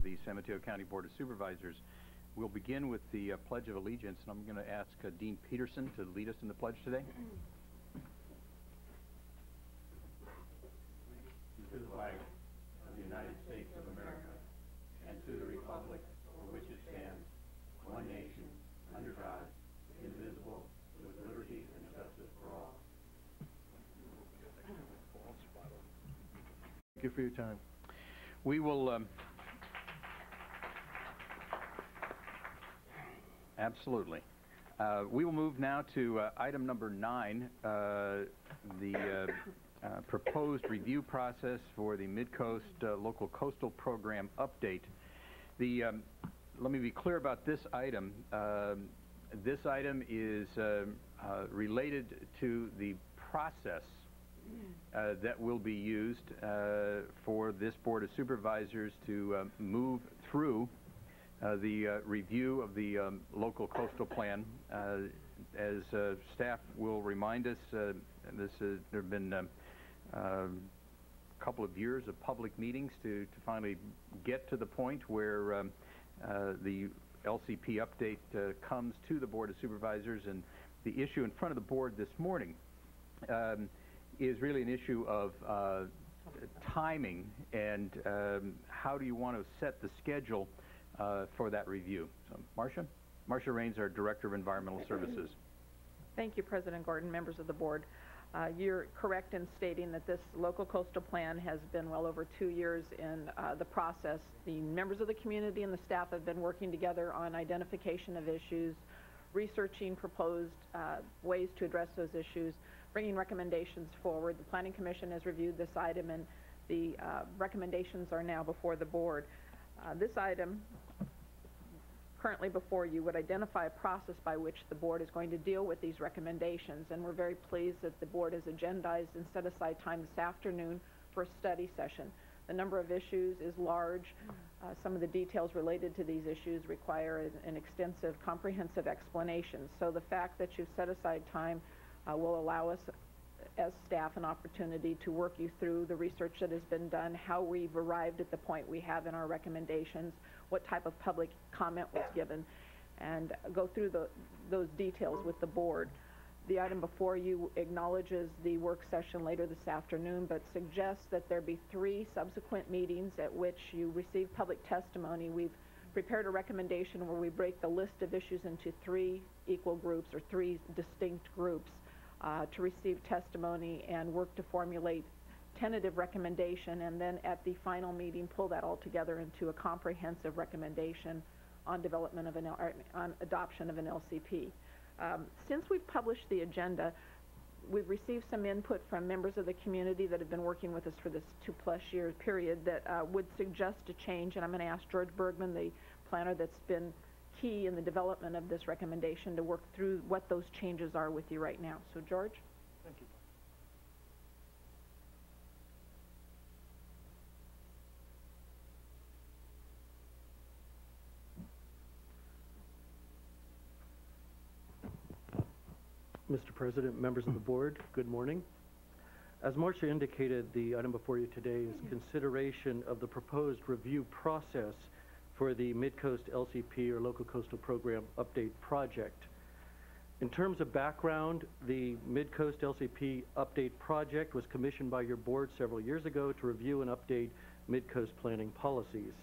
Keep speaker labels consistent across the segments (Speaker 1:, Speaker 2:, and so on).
Speaker 1: The San Mateo County Board of Supervisors. We'll begin with the Pledge of Allegiance, and I'm going to ask Dean Peterson to lead us in the pledge today. To the flag of the United States of America, and to the republic for which it stands, one nation, under God, indivisible, with liberty and justice for all.
Speaker 2: Thank you for your time.
Speaker 1: We will absolutely. We will move now to item number 9, the proposed review process for the Mid-Coast Local Coastal Program update. Let me be clear about this item. This item is related to the process that will be used for this Board of Supervisors to move through the review of the local coastal plan. As staff will remind us, there have been a couple of years of public meetings to finally get to the point where the LCP update comes to the Board of Supervisors, and the issue in front of the board this morning is really an issue of timing and how do you want to set the schedule for that review. So, Marcia Raines, our Director of Environmental Services.
Speaker 3: Thank you, President Gordon, members of the board. You're correct in stating that this local coastal plan has been well over 2 years in the process. The members of the community and the staff have been working together on identification of issues, researching proposed ways to address those issues, bringing recommendations forward. The Planning Commission has reviewed this item, and the recommendations are now before the board. This item currently before you would identify a process by which the board is going to deal with these recommendations, and we're very pleased that the board has agendized and set aside time this afternoon for a study session. The number of issues is large. Some of the details related to these issues require an extensive, comprehensive explanation. So the fact that you've set aside time will allow us as staff an opportunity to work you through the research that has been done, how we've arrived at the point we have in our recommendations, what type of public comment was given, and go through those details with the board. The item before you acknowledges the work session later this afternoon, but suggests that there be 3 subsequent meetings at which you receive public testimony. We've prepared a recommendation where we break the list of issues into 3 equal groups or 3 distinct groups to receive testimony and work to formulate tentative recommendation, and then at the final meeting pull that all together into a comprehensive recommendation on development of on adoption of an LCP. Since we've published the agenda, we've received some input from members of the community that have been working with us for this 2+ year period that would suggest a change, and I'm going to ask George Bergman, the planner that's been key in the development of this recommendation, to work through what those changes are with you right now. So, George?
Speaker 2: Thank you. Mr. President, members of the board, good morning. As Marcia indicated, the item before you today is consideration of the proposed review process for the Mid-Coast LCP, or Local Coastal Program Update Project. In terms of background, the Mid-Coast LCP Update Project was commissioned by your board several years ago to review and update Mid-Coast planning policies.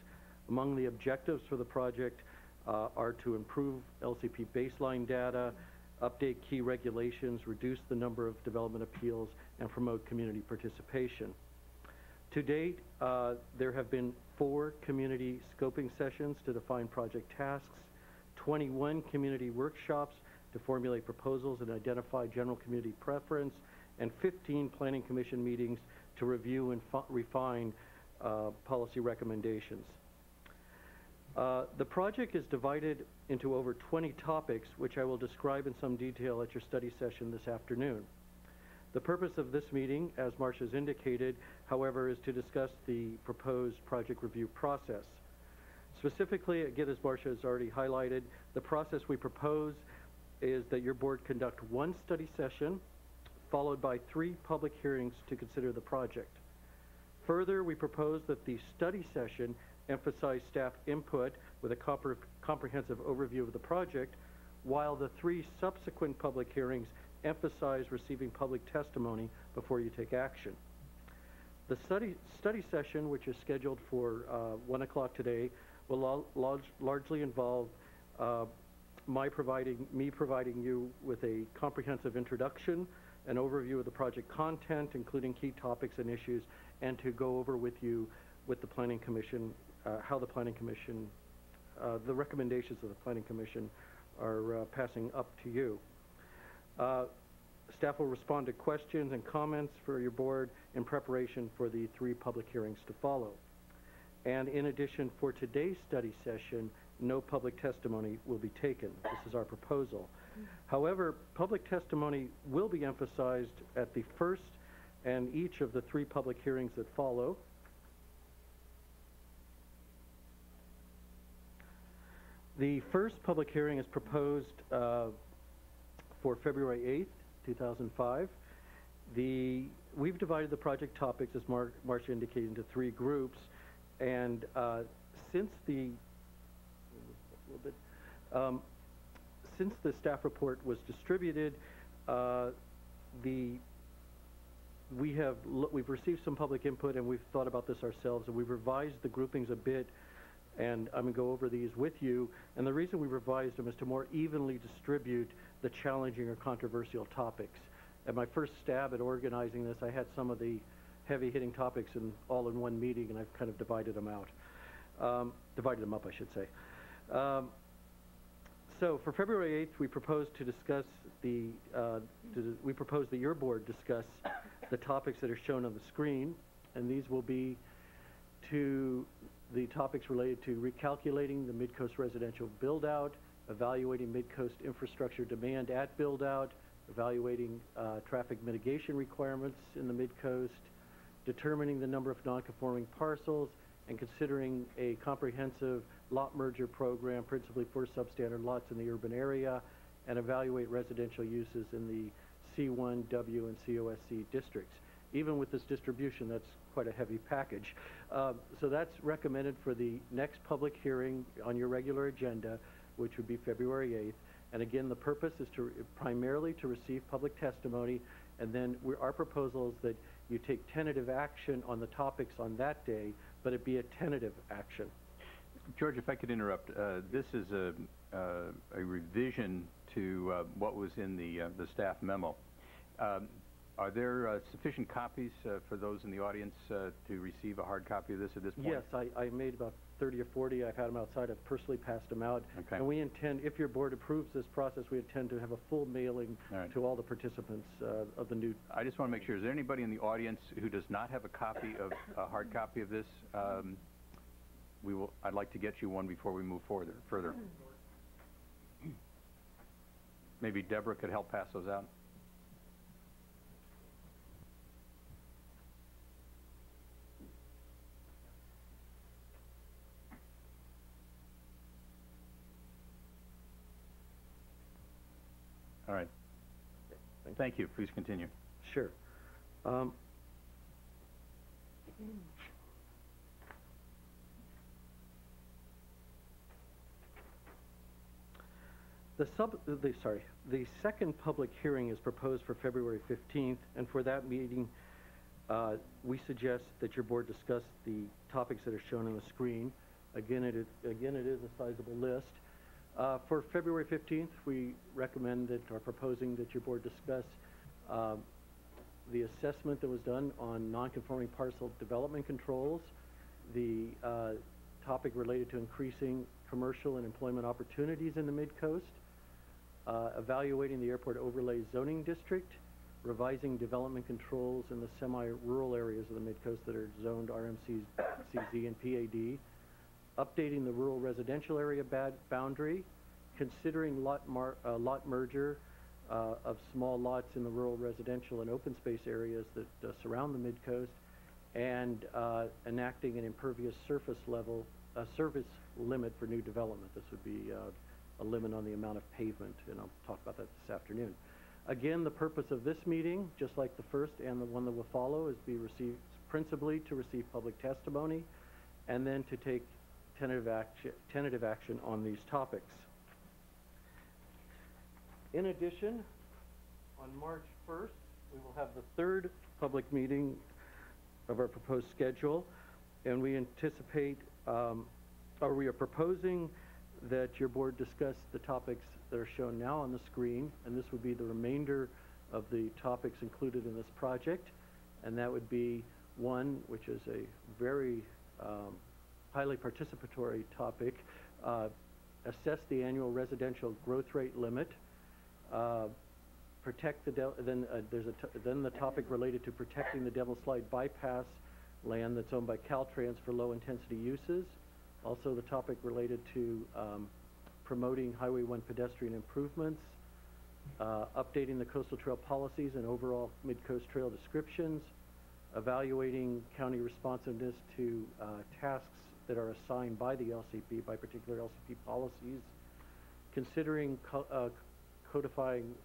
Speaker 2: Among the objectives for the project are to improve LCP baseline data, update key regulations, reduce the number of development appeals, and promote community participation. To date, there have been 4 community scoping sessions to define project tasks, 21 community workshops to formulate proposals and identify general community preference, and 15 Planning Commission meetings to review and refine policy recommendations. The project is divided into over 20 topics, which I will describe in some detail at your study session this afternoon. The purpose of this meeting, as Marcia has indicated, however, is to discuss the proposed project review process. Specifically, again, as Marcia has already highlighted, the process we propose is that your board conduct 1 study session, followed by 3 public hearings to consider the project. Further, we propose that the study session emphasize staff input with a comprehensive overview of the project, while the 3 subsequent public hearings emphasize receiving public testimony before you take action. The study session, which is scheduled for 1 o'clock today, will largely involve me providing you with a comprehensive introduction, an overview of the project content, including key topics and issues, and to go over with you with the Planning Commission, how the Planning Commission, the recommendations of the Planning Commission are passing up to you. Staff will respond to questions and comments for your board in preparation for the 3 public hearings to follow. And in addition, for today's study session, no public testimony will be taken. This is our proposal. However, public testimony will be emphasized at the first and each of the 3 public hearings that follow. The first public hearing is proposed for February 8th, 2005. We've divided the project topics, as Marcia indicated, into 3 groups, and since the staff report was distributed, we've received some public input, and we've thought about this ourselves, and we've revised the groupings a bit, and I'm going to go over these with you. And the reason we revised them is to more evenly distribute the challenging or controversial topics. At my first stab at organizing this, I had some of the heavy-hitting topics all in one meeting, and I've kind of divided them up, I should say. So for February 8th, we propose to discuss we propose that your board discuss the topics that are shown on the screen, and these will be the topics related to recalculating the Mid-Coast residential build-out, evaluating Mid-Coast infrastructure demand at build-out, evaluating traffic mitigation requirements in the Mid-Coast, determining the number of non-conforming parcels, and considering a comprehensive lot merger program, principally for substandard lots in the urban area, and evaluate residential uses in the C1, W, and COSC districts. Even with this distribution, that's quite a heavy package. So that's recommended for the next public hearing on your regular agenda, which would be February 8th. And again, the purpose is primarily to receive public testimony, and then our proposal is that you take tentative action on the topics on that day, but it be a tentative action.
Speaker 1: George, if I could interrupt, this is a revision to what was in the staff memo. Are there sufficient copies for those in the audience to receive a hard copy of this at this point?
Speaker 2: Yes, I made about 30 or 40. I've had them outside. I've personally passed them out.
Speaker 1: Okay.
Speaker 2: And we intend, if your board approves this process, we intend to have a full mailing to all the participants of the new...
Speaker 1: I just want to make sure, is there anybody in the audience who does not have a hard copy of this? I'd like to get you one before we move further. Maybe Deborah could help pass those out. All right. Thank you. Please continue.
Speaker 2: Sure. The second public hearing is proposed for February 15th, and for that meeting, we suggest that your board discuss the topics that are shown on the screen. Again, it is a sizable list. For February 15th, we recommend that, or proposing that your board discuss the assessment that was done on non-conforming parcel development controls, the topic related to increasing commercial and employment opportunities in the Mid-Coast, evaluating the airport overlay zoning district, revising development controls in the semi-rural areas of the Mid-Coast that are zoned RMC, CZ, and PAD, updating the rural residential area boundary, considering lot merger of small lots in the rural residential and open space areas that surround the Mid-Coast, and enacting an impervious surface limit for new development. This would be a limit on the amount of pavement, and I'll talk about that this afternoon. Again, the purpose of this meeting, just like the first and the one that will follow, is principally to receive public testimony, and then to take tentative action on these topics. In addition, on March 1st, we will have the third public meeting of our proposed schedule, and we anticipate, or we are proposing that your board discuss the topics that are shown now on the screen, and this would be the remainder of the topics included in this project, and that would be one, which is a very highly participatory topic, assess the annual residential growth rate limit, protect the then the topic related to protecting the Devil's Slide bypass land that's owned by Caltrans for low-intensity uses. Also, the topic related to promoting Highway 1 pedestrian improvements, updating the coastal trail policies and overall mid-coast trail descriptions, evaluating county responsiveness to tasks that are assigned by the LCP, by particular LCP policies, considering codifying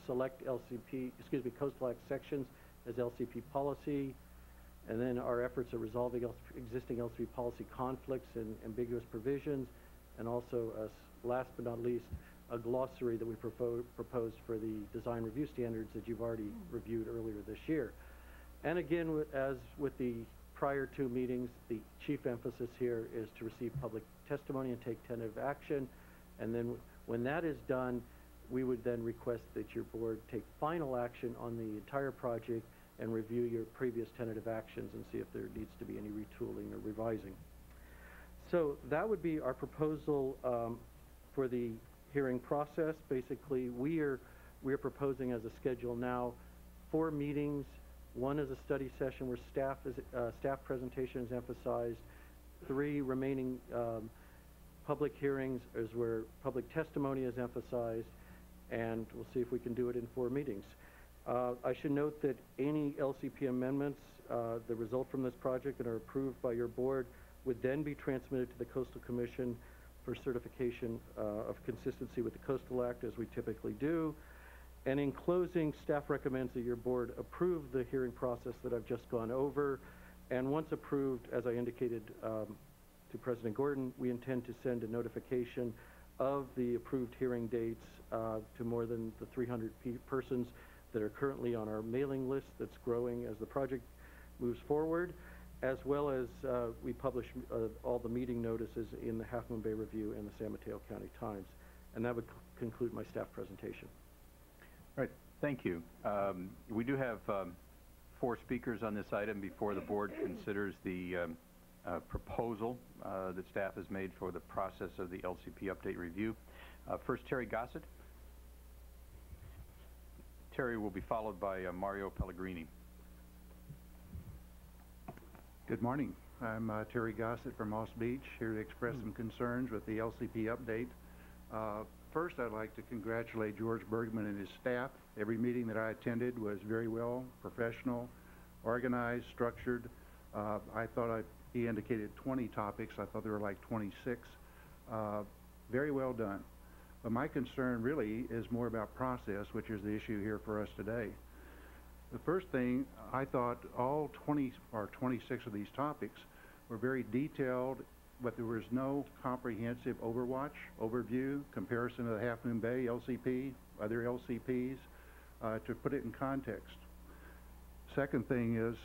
Speaker 2: select Coastal Act sections as LCP policy, and then our efforts at resolving existing LCP policy conflicts and ambiguous provisions, and also, last but not least, a glossary that we proposed for the design review standards that you've already reviewed earlier this year. And again, as with the prior two meetings, the chief emphasis here is to receive public testimony and take tentative action, and then when that is done, we would then request that your board take final action on the entire project and review your previous tentative actions and see if there needs to be any retooling or revising. So that would be our proposal for the hearing process. Basically, we are proposing as a schedule now 4 meetings. One is a study session where staff presentation is emphasized. 3 remaining public hearings is where public testimony is emphasized, and we'll see if we can do it in 4 meetings. I should note that any LCP amendments that result from this project and are approved by your board would then be transmitted to the Coastal Commission for certification of consistency with the Coastal Act, as we typically do. And in closing, staff recommends that your board approve the hearing process that I've just gone over. And once approved, as I indicated to President Gordon, we intend to send a notification of the approved hearing dates to more than the 300 persons that are currently on our mailing list that's growing as the project moves forward, as well as we publish all the meeting notices in the Half Moon Bay Review and the San Mateo County Times. And that would conclude my staff presentation.
Speaker 1: All right, thank you. We do have 4 speakers on this item before the board considers the proposal that staff has made for the process of the LCP update review. First, Terry Gossett. Terry will be followed by Mario Pellegrini.
Speaker 4: Good morning. I'm Terry Gossett from Moss Beach, here to express some concerns with the LCP update. First, I'd like to congratulate George Bergman and his staff. Every meeting that I attended was very well, professional, organized, structured. I thought he indicated 20 topics. I thought there were like 26. Very well done. But my concern really is more about process, which is the issue here for us today. The first thing, I thought all 20 or 26 of these topics were very detailed, but there was no comprehensive overview, comparison to the Half Moon Bay LCP, other LCPs, to put it in context. Second thing is,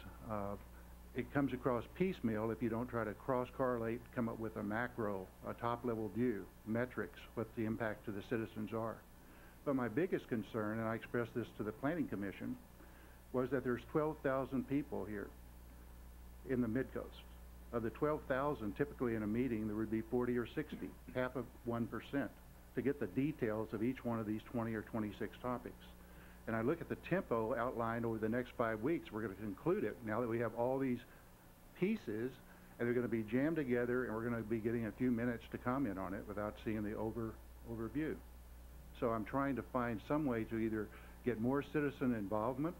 Speaker 4: it comes across piecemeal if you don't try to cross-correlate, come up with a macro, a top-level view, metrics, what the impact to the citizens are. But my biggest concern, and I expressed this to the Planning Commission, was that there's 12,000 people here in the Mid-Coast. Of the 12,000, typically in a meeting, there would be 40 or 60, half of 1%, to get the details of each one of these 20 or 26 topics. And I look at the tempo outlined over the next 5 weeks. We're going to conclude it now that we have all these pieces, and they're going to be jammed together, and we're going to be getting a few minutes to comment on it without seeing the overview. So I'm trying to find some way to either get more citizen involvement.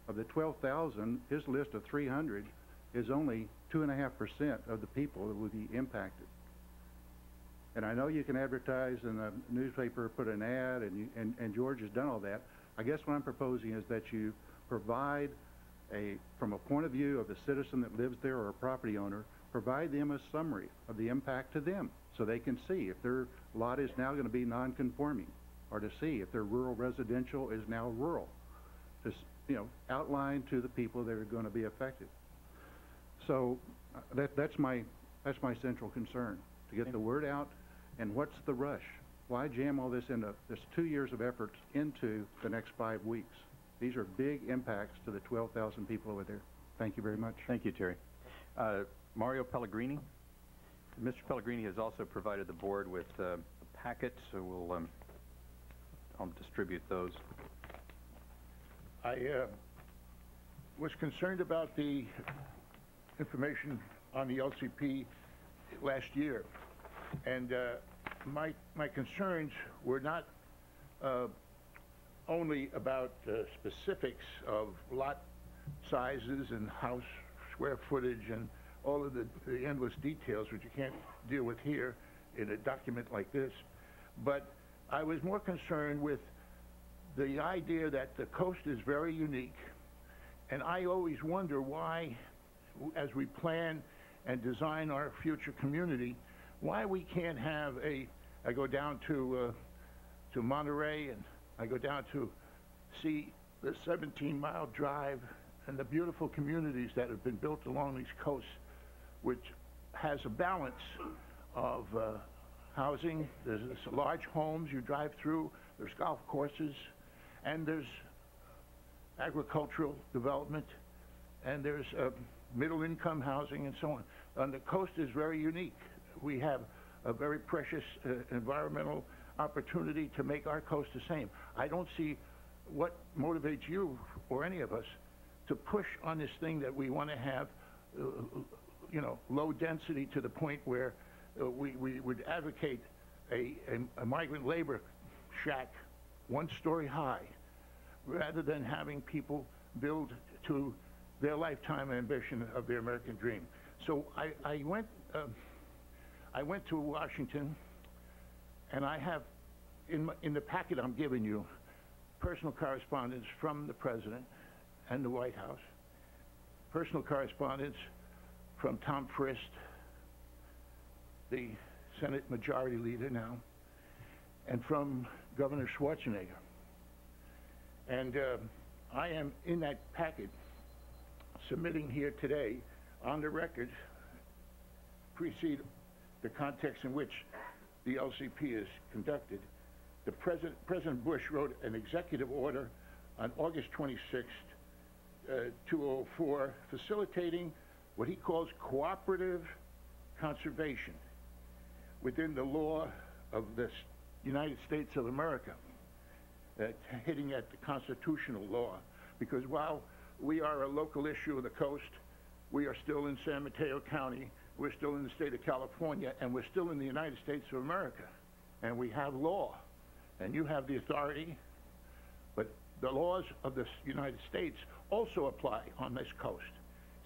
Speaker 4: Of the 12,000, his list of 300 is only 2.5% of the people that would be impacted. And I know you can advertise in the newspaper, put an ad, and George has done all that. I guess what I'm proposing is that you provide from a point of view of the citizen that lives there or a property owner, provide them a summary of the impact to them so they can see if their lot is now going to be non-conforming, or to see if their rural residential is now rural. Just, outline to the people that are going to be affected. So that's my central concern, to get the word out. And what's the rush? Why jam all this 2 years of effort into the next 5 weeks? These are big impacts to the 12,000 people over there. Thank you very much.
Speaker 1: Thank you, Terry. Mario Pellegrini. Mr. Pellegrini has also provided the board with a packet, so I'll distribute those.
Speaker 5: I was concerned about the information on the LCP last year, and my concerns were not only about specifics of lot sizes and house square footage and all of the endless details which you can't deal with here in a document like this, but I was more concerned with the idea that the coast is very unique, and I always wonder why, as we plan and design our future community, why we can't have I go down to Monterey, and I go down to see the 17-mile drive and the beautiful communities that have been built along these coasts, which has a balance of housing. There's large homes you drive through, there's golf courses, and there's agricultural development, and there's middle-income housing and so on. And the coast is very unique. We have a very precious environmental opportunity to make our coast the same. I don't see what motivates you or any of us to push on this thing that we want to have, low density to the point where we would advocate a migrant labor shack 1 story high, rather than having people build to their lifetime ambition of their American dream. So I went to Washington, and I have in the packet I'm giving you personal correspondence from the President and the White House, personal correspondence from Tom Frist, the Senate Majority Leader now, and from Governor Schwarzenegger. And I am in that packet submitting here today on the record, precede the context in which the LCP is conducted. President Bush wrote an executive order on August 26, 2004, facilitating what he calls cooperative conservation within the law of the United States of America, hitting at the constitutional law. Because while we are a local issue of the coast, we are still in San Mateo County, we're still in the state of California, and we're still in the United States of America. And we have law, and you have the authority, but the laws of the United States also apply on this coast,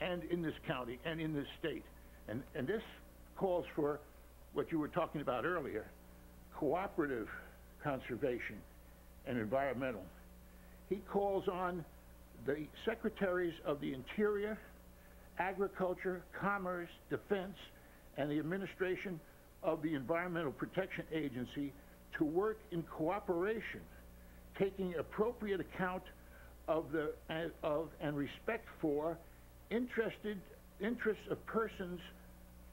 Speaker 5: and in this county, and in this state. And this calls for what you were talking about earlier, cooperative conservation and environmental. He calls on the secretaries of the Interior, Agriculture, Commerce, Defense, and the administration of the Environmental Protection Agency to work in cooperation, taking appropriate account of and respect for interests of persons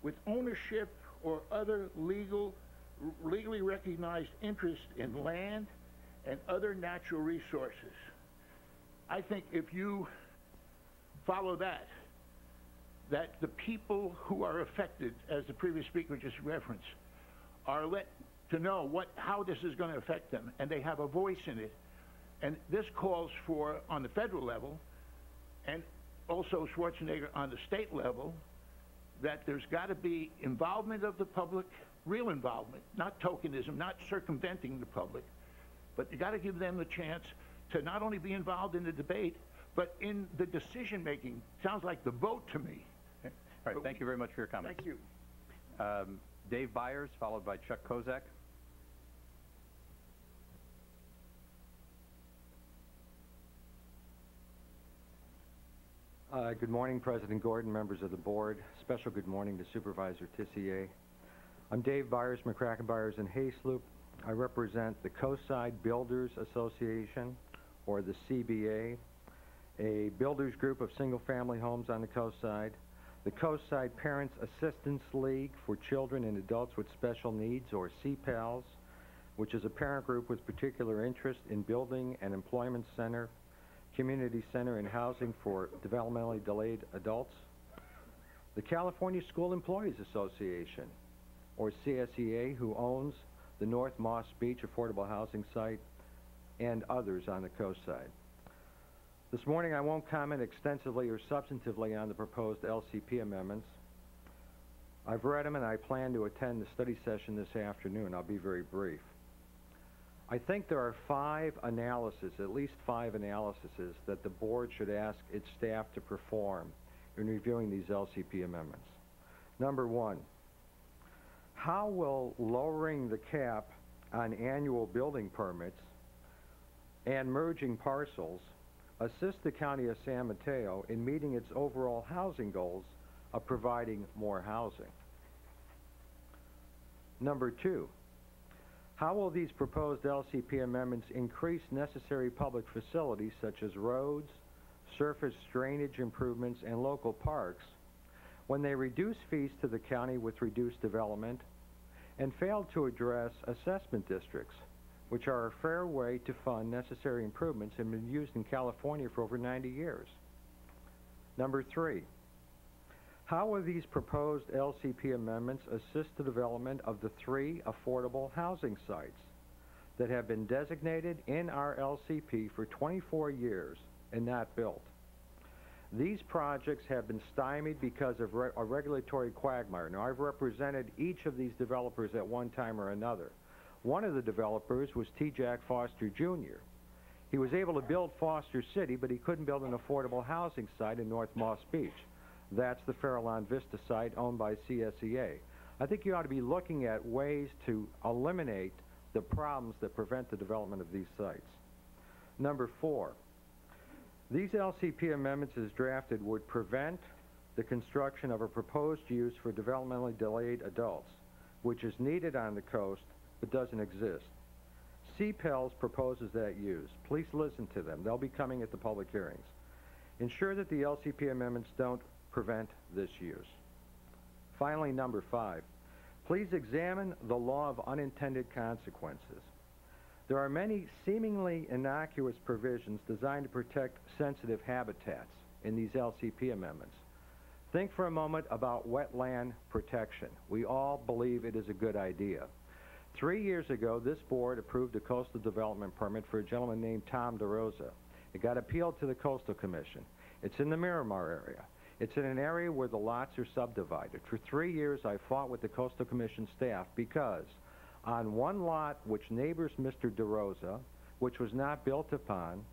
Speaker 5: with ownership or other legally recognized interest in land and other natural resources. I think if you follow that the people who are affected, as the previous speaker just referenced, are let to know how this is going to affect them, and they have a voice in it. And this calls for, on the federal level, and also Schwarzenegger on the state level, that there's got to be involvement of the public, real involvement, not tokenism, not circumventing the public, but you got to give them the chance to not only be involved in the debate, but in the decision-making. Sounds like the vote to me.
Speaker 1: All right, thank you very much for your comments.
Speaker 5: Thank you.
Speaker 1: Dave Byers, followed by Chuck Kozak.
Speaker 6: Good morning, President Gordon, members of the board. Special good morning to Supervisor Tissier. I'm Dave Byers, McCracken Byers and Haysloop. I represent the Coastside Builders Association, or the CBA, a builders group of single-family homes on the coastside, the Coastside Parents Assistance League for Children and Adults with Special Needs, or CPALS, which is a parent group with particular interest in building an employment center, community center, and housing for developmentally delayed adults, the California School Employees Association, or CSEA, who owns the North Moss Beach Affordable Housing Site, and others on the coast side. This morning I won't comment extensively or substantively on the proposed LCP amendments. I've read them and I plan to attend the study session this afternoon. I'll be very brief. I think there are at least five analyses that the board should ask its staff to perform in reviewing these LCP amendments. Number one, how will lowering the cap on annual building permits and merging parcels assist the County of San Mateo in meeting its overall housing goals of providing more housing? Number two, how will these proposed LCP amendments increase necessary public facilities such as roads, surface drainage improvements, and local parks when they reduce fees to the county with reduced development and fail to address assessment districts, which are a fair way to fund necessary improvements and been used in California for over 90 years? Number three, how will these proposed LCP amendments assist the development of the 3 affordable housing sites that have been designated in our LCP for 24 years and not built? These projects have been stymied because of a regulatory quagmire. Now, I've represented each of these developers at one time or another. One of the developers was T. Jack Foster, Jr. He was able to build Foster City, but he couldn't build an affordable housing site in North Moss Beach. That's the Farallon Vista site owned by CSEA. I think you ought to be looking at ways to eliminate the problems that prevent the development of these sites. Number four, these LCP amendments as drafted would prevent the construction of a proposed use for developmentally delayed adults, which is needed on the coast but doesn't exist. CPELS proposes that use. Please listen to them. They'll be coming at the public hearings. Ensure that the LCP amendments don't prevent this use. Finally, number five, please examine the law of unintended consequences. There are many seemingly innocuous provisions designed to protect sensitive habitats in these LCP amendments. Think for a moment about wetland protection. We all believe it is a good idea. 3 years ago, this board approved a coastal development permit for a gentleman named Tom DeRosa. It got appealed to the Coastal Commission. It's in the Miramar area. It's in an area where the lots are subdivided. For 3 years, I fought with the Coastal Commission staff because on one lot which neighbors Mr. DeRosa, which was not built upon,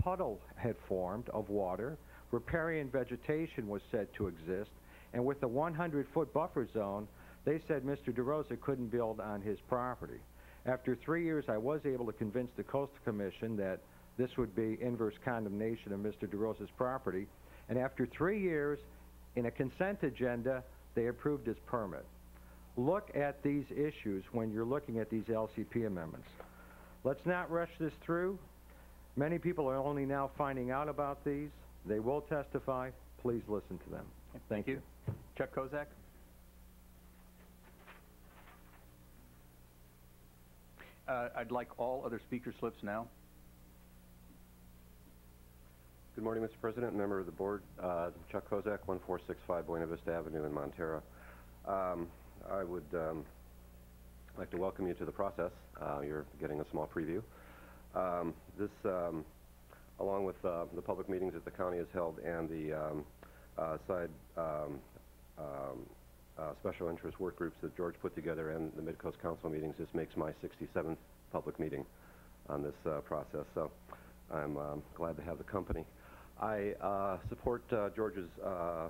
Speaker 6: puddle had formed of water, riparian vegetation was said to exist, and with the 100-foot buffer zone, they said Mr. DeRosa couldn't build on his property. After 3 years, I was able to convince the Coastal Commission that this would be inverse condemnation of Mr. DeRosa's property, and after 3 years, in a consent agenda, they approved his permit. Look at these issues when you're looking at these LCP amendments. Let's not rush this through. Many people are only now finding out about these. They will testify. Please listen to them. Thank you.
Speaker 1: Chuck Kozak. I'd like all other speaker slips now.
Speaker 7: Good morning, Mr. President, member of the board. Chuck Kozak, 1465 Buena Vista Avenue in Montero. I would like to welcome you to the process. You're getting a small preview. This, along with the public meetings that the county has held and the special interest work groups that George put together and the Mid-Coast Council meetings, this makes my 67th public meeting on this process, so I'm glad to have the company. I support George's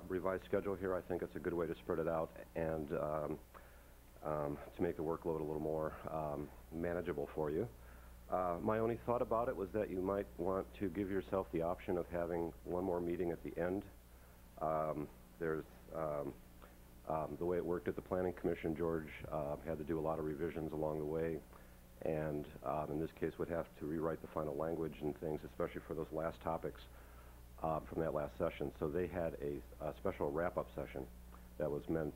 Speaker 7: revised schedule here. I think it's a good way to spread it out and to make the workload a little more manageable for you. My only thought about it was that you might want to give yourself the option of having one more meeting at the end There's the way it worked at the Planning Commission, George had to do a lot of revisions along the way, and in this case would have to rewrite the final language and things, especially for those last topics from that last session. So they had a special wrap-up session that was meant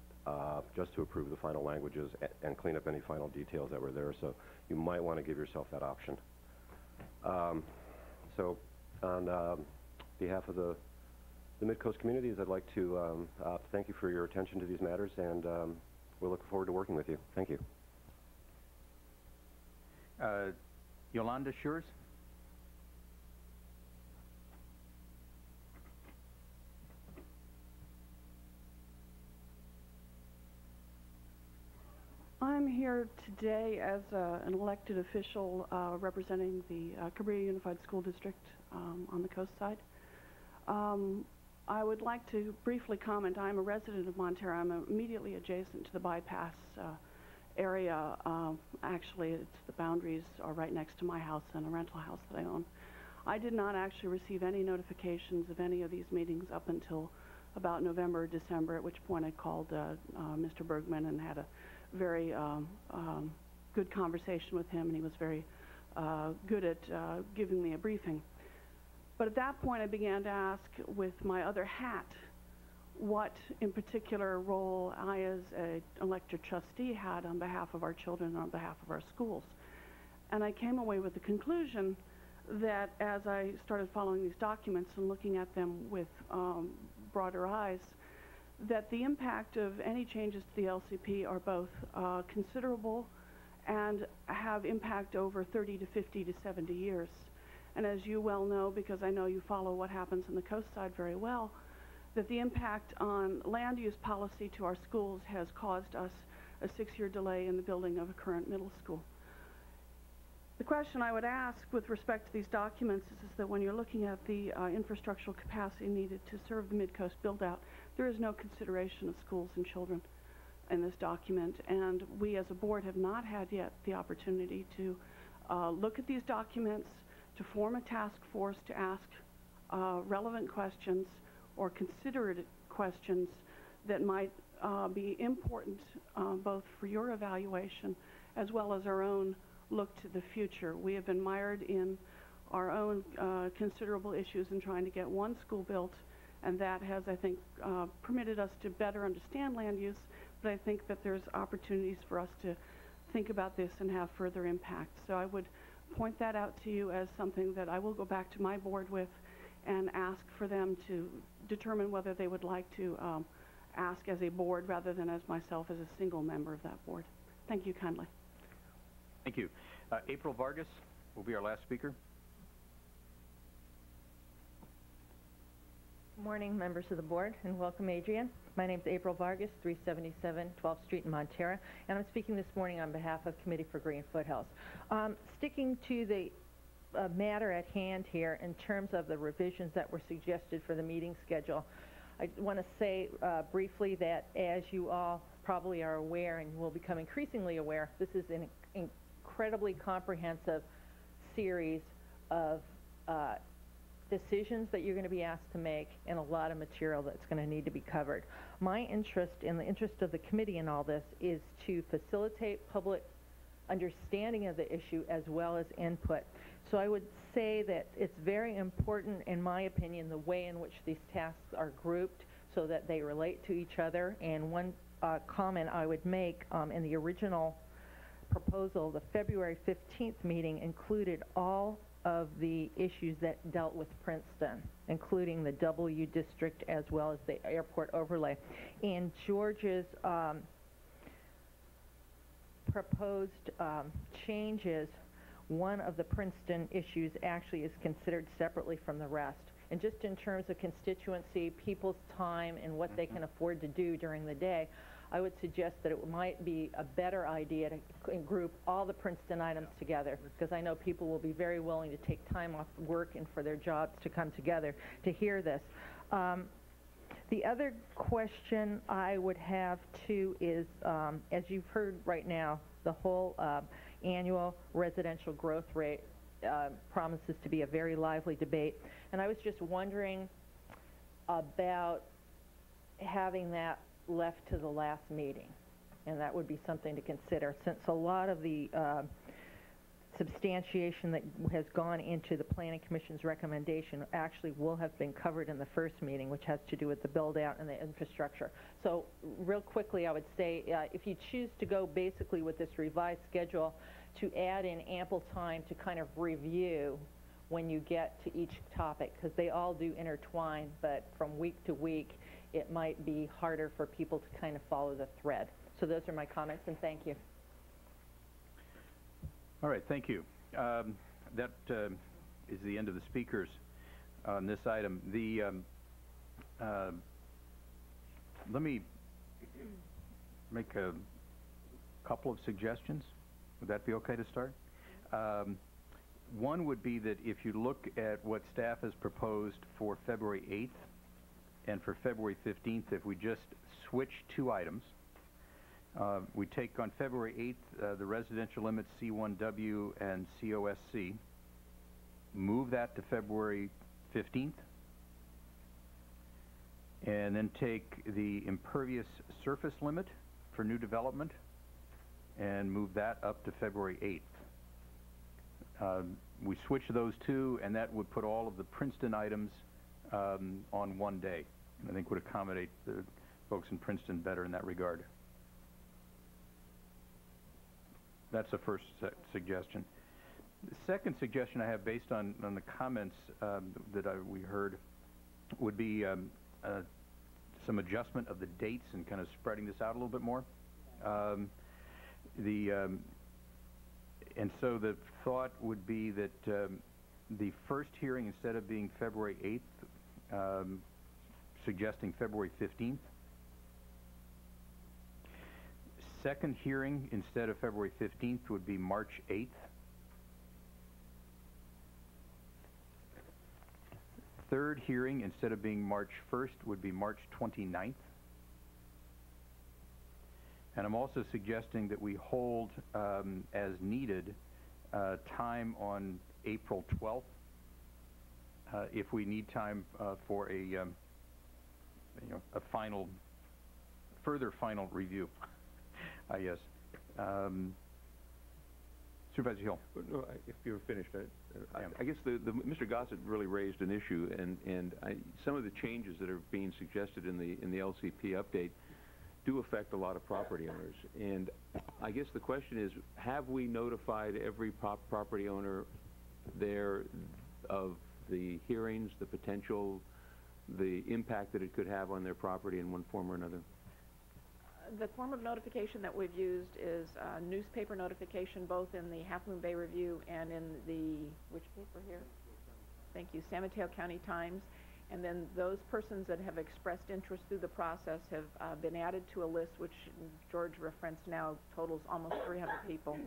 Speaker 7: just to approve the final languages and clean up any final details that were there. So you might want to give yourself that option. So on behalf of the Mid-Coast communities, I'd like to thank you for your attention to these matters, and we're looking forward to working with you. Thank you.
Speaker 1: Yolanda Schurz?
Speaker 8: I'm here today as an elected official representing the Cabrera Unified School District on the coast side. I would like to briefly comment. I'm a resident of Montara. I'm immediately adjacent to the bypass area. Actually, the boundaries are right next to my house and a rental house that I own. I did not actually receive any notifications of any of these meetings up until about November or December, at which point I called Mr. Bergman and had a very good conversation with him, and he was very good at giving me a briefing. But at that point, I began to ask, with my other hat, what in particular role I as an elected trustee had on behalf of our children and on behalf of our schools. And I came away with the conclusion that as I started following these documents and looking at them with broader eyes, that the impact of any changes to the LCP are both considerable and have impact over 30 to 50 to 70 years. And as you well know, because I know you follow what happens on the coast side very well, that the impact on land use policy to our schools has caused us a 6-year delay in the building of a current middle school. The question I would ask with respect to these documents is that when you're looking at the infrastructural capacity needed to serve the Mid-Coast build-out, there is no consideration of schools and children in this document, and we as a board have not had yet the opportunity to look at these documents, to form a task force to ask relevant questions or considerate questions that might be important both for your evaluation as well as our own look to the future. We have been mired in our own considerable issues in trying to get one school built, and that has, I think, permitted us to better understand land use, but I think that there's opportunities for us to think about this and have further impact. So I would point that out to you as something that I will go back to my board with and ask for them to determine whether they would like to ask as a board rather than as myself as a single member of that board. Thank you kindly.
Speaker 1: Thank you. April Vargas will be our last speaker.
Speaker 9: Good morning, members of the board, and welcome, Adrian. My name is April Vargas, 377 12th Street in Montara, and I'm speaking this morning on behalf of Committee for Green Foothills. Sticking to the matter at hand here in terms of the revisions that were suggested for the meeting schedule, I want to say briefly that, as you all probably are aware and will become increasingly aware, this is an incredibly comprehensive series of decisions that you're going to be asked to make and a lot of material that's going to need to be covered. My interest, in the interest of the committee in all this, is to facilitate public understanding of the issue as well as input. So I would say that it's very important, in my opinion, the way in which these tasks are grouped so that they relate to each other. And one comment I would make, in the original proposal, the February 15th meeting included all of the issues that dealt with Princeton, including the W district as well as the airport overlay. In George's proposed changes, one of the Princeton issues actually is considered separately from the rest. And just in terms of constituency, people's time, and what they can afford to do during the day, I would suggest that it might be a better idea to group all the Princeton items together, because I know people will be very willing to take time off work and for their jobs to come together to hear this. The other question I would have, too, is, as you've heard right now, the whole annual residential growth rate promises to be a very lively debate. And I was just wondering about having that left to the last meeting. And that would be something to consider, since a lot of the substantiation that has gone into the Planning Commission's recommendation actually will have been covered in the first meeting, which has to do with the build-out and the infrastructure. So real quickly, I would say if you choose to go basically with this revised schedule, to add in ample time to kind of review when you get to each topic, because they all do intertwine, but from week to week, it might be harder for people to kind of follow the thread. So those are my comments, and thank you.
Speaker 1: All right, thank you. That is the end of the speakers on this item. Let me make a couple of suggestions. Would that be okay to start? One would be that if you look at what staff has proposed for February 8th and for February 15th, if we just switch 2 items, we take on February 8th the residential limits C1W and COSC, move that to February 15th, and then take the impervious surface limit for new development and move that up to February 8th. We switch those 2, and that would put all of the Princeton items on one day. I think would accommodate the folks in Princeton better in that regard. That's the first suggestion. The second suggestion I have, based on the comments that we heard, would be some adjustment of the dates and kind of spreading this out a little bit more. And so the thought would be that the first hearing, instead of being February 8th, suggesting February 15th. Second hearing, instead of February 15th, would be March 8th. Third hearing, instead of being March 1st, would be March 29th. And I'm also suggesting that we hold, as needed, time on April 12th, if we need time for a further final review, I guess. Supervisor Hill.
Speaker 10: No, if you're finished, I guess Mr. Gossett really raised an issue, and some of the changes that are being suggested in the LCP update do affect a lot of property owners. And I guess the question is, have we notified every property owner there of the hearings, the potential, the impact that it could have on their property in one form or another?
Speaker 3: The form of notification that we've used is newspaper notification, both in the Half Moon Bay Review and in the, which paper here? Thank you, San Mateo County Times. And then those persons that have expressed interest through the process have been added to a list, which George referenced now totals almost 300 people.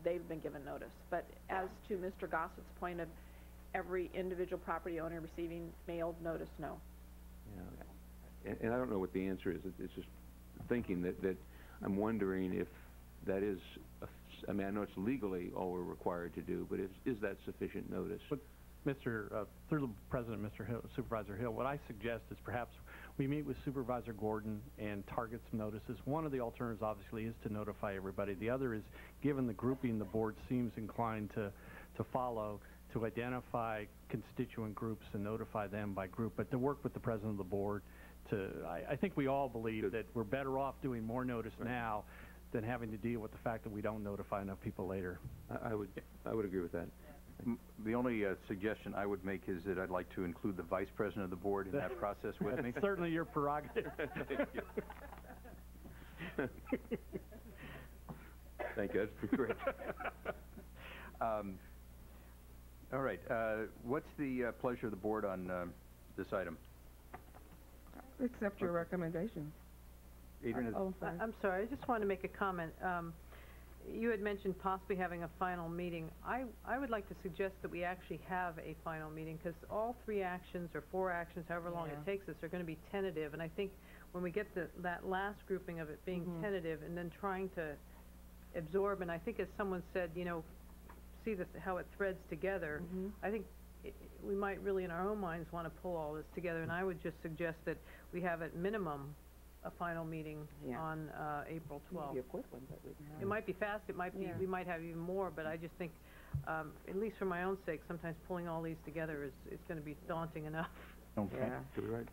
Speaker 3: They've been given notice. But as to Mr. Gossett's point of every individual property owner receiving mailed notice, no.
Speaker 10: Yeah. And I don't know what the answer is. It's just thinking that I'm wondering if that is, I mean, I know it's legally all we're required to do, but is that sufficient notice?
Speaker 11: But through the President, Mr. Hill, Supervisor Hill, what I suggest is perhaps we meet with Supervisor Gordon and target some notices. One of the alternatives, obviously, is to notify everybody. The other is, given the grouping the board seems inclined to follow, to identify constituent groups and notify them by group, but to work with the President of the board to, I think we all believe that we're better off doing more notice now than having to deal with the fact that we don't notify enough people later.
Speaker 10: I would agree with that.
Speaker 1: The only suggestion I would make is that I'd like to include the Vice President of the board in that process with me.
Speaker 11: That's certainly your prerogative.
Speaker 10: Thank you. That's great.
Speaker 1: All right. What's the pleasure of the board on this item?
Speaker 12: Accept your recommendation.
Speaker 1: Adrian,
Speaker 13: I'm sorry, I just wanted to make a comment. You had mentioned possibly having a final meeting. I would like to suggest that we actually have a final meeting, because all 3 actions or 4 actions, however long it takes us, are going to be tentative. And I think when we get that last grouping of it being tentative and then trying to absorb, and I think as someone said, see how it threads together, I think we might really in our own minds want to pull all this together, and I would just suggest that we have at minimum a final meeting on April 12th.
Speaker 12: It'd be a quick one, but we can have
Speaker 13: It might be fast, it might be, we might have even more, but I just think, at least for my own sake, sometimes pulling all these together is going to be daunting enough.
Speaker 1: Okay.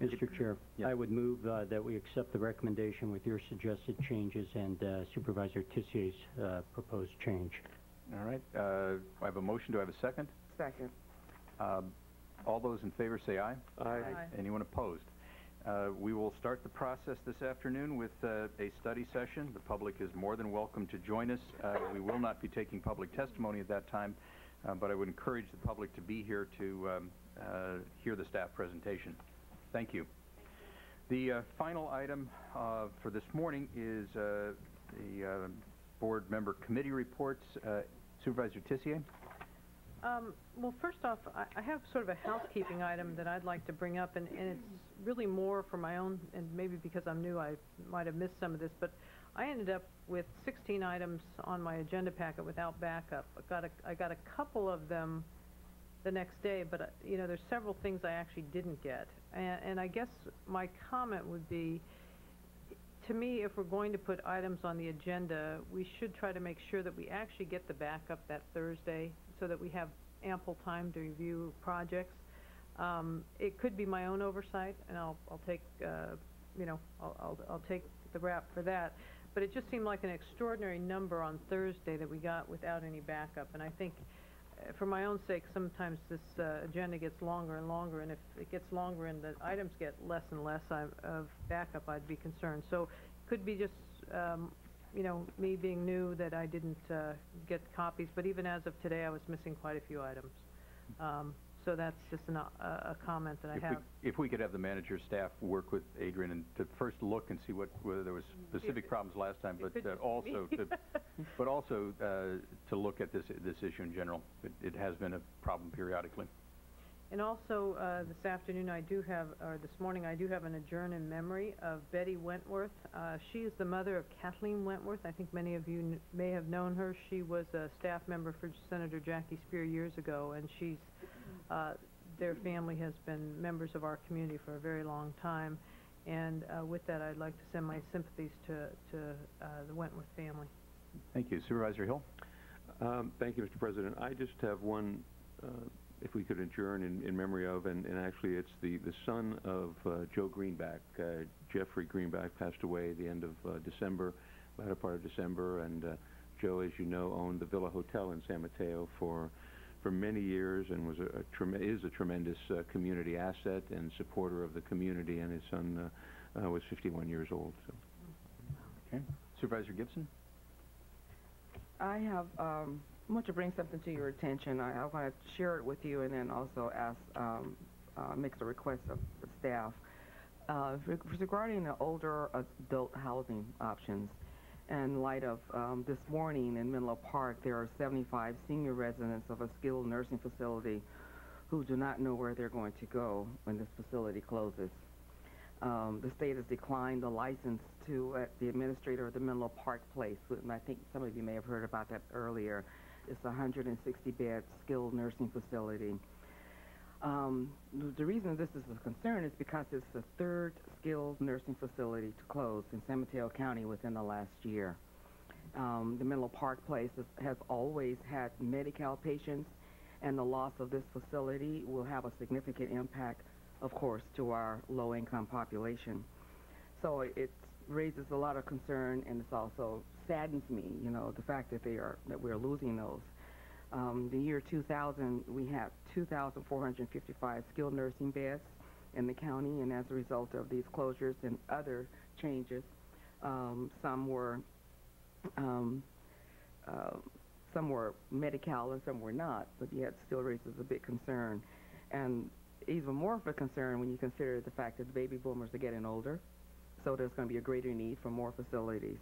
Speaker 14: Mr. Chair, I would move that we accept the recommendation with your suggested changes and Supervisor Tissier's proposed change.
Speaker 1: All right. I have a motion. Do I have a second?
Speaker 12: Second.
Speaker 1: All those in favor say aye.
Speaker 12: Aye.
Speaker 1: Anyone opposed? We will start the process this afternoon with a study session. The public is more than welcome to join us. We will not be taking public testimony at that time, but I would encourage the public to be here to hear the staff presentation. Thank you. The final item for this morning is the board member committee reports. Supervisor Tissier?
Speaker 13: Well, first off, I have sort of a housekeeping item that I'd like to bring up, and it's really more for my own, and maybe because I'm new, I might have missed some of this, but I ended up with 16 items on my agenda packet without backup. I got a couple of them the next day, but you know, there's several things I actually didn't get, and I guess my comment would be, to me, if we're going to put items on the agenda, we should try to make sure that we actually get the backup that Thursday so that we have ample time to review projects. It could be my own oversight, and I'll take, you know, I'll take the rap for that. But it just seemed like an extraordinary number on Thursday that we got without any backup. And I think, for my own sake, sometimes this agenda gets longer and longer, and if it gets longer and the items get less and less of backup, I'd be concerned. So it could be just, you know, me being new that I didn't get copies, but even as of today, I was missing quite a few items. So that's just a comment that I have.
Speaker 1: If we could have the manager's staff work with Adrian and to first look and see whether there was specific problems last time, but also to look at this issue in general. It has been a problem periodically.
Speaker 13: And also, this afternoon I do have, or this morning I do have an adjourn in memory of Betty Wentworth. She is the mother of Kathleen Wentworth. I think many of you may have known her. She was a staff member for Senator Jackie Spear years ago, and she's, their family has been members of our community for a very long time. And with that, I'd like to send my sympathies to the Wentworth family.
Speaker 1: Thank you. Supervisor Hill?
Speaker 10: Thank you, Mr. President. I just have one, if we could adjourn in memory of, and actually it's the son of Joe Greenback. Jeffrey Greenback passed away at the end of December, latter part of December, and Joe, as you know, owned the Villa Hotel in San Mateo for many years and was is a tremendous community asset and supporter of the community, and his son was 51 years old. So.
Speaker 1: Okay. Supervisor Gibson?
Speaker 12: I have want to bring something to your attention. I want to share it with you and then also ask, make a request of the staff. Regarding the older adult housing options, in light of this morning in Menlo Park, there are 75 senior residents of a skilled nursing facility who do not know where they're going to go when this facility closes. The state has declined the license to the administrator of the Menlo Park Place, and I think some of you may have heard about that earlier. It's a 160-bed skilled nursing facility. The reason this is a concern is because it's the third skilled nursing facility to close in San Mateo County within the last year. The Menlo Park Place has always had Medi-Cal patients, and the loss of this facility will have a significant impact, of course, to our low-income population. So it raises a lot of concern, and it also saddens me, you know, the fact that we're losing those. The year 2000, we had 2,455 skilled nursing beds in the county, and as a result of these closures and other changes, some were Medi-Cal and some were not, but yet still raises a big concern. And even more of a concern when you consider the fact that the baby boomers are getting older, so there's going to be a greater need for more facilities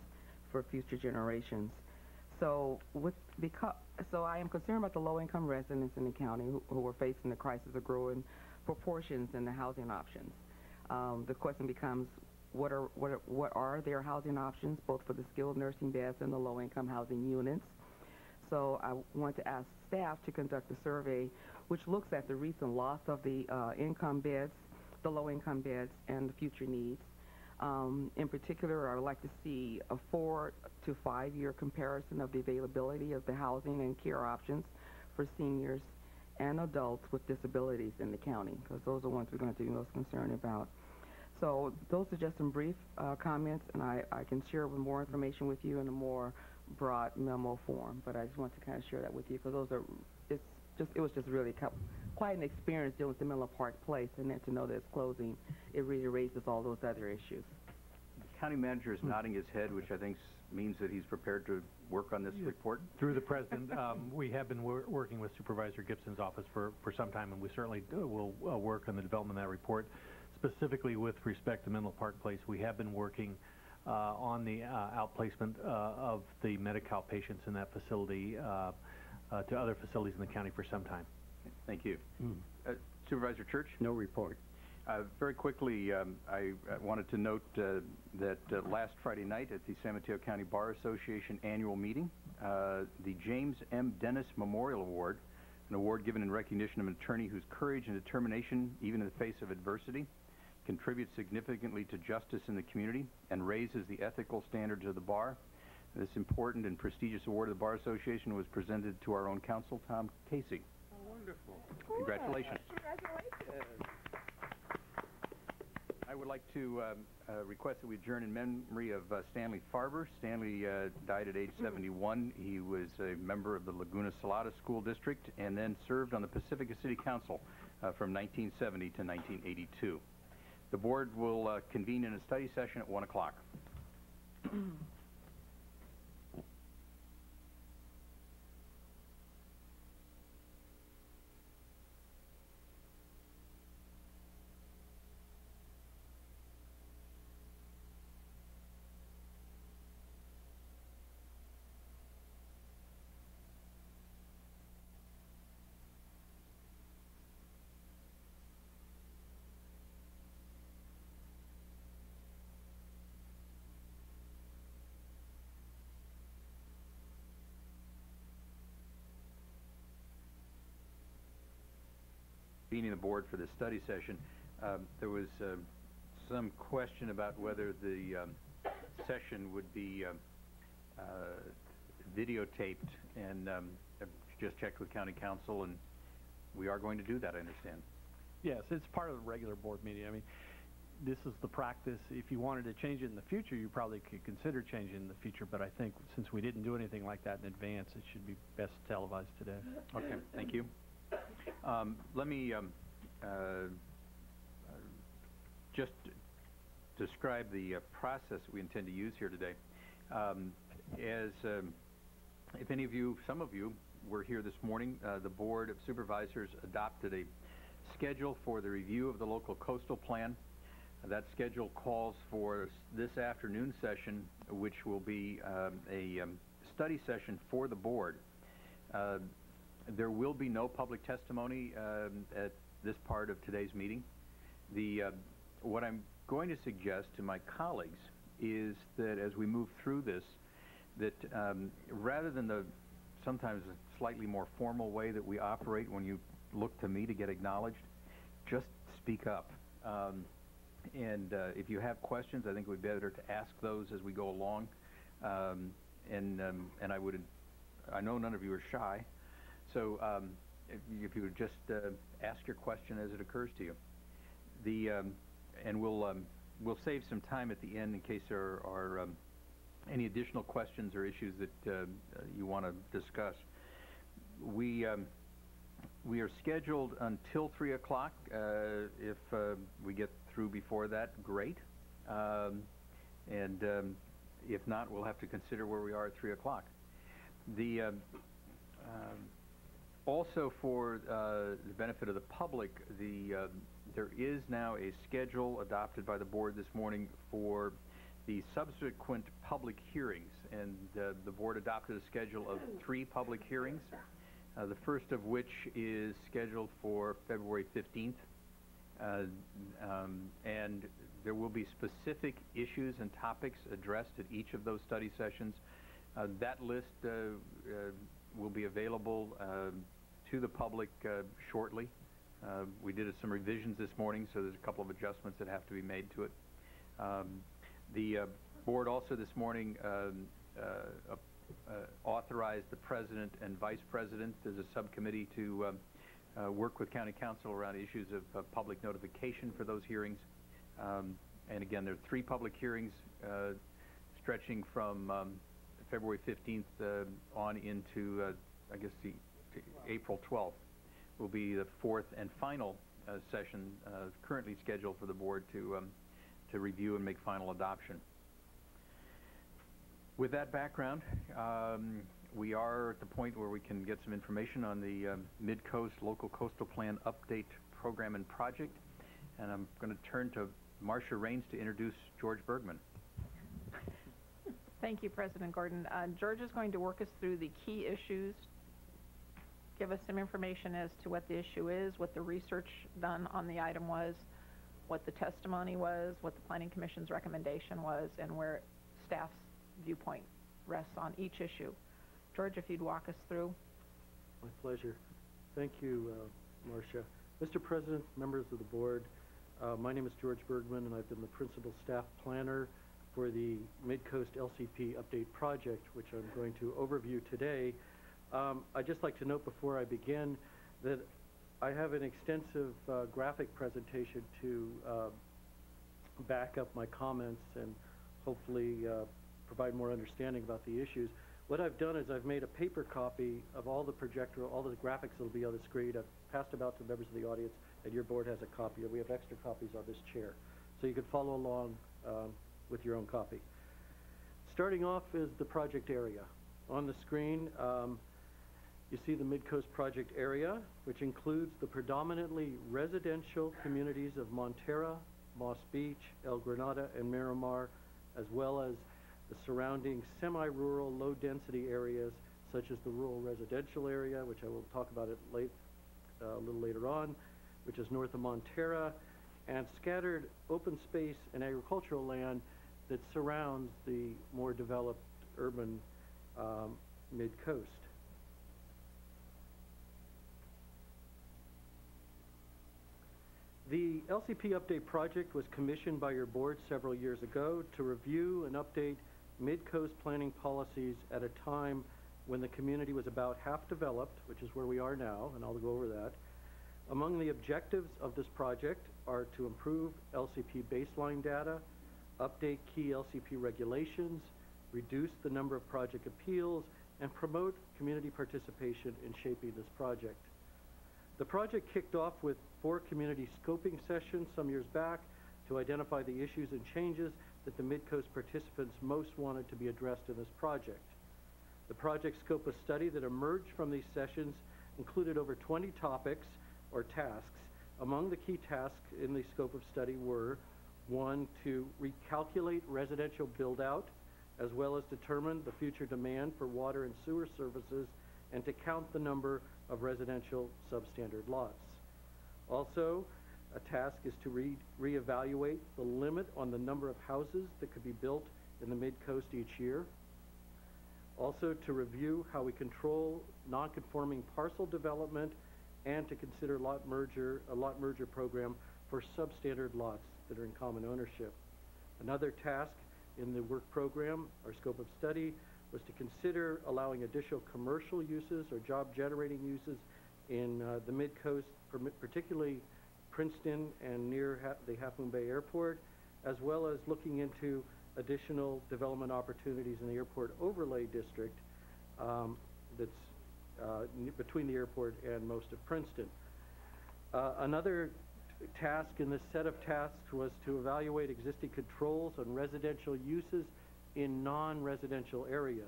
Speaker 12: for future generations. So I am concerned about the low-income residents in the county who are facing the crisis of growing proportions in the housing options. The question becomes, what are their housing options, both for the skilled nursing beds and the low-income housing units? So I want to ask staff to conduct a survey which looks at the recent loss of the income beds, the low-income beds, and the future needs. In particular, I would like to see a 4 to 5 year comparison of the availability of the housing and care options for seniors and adults with disabilities in the county, because those are ones we're going to be most concerned about. So those are just some brief comments, and I can share with more information with you in a more broad memo form, but I just want to kind of share that with you, because those are, it was just really quite an experience dealing with the Menlo Park Place, and then to know that it's closing, it really raises all those other issues.
Speaker 1: The county manager is nodding his head, which I think means that he's prepared to work on this report.
Speaker 11: Through the President, we have been working with Supervisor Gibson's office for some time, and we certainly will work on the development of that report. Specifically with respect to Menlo Park Place, we have been working on the outplacement of the Medi-Cal patients in that facility to other facilities in the county for some time.
Speaker 1: Thank you. Supervisor Church?
Speaker 14: No report.
Speaker 1: Very quickly, I wanted to note that last Friday night at the San Mateo County Bar Association annual meeting, the James M. Dennis Memorial Award, an award given in recognition of an attorney whose courage and determination, even in the face of adversity, contributes significantly to justice in the community and raises the ethical standards of the bar. This important and prestigious award of the Bar Association was presented to our own counsel, Tom Casey.
Speaker 10: Oh, wonderful.
Speaker 1: Congratulations.
Speaker 3: Congratulations.
Speaker 1: I would like to request that we adjourn in memory of Stanley Farber. Stanley died at age 71. He was a member of the Laguna Salada School District and then served on the Pacifica City Council from 1970 to 1982. The board will convene in a study session at 1 o'clock. Convening the board for this study session, there was some question about whether the session would be videotaped, and just checked with county council, and we are going to do that, I understand.
Speaker 11: Yes, it's part of the regular board meeting. I mean, this is the practice. If you wanted to change it in the future, you probably could consider changing it in the future, but I think since we didn't do anything like that in advance, it should be best televised today.
Speaker 1: Okay, thank you. Let me just describe the process we intend to use here today. If any of you, some of you, were here this morning, the Board of Supervisors adopted a schedule for the review of the local coastal plan. That schedule calls for this afternoon session, which will be a study session for the board. There will be no public testimony at this part of today's meeting. What I'm going to suggest to my colleagues is that as we move through this, that rather than the sometimes slightly more formal way that we operate when you look to me to get acknowledged, just speak up. And if you have questions, I think it would be better to ask those as we go along. And I know none of you are shy, so if you would just ask your question as it occurs to you. And we'll save some time at the end in case there are any additional questions or issues that you want to discuss. We are scheduled until 3 o'clock. If we get through before that, great. And if not, we'll have to consider where we are at 3 o'clock. Also, for the benefit of the public, there is now a schedule adopted by the board this morning for the subsequent public hearings, and the board adopted a schedule of 3 public hearings, the first of which is scheduled for February 15th, and there will be specific issues and topics addressed at each of those study sessions. That list will be available to the public shortly. We did some revisions this morning, so there's a couple of adjustments that have to be made to it. The board also this morning authorized the president and vice president as a subcommittee to work with county council around issues of public notification for those hearings. And again, there are 3 public hearings stretching from February 15th on into, I guess, April 12th will be the 4th and final session currently scheduled for the board to review and make final adoption. With that background, we are at the point where we can get some information on the Mid-Coast Local Coastal Plan Update Program and Project. And I'm going to turn to Marcia Raines to introduce George Bergman.
Speaker 3: Thank you, President Gordon. George is going to work us through the key issues, give us some information as to what the issue is, what the research done on the item was, what the testimony was, what the Planning Commission's recommendation was, and where staff's viewpoint rests on each issue. George, if you'd walk us through.
Speaker 2: My pleasure. Thank you, Marcia. Mr. President, members of the board, my name is George Bergman, and I've been the principal staff planner for the Mid-Coast LCP Update Project, which I'm going to overview today. I'd just like to note before I begin that I have an extensive graphic presentation to back up my comments and hopefully provide more understanding about the issues. What I've done is I've made a paper copy of all the graphics that will be on the screen. I've passed them out to members of the audience, and your board has a copy. We have extra copies on this chair, so you can follow along with your own copy. Starting off is the project area. On the screen, you see the Mid-Coast project area, which includes the predominantly residential communities of Montara, Moss Beach, El Granada, and Miramar, as well as the surrounding semi-rural, low-density areas, such as the rural residential area, which I will talk about a little later on, which is north of Montara, and scattered open space and agricultural land that surrounds the more developed urban mid-coast. The LCP Update Project was commissioned by your board several years ago to review and update mid-coast planning policies at a time when the community was about half developed, which is where we are now, and I'll go over that. Among the objectives of this project are to improve LCP baseline data, update key LCP regulations, reduce the number of project appeals, and promote community participation in shaping this project. The project kicked off with 4 community scoping sessions some years back to identify the issues and changes that the Mid-Coast participants most wanted to be addressed in this project. The project scope of study that emerged from these sessions included over 20 topics or tasks. Among the key tasks in the scope of study were 1, to recalculate residential build-out, as well as determine the future demand for water and sewer services, and to count the number of residential substandard lots. Also, a task is to reevaluate the limit on the number of houses that could be built in the Mid-Coast each year. Also, to review how we control non-conforming parcel development, and to consider a lot merger program for substandard lots that are in common ownership. Another task in the work program, or scope of study, was to consider allowing additional commercial uses or job-generating uses in the Mid-Coast, particularly Princeton and near the Half Moon Bay Airport, as well as looking into additional development opportunities in the Airport Overlay District that's between the airport and most of Princeton. Another task in this set of tasks was to evaluate existing controls on residential uses in non-residential areas,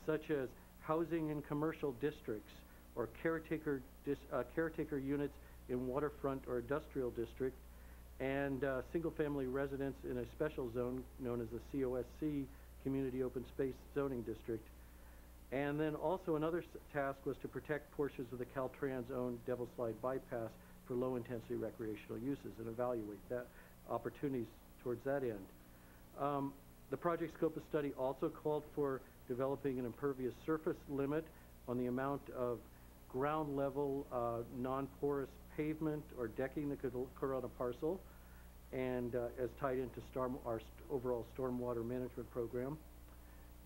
Speaker 2: such as housing in commercial districts or caretaker units in waterfront or industrial district, and single-family residence in a special zone known as the COSC, Community Open Space Zoning District. And then also another task was to protect portions of the Caltrans-owned Devil's Slide Bypass for low-intensity recreational uses and evaluate that opportunities towards that end. The project scope of study also called for developing an impervious surface limit on the amount of ground level non-porous pavement or decking that could occur on a parcel, and as tied into our overall stormwater management program.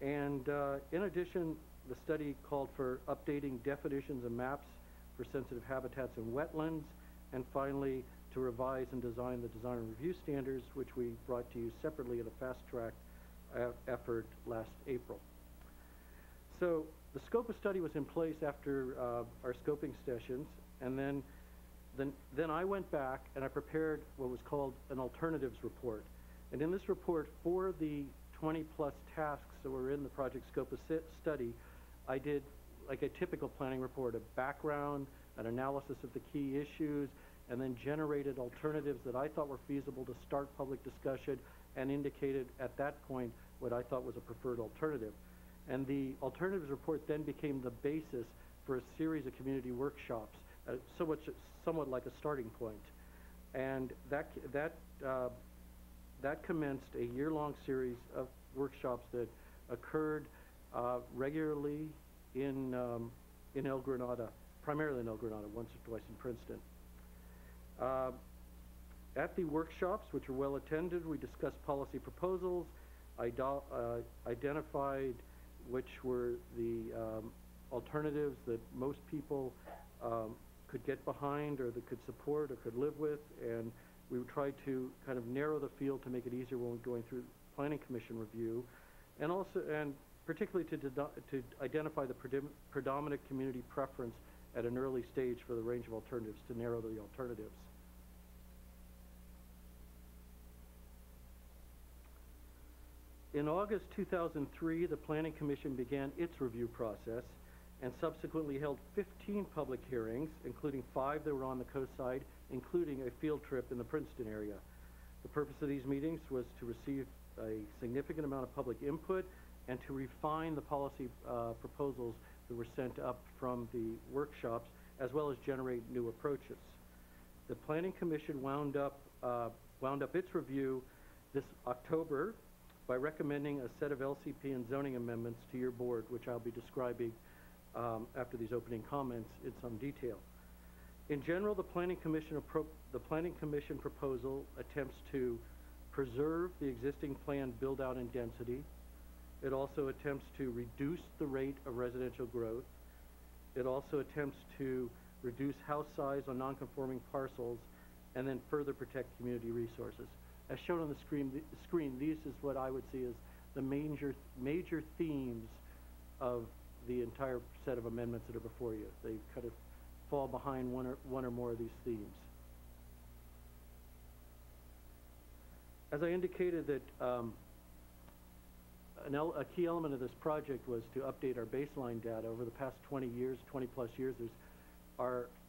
Speaker 2: And in addition, the study called for updating definitions and maps for sensitive habitats and wetlands, and finally to revise and design the design and review standards, which we brought to you separately in a fast-track effort last April. So the scope of study was in place after our scoping sessions, and then I went back and I prepared what was called an alternatives report. And in this report, for the 20-plus tasks that were in the project scope of study, I did like a typical planning report, a background, an analysis of the key issues, and then generated alternatives that I thought were feasible to start public discussion, and indicated at that point what I thought was a preferred alternative. And the alternatives report then became the basis for a series of community workshops, somewhat like a starting point. And that commenced a year-long series of workshops that occurred regularly in El Granada, primarily in El Granada, once or twice in Princeton. At the workshops, which were well attended, we discussed policy proposals, identified which were the alternatives that most people could get behind, or that could support or could live with, and we would try to kind of narrow the field to make it easier when going through Planning Commission review, and particularly to identify the predominant community preference at an early stage for the range of alternatives, to narrow the alternatives. In August 2003, the Planning Commission began its review process and subsequently held 15 public hearings, including 5 that were on the coast side, including a field trip in the Princeton area. The purpose of these meetings was to receive a significant amount of public input and to refine the policy proposals that were sent up from the workshops, as well as generate new approaches. The Planning Commission wound up its review this October by recommending a set of LCP and zoning amendments to your board, which I'll be describing after these opening comments in some detail. In general, the Planning Commission proposal attempts to preserve the existing planned build-out and density. It also attempts to reduce the rate of residential growth. It also attempts to reduce house size on non-conforming parcels, and then further protect community resources. As shown on the screen, these is what I would see as the major themes of the entire set of amendments that are before you. They kind of fall behind one or more of these themes. As I indicated, that a key element of this project was to update our baseline data. Over the past 20 plus years,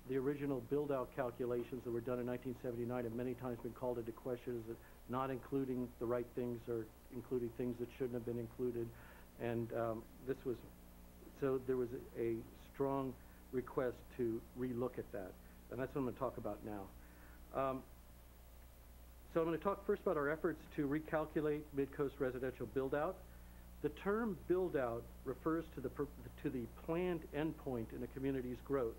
Speaker 2: the original build-out calculations that were done in 1979 have many times been called into question as not including the right things or including things that shouldn't have been included. And so there was a strong request to relook at that. And that's what I'm going to talk about now. So I'm going to talk first about our efforts to recalculate mid-coast residential build-out. The term build-out refers to the planned endpoint in a community's growth.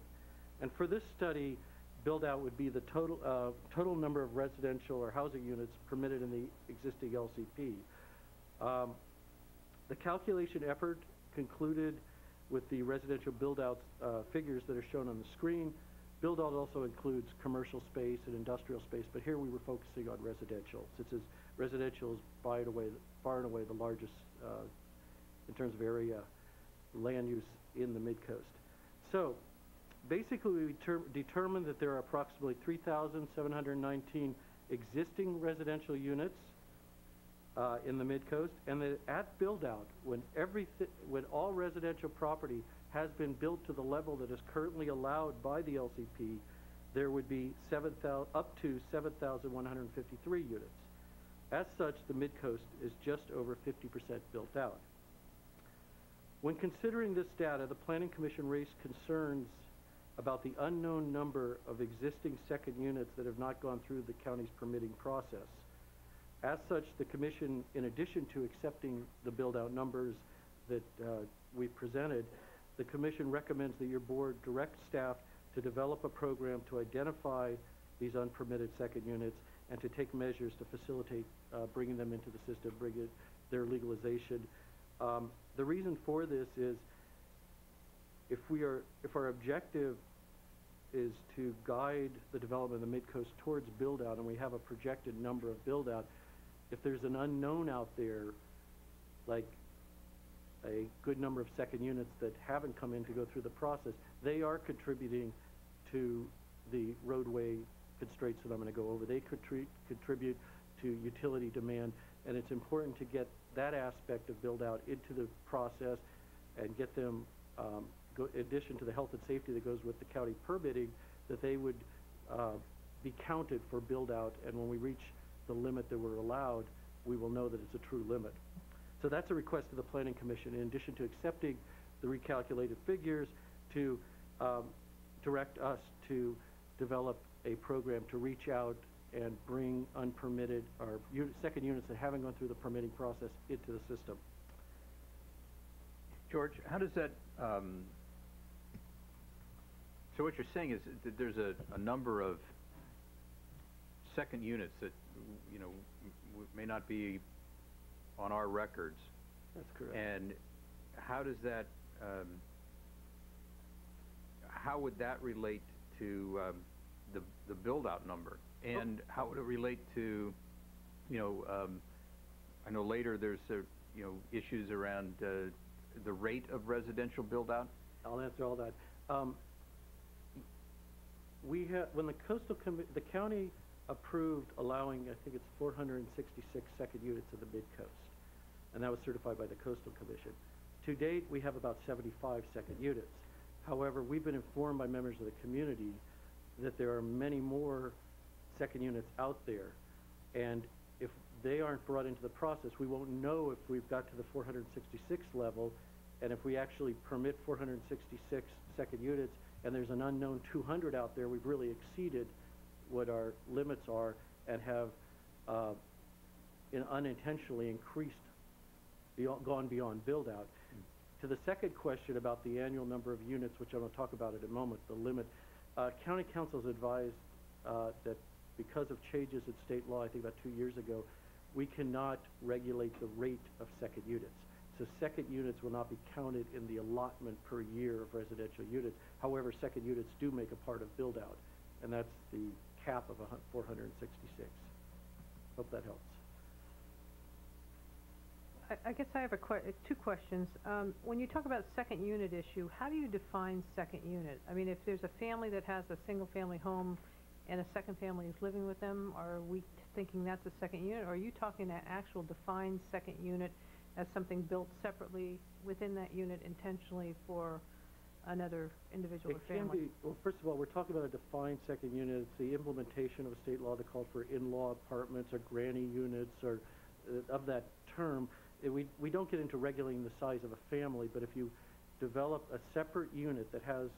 Speaker 2: And for this study, build-out would be the total number of residential or housing units permitted in the existing LCP. The calculation effort concluded with the residential build-out figures that are shown on the screen. Build-out also includes commercial space and industrial space, but here we were focusing on residential, since residential is far and away the largest in terms of area land use in the mid-coast. So basically, we determined that there are approximately 3,719 existing residential units in the mid-coast, and that at build-out, when all residential property has been built to the level that is currently allowed by the LCP, there would be up to 7,153 units. As such, the mid-coast is just over 50% built out. When considering this data, the Planning Commission raised concerns about the unknown number of existing second units that have not gone through the county's permitting process. As such, the Commission, in addition to accepting the build-out numbers that we presented, the Commission recommends that your board direct staff to develop a program to identify these unpermitted second units and to take measures to facilitate bringing them into the system, their legalization. The reason for this is if our objective is to guide the development of the Midcoast towards build-out, and we have a projected number of build-out, if there's an unknown out there, like a good number of second units that haven't come in to go through the process, they are contributing to the roadway constraints that I'm going to go over. They contribute to utility demand, and it's important to get that aspect of build-out into the process and get them, in addition to the health and safety that goes with the county permitting, that they would be counted for build-out, and when we reach the limit that we're allowed, we will know that it's a true limit. So that's a request to the Planning Commission, in addition to accepting the recalculated figures, to direct us to develop a program to reach out and bring unpermitted or second units that haven't gone through the permitting process into the system.
Speaker 1: George, how does that, so what you're saying is that there's a number of second units that, you know, may not be on our records.
Speaker 2: That's correct.
Speaker 1: And how does that, how would that relate to the build-out number? And how would it relate to, you know, I know later there's, you know, issues around the rate of residential build-out?
Speaker 2: I'll answer all that. When the county approved allowing, I think it's 466 second units in the mid-coast, and that was certified by the Coastal Commission. To date, we have about 75 second units. However, we've been informed by members of the community that there are many more second units out there, and if they aren't brought into the process, we won't know if we've got to the 466 level, and if we actually permit 466 second units and there's an unknown 200 out there, we've really exceeded what our limits are and have unintentionally gone beyond build-out. To the second question about the annual number of units, which I'm going to talk about in a moment, the limit, County Council's advised that because of changes in state law, I think about 2 years ago, we cannot regulate the rate of second units. So second units will not be counted in the allotment per year of residential units. However, second units do make a part of build-out, and that's the cap of 466. Hope that helps.
Speaker 13: I guess I have two questions. When you talk about second unit issue, how do you define second unit? I mean, if there's a family that has a single-family home and a second family is living with them, are we thinking that's a second unit, or are you talking an actual defined second unit as something built separately within that unit intentionally for another individual or family?
Speaker 2: Well, first of all, we're talking about a defined second unit. It's the implementation of a state law that called for in-law apartments or granny units or of that term. We don't get into regulating the size of a family, but if you develop a separate unit that has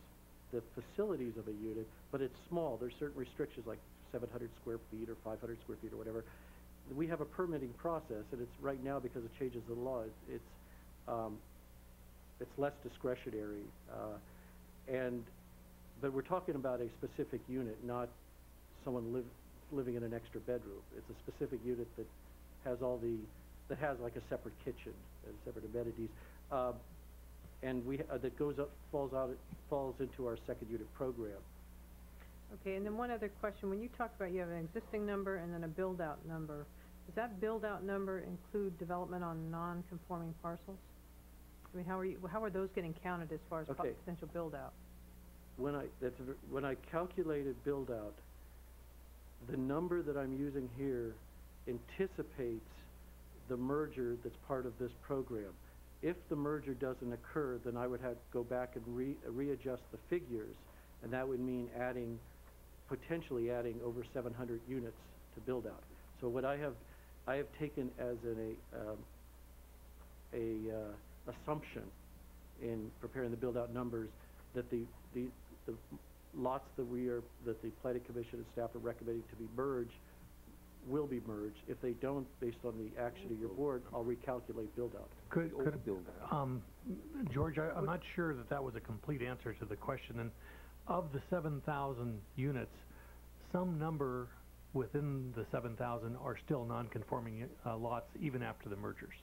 Speaker 2: the facilities of a unit, but it's small, there's certain restrictions like 700 square feet or 500 square feet or whatever, we have a permitting process, and it's right now, because of changes in the law, it's less discretionary, but we're talking about a specific unit, not someone living in an extra bedroom. It's a specific unit that has that has like a separate kitchen and separate amenities, and that falls into our second unit program.
Speaker 13: Okay, and then one other question. When you talk about you have an existing number and then a build-out number, does that build-out number include development on non-conforming parcels? I mean, how are those getting counted as far as potential build-out?
Speaker 2: When I calculated build-out, the number that I'm using here anticipates the merger that's part of this program. If the merger doesn't occur, then I would have to go back and readjust the figures, and that would mean potentially adding over 700 units to build out. So what I have taken as an assumption in preparing the build out numbers that the lots that the Planning Commission and staff are recommending to be merged will be merged. If they don't, based on the action of your board, I'll recalculate build-out.
Speaker 11: George, I'm not sure that was a complete answer to the question. And of the 7,000 units, some number within the 7,000 are still non-conforming lots even after the mergers.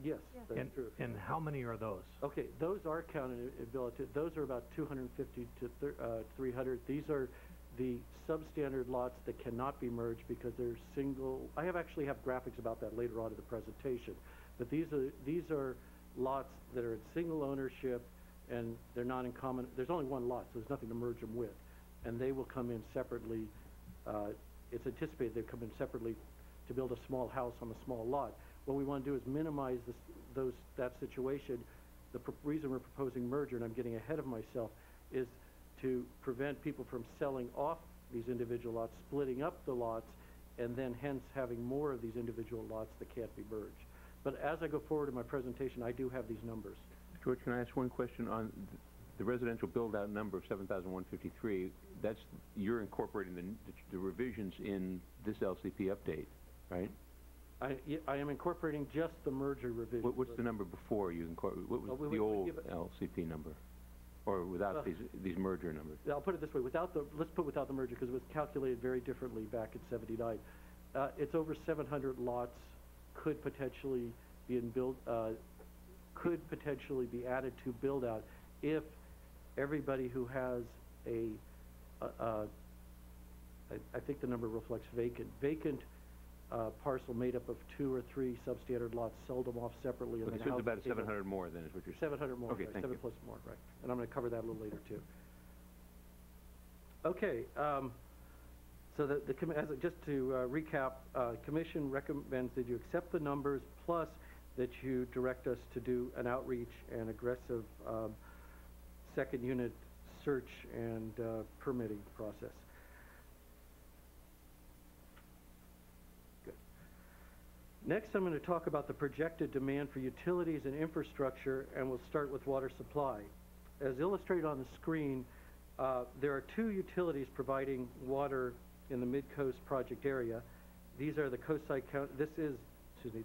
Speaker 2: Yes, that's true.
Speaker 11: And how many are those?
Speaker 2: Okay, those are counted in ability. Those are about 250 to 300. These are the substandard lots that cannot be merged because they're single. I actually have graphics about that later on in the presentation. But these are lots that are in single ownership, and they're not in common. There's only one lot, so there's nothing to merge them with, and they will come in separately. It's anticipated they come in separately to build a small house on a small lot. What we want to do is minimize that situation. The reason we're proposing merger, and I'm getting ahead of myself, is to prevent people from selling off these individual lots, splitting up the lots, and then hence having more of these individual lots that can't be merged. But as I go forward in my presentation, I do have these numbers.
Speaker 10: George, can I ask one question on the residential build-out number of 7,153? You're incorporating the revisions in this LCP update, right?
Speaker 2: I am incorporating just the merger revision.
Speaker 10: What's the number before you incorporate? What was the old LCP number? Or without these merger numbers?
Speaker 2: I'll put it this way. Let's put without the merger because it was calculated very differently back in '79. It's over 700 lots could potentially be added to build out if everybody who has I think the number reflects vacant parcel made up of 2 or 3 substandard lots, sold them off separately.
Speaker 10: Okay, so it's about 700 more then is what you're saying?
Speaker 2: 700 more,
Speaker 10: okay,
Speaker 2: right,
Speaker 10: thank
Speaker 2: 7
Speaker 10: you.
Speaker 2: plus more, right. And I'm going to cover that a little later too. Okay, so just to recap, Commission recommends that you accept the numbers plus that you direct us to do an outreach and aggressive second unit search and permitting process. Good. Next, I'm going to talk about the projected demand for utilities and infrastructure, and we'll start with water supply. As illustrated on the screen, there are 2 utilities providing water in the Mid-Coast project area. These are the Coastside County,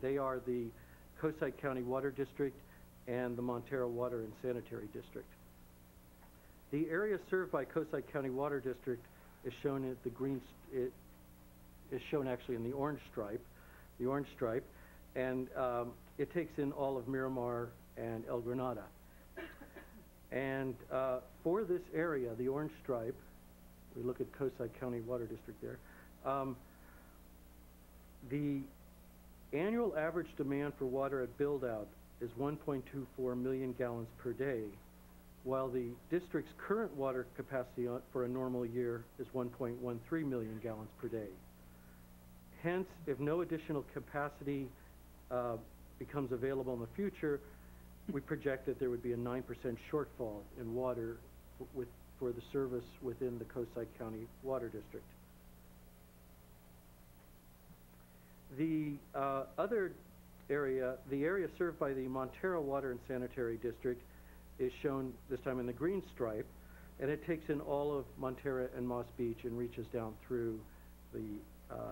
Speaker 2: they are the Coastside County Water District and the Montero Water and Sanitary District. The area served by Coastside County Water District is shown at the it is shown actually in the orange stripe, and it takes in all of Miramar and El Granada. And for this area, the orange stripe, we look at Coastside County Water District there, the annual average demand for water at build-out is 1.24 million gallons per day, while the district's current water capacity for a normal year is 1.13 million gallons per day. Hence, if no additional capacity becomes available in the future, we project that there would be a 9% shortfall in water for the service within the Coastside County Water District. The other area, the area served by the Montero Water and Sanitary District, is shown this time in the green stripe, and it takes in all of Montero and Moss Beach and reaches down through the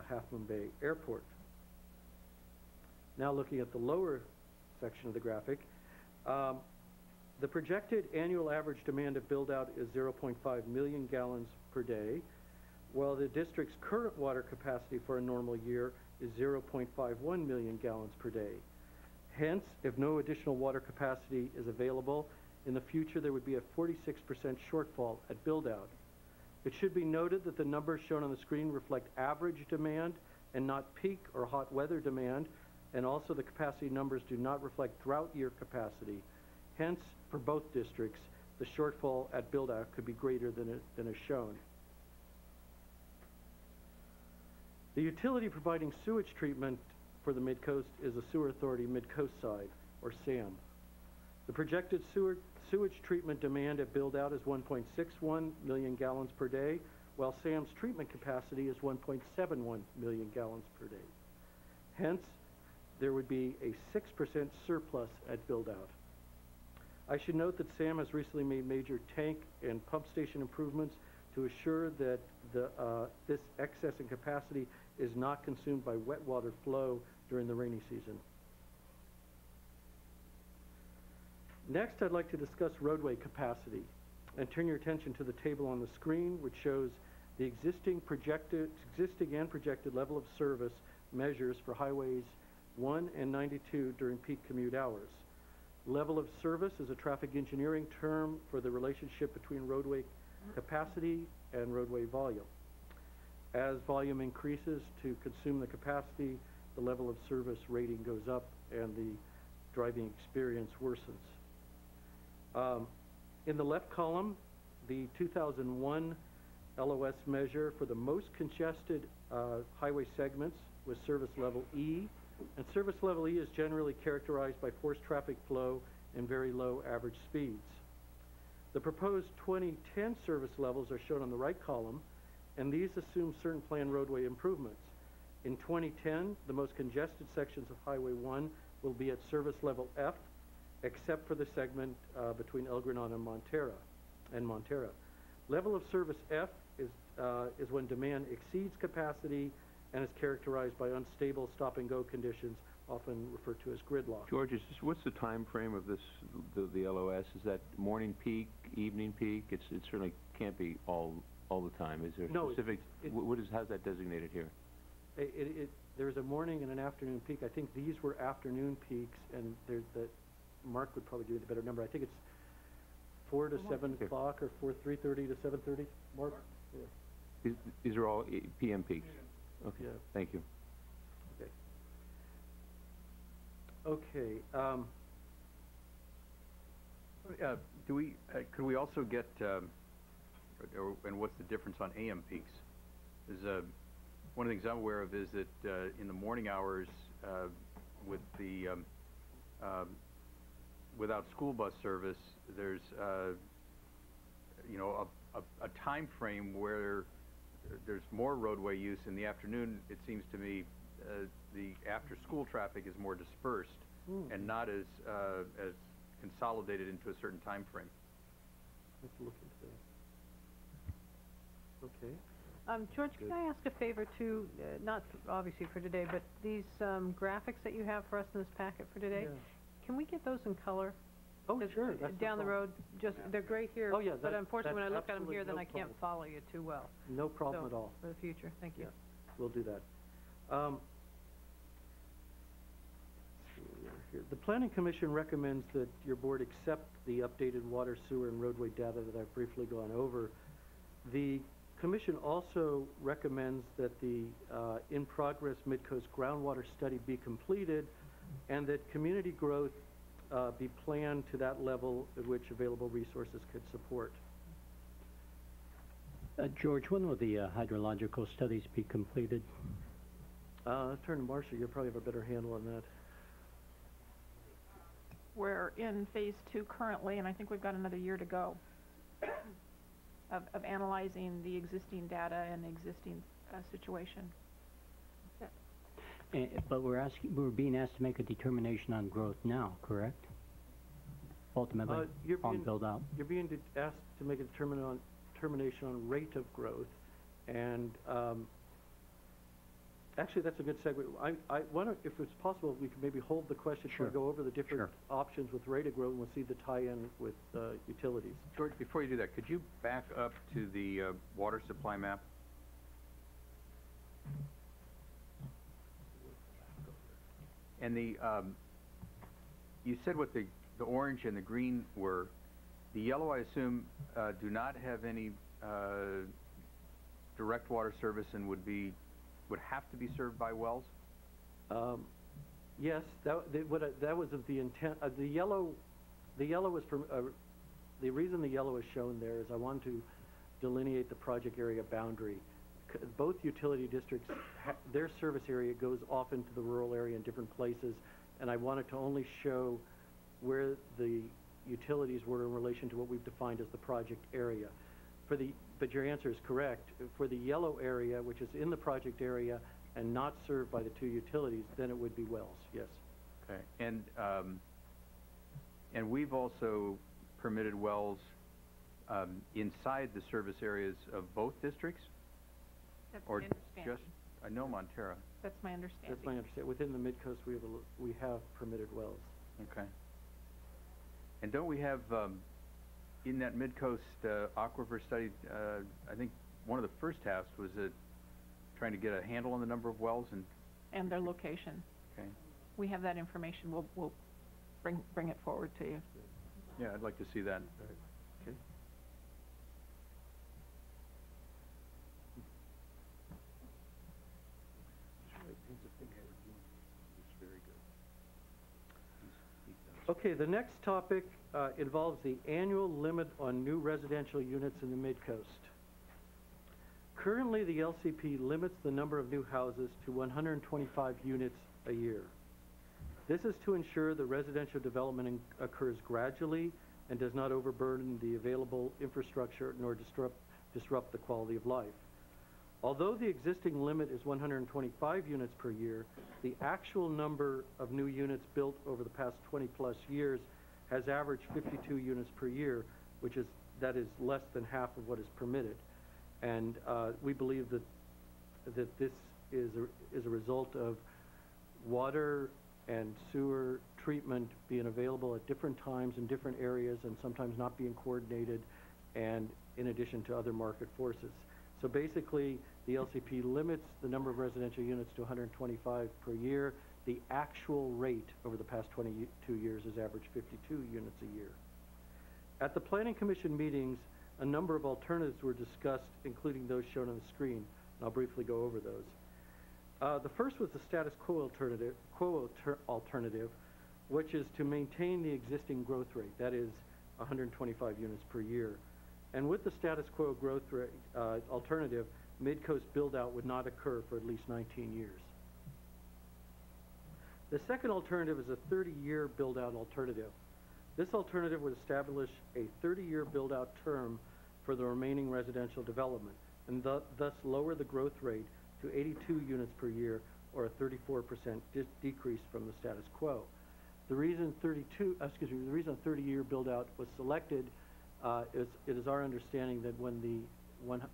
Speaker 2: Half Moon Bay Airport. Now looking at the lower section of the graphic, the projected annual average demand of build-out is 0.5 million gallons per day, while the district's current water capacity for a normal year is 0.51 million gallons per day. Hence, if no additional water capacity is available, in the future there would be a 46% shortfall at build-out. It should be noted that the numbers shown on the screen reflect average demand and not peak or hot weather demand, and also the capacity numbers do not reflect drought year capacity. Hence, for both districts, the shortfall at build-out could be greater than is shown. The utility providing sewage treatment for the Mid-Coast is the Sewer Authority Mid-Coast Side, or SAM. The projected sewage treatment demand at build-out is 1.61 million gallons per day, while SAM's treatment capacity is 1.71 million gallons per day. Hence, there would be a 6% surplus at build-out. I should note that SAM has recently made major tank and pump station improvements to assure that this excess in capacity is not consumed by wet water flow during the rainy season. Next, I'd like to discuss roadway capacity and turn your attention to the table on the screen, which shows the existing and projected level of service measures for highways 1 and 92 during peak commute hours. Level of service is a traffic engineering term for the relationship between roadway capacity and roadway volume. As volume increases to consume the capacity, the level of service rating goes up and the driving experience worsens. In the left column, the 2001 LOS measure for the most congested highway segments was service level E, and service level E is generally characterized by forced traffic flow and very low average speeds. The proposed 2010 service levels are shown on the right column, and these assume certain planned roadway improvements. In 2010, the most congested sections of Highway 1 will be at service level F, except for the segment between El Granado and Montera. Level of service F is when demand exceeds capacity and is characterized by unstable stop-and-go conditions, often referred to as gridlock.
Speaker 10: George, what's the time frame of this, the LOS? Is that morning peak, evening peak? It certainly can't be all the time. Is there a specific? How's that designated here?
Speaker 2: There's a morning and an afternoon peak. I think these were afternoon peaks, and Mark would probably give you the better number. I think it's 4 to 7 o'clock or 3:30 to 7:30. Mark? Yeah.
Speaker 10: These are all PM peaks? Okay,
Speaker 2: yeah.
Speaker 10: Thank you.
Speaker 2: Okay.
Speaker 1: Could we also get, and what's the difference on AM peaks? One of the things I'm aware of is that in the morning hours, with the without school bus service, there's a time frame where there's more roadway use. In the afternoon, it seems to me the after-school traffic is more dispersed and not as consolidated into a certain time frame.
Speaker 2: Let's look into that. Okay.
Speaker 13: George, can I ask a favor too, not obviously for today, but these graphics that you have for us in this packet for today, can we get those in color?
Speaker 2: Oh, sure.
Speaker 13: Down the road, they're great here.
Speaker 2: Oh, yeah.
Speaker 13: But unfortunately, when I look at them here, then
Speaker 2: no
Speaker 13: I can't follow you too well.
Speaker 2: No problem at all.
Speaker 13: For the future, thank you.
Speaker 2: Yeah, we'll do that. The Planning Commission recommends that your board accept the updated water, sewer, and roadway data that I've briefly gone over. The Commission also recommends that the in-progress Mid-Coast groundwater study be completed and that community growth be planned to that level at which available resources could support.
Speaker 14: George, when will the hydrological studies be completed?
Speaker 2: Turn to Marcia, you'll probably have a better handle on that.
Speaker 3: We're in phase 2 currently, and I think we've got another year to go of analyzing the existing data and the existing situation.
Speaker 14: But we're being asked to make a determination on growth now, correct? Ultimately, on build-out.
Speaker 2: You're being asked to make a determination on rate of growth, and actually, that's a good segue. I wonder if it's possible we could maybe hold the question to go over the different options with rate of growth, and we'll see the tie-in with utilities.
Speaker 1: George, before you do that, could you back up to the water supply map? And you said what the orange and the green were. The yellow, I assume, do not have any direct water service and would have to be served by wells?
Speaker 2: Yes, that was of the intent. The yellow is from the reason the yellow is shown there is I want to delineate the project area boundary. Both utility districts, their service area goes off into the rural area in different places, and I wanted to only show where the utilities were in relation to what we've defined as the project area. But your answer is correct. For the yellow area, which is in the project area and not served by the two utilities, then it would be wells, yes.
Speaker 1: Okay. And we've also permitted wells inside the service areas of both districts? Or just, I know Montera.
Speaker 3: That's my understanding.
Speaker 2: That's my understanding. Within the Midcoast, we have permitted wells.
Speaker 1: Okay. And don't we have, in that Midcoast aquifer study, I think one of the first tasks was trying to get a handle on the number of wells
Speaker 3: And their location.
Speaker 1: Okay.
Speaker 3: We have that information. We'll bring it forward to you.
Speaker 1: Yeah, I'd like to see that.
Speaker 2: Okay. Okay, the next topic involves the annual limit on new residential units in the Midcoast. Currently, the LCP limits the number of new houses to 125 units a year. This is to ensure the residential development occurs gradually and does not overburden the available infrastructure nor disrupt the quality of life. Although the existing limit is 125 units per year, the actual number of new units built over the past 20-plus years has averaged 52 units per year, that is less than half of what is permitted. And we believe that this is a result of water and sewer treatment being available at different times in different areas and sometimes not being coordinated, and in addition to other market forces. So basically, the LCP limits the number of residential units to 125 per year. The actual rate over the past 22 years has averaged 52 units a year. At the Planning Commission meetings, a number of alternatives were discussed, including those shown on the screen, and I'll briefly go over those. The first was the status quo alternative, which is to maintain the existing growth rate, that is 125 units per year. And with the status quo growth rate alternative, Midcoast build-out would not occur for at least 19 years. The second alternative is a 30-year build-out alternative. This alternative would establish a 30-year build-out term for the remaining residential development, and thus lower the growth rate to 82 units per year, or a 34% decrease from the status quo. The reason 30-year build-out was selected it is our understanding that when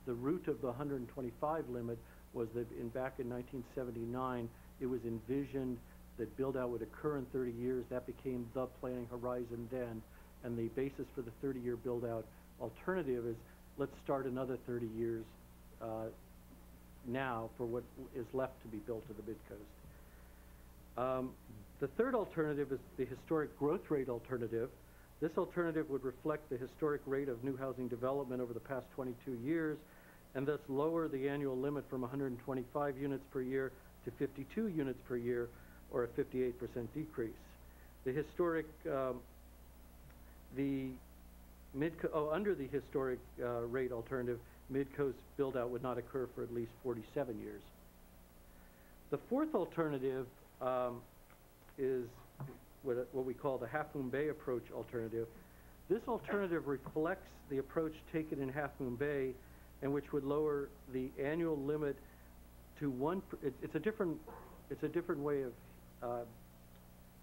Speaker 2: the root of the 125 limit was that back in 1979, it was envisioned that build-out would occur in 30 years. That became the planning horizon then, and the basis for the 30-year build-out alternative is let's start another 30 years now for what is left to be built in the Midcoast. The third alternative is the historic growth rate alternative. This alternative would reflect the historic rate of new housing development over the past 22 years, and thus lower the annual limit from 125 units per year to 52 units per year, or a 58% decrease. The historic, under the historic rate alternative, Midcoast build-out would not occur for at least 47 years. The fourth alternative is what we call the Half Moon Bay approach alternative. This alternative reflects the approach taken in Half Moon Bay, and which would lower the annual limit to it's a different way of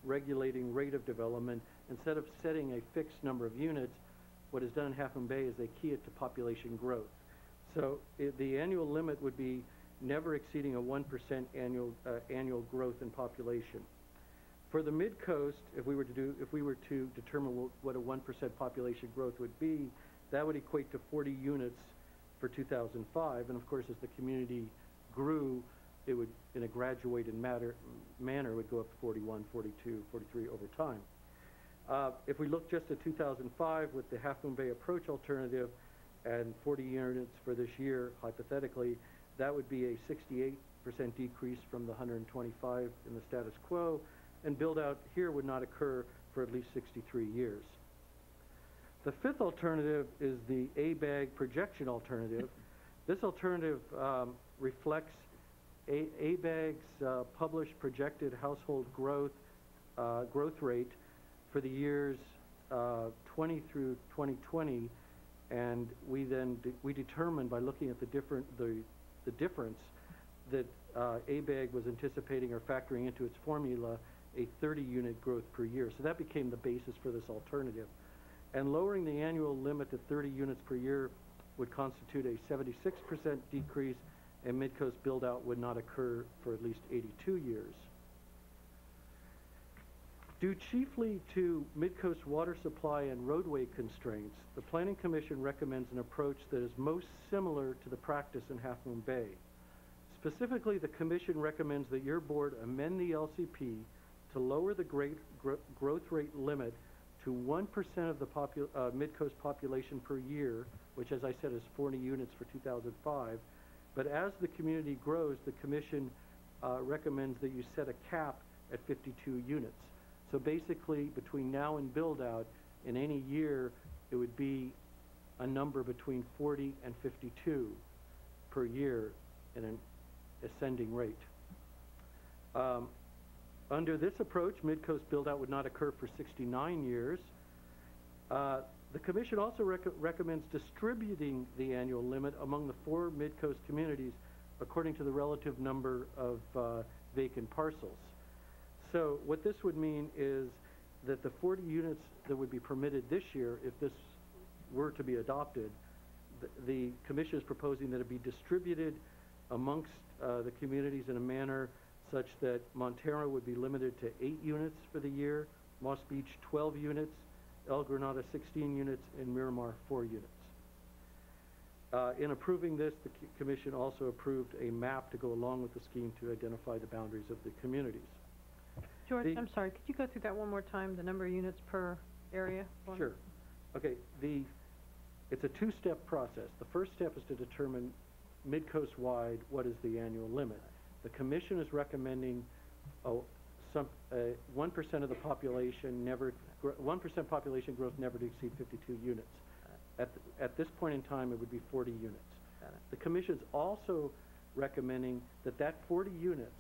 Speaker 2: regulating rate of development. Instead of setting a fixed number of units, what is done in Half Moon Bay is they key it to population growth. So the annual limit would be never exceeding a 1% annual growth in population. For the Midcoast, if we were to determine what a 1% population growth would be, that would equate to 40 units for 2005. And of course, as the community grew, it would, in a graduated manner, would go up to 41, 42, 43 over time. If we look just at 2005 with the Half Moon Bay approach alternative and 40 units for this year, hypothetically, that would be a 68% decrease from the 125 in the status quo, and build-out here would not occur for at least 63 years. The fifth alternative is the A-bag projection alternative. This alternative reflects A-bag's published projected household growth rate for the years 20 through 2020, and we determined by looking at the difference that A-bag was anticipating or factoring into its formula a 30-unit growth per year. So that became the basis for this alternative. And lowering the annual limit to 30 units per year would constitute a 76% decrease and Midcoast build-out would not occur for at least 82 years. Due chiefly to Midcoast water supply and roadway constraints, the Planning Commission recommends an approach that is most similar to the practice in Half Moon Bay. Specifically, the Commission recommends that your board amend the LCP to lower the growth rate limit to 1% of the Midcoast population per year, which, as I said, is 40 units for 2005. But as the community grows, the Commission recommends that you set a cap at 52 units. So basically, between now and build-out, in any year, it would be a number between 40 and 52 per year in an ascending rate. Under this approach, Midcoast build-out would not occur for 69 years. The Commission also recommends distributing the annual limit among the 4 Midcoast communities according to the relative number of vacant parcels. So what this would mean is that the 40 units that would be permitted this year, if this were to be adopted, the Commission is proposing that it be distributed amongst the communities in a manner such that Montero would be limited to 8 units for the year, Moss Beach 12 units, El Granada 16 units, and Miramar 4 units. In approving this, the Commission also approved a map to go along with the scheme to identify the boundaries of the communities.
Speaker 13: George, I'm sorry, could you go through that one more time, the number of units per area?
Speaker 2: Sure. Okay, it's a 2-step process. The first step is to determine Midcoast-wide what is the annual limit. The Commission is recommending 1% of the population 1% population growth never to exceed 52 units. At this point in time, it would be 40 units. The Commission is also recommending that 40 units,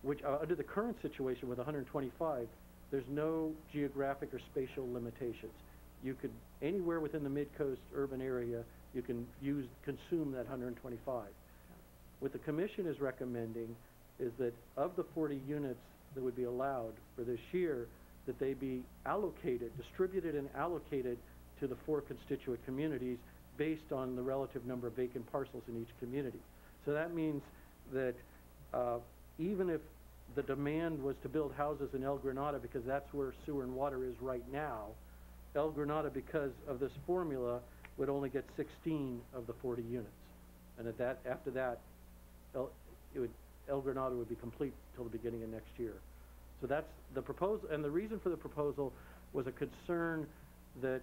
Speaker 2: which under the current situation with 125, there's no geographic or spatial limitations. You could, anywhere within the Midcoast urban area, you can consume that 125. What the Commission is recommending is that of the 40 units that would be allowed for this year, that they be distributed and allocated to the 4 constituent communities based on the relative number of vacant parcels in each community. So that means that even if the demand was to build houses in El Granada, because that's where sewer and water is right now, El Granada, because of this formula, would only get 16 of the 40 units. And after that, El Granada would be complete till the beginning of next year. So that's the proposal, and the reason for the proposal was a concern that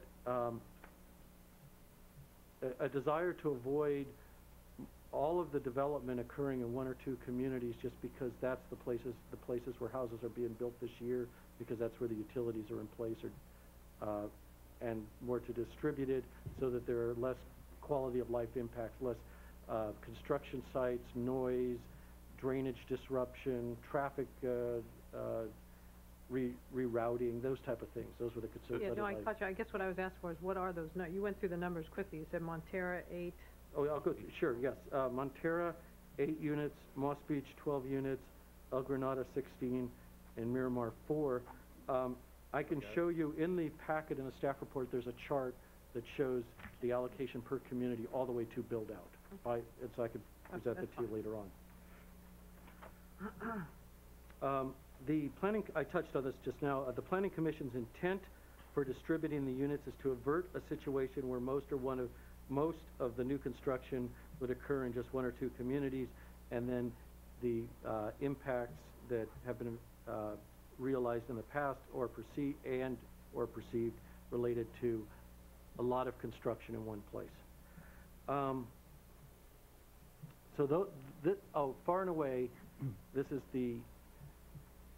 Speaker 2: a desire to avoid all of the development occurring in 1 or 2 communities, just because that's the places where houses are being built this year, because that's where the utilities are in place, and more to distribute it so that there are less quality of life impacts, less construction sites, noise, drainage disruption, traffic rerouting, those type of things. Those were the concerns.
Speaker 13: Yeah, no, I caught you. I guess what I was asking for is what are those? No, you went through the numbers quickly. You said Montero 8.
Speaker 2: Oh, I'll go through. Sure, yes. Montero 8 units, Moss Beach 12 units, El Granada 16, and Miramar 4. I can show you in the packet in the staff report. There's a chart that shows the allocation per community all the way to build out. And so I could present that to you later on. I touched on this just now. The Planning Commission's intent for distributing the units is to avert a situation where most of the new construction would occur in just 1 or 2 communities, and then the impacts that have been realized in the past or perceived related to a lot of construction in one place. Far and away, this is the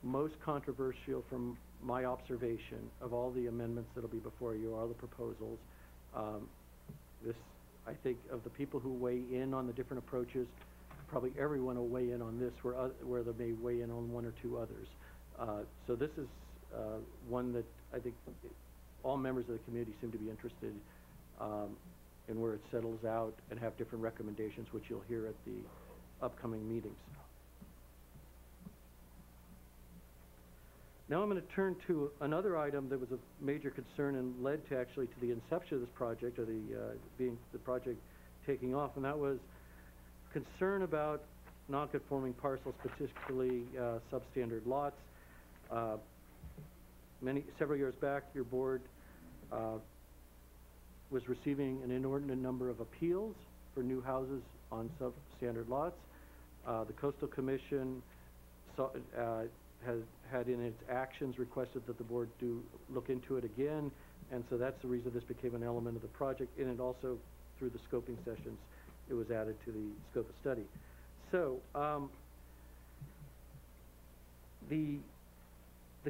Speaker 2: most controversial from my observation of all the amendments that will be before you, all the proposals. I think of the people who weigh in on the different approaches, probably everyone will weigh in on this, where they may weigh in on 1 or 2 others. So this is one that I think all members of the community seem to be interested in where it settles out, and have different recommendations, which you'll hear at the upcoming meetings. Now I'm going to turn to another item that was a major concern and led to the inception of this project, or the project taking off, and that was concern about non-conforming parcels, particularly substandard lots. Several years back, your board was receiving an inordinate number of appeals for new houses on substandard lots. The Coastal Commission has had in its actions requested that the board look into it again, and so that's the reason this became an element of the project, and it also, through the scoping sessions, it was added to the scope of study. So, the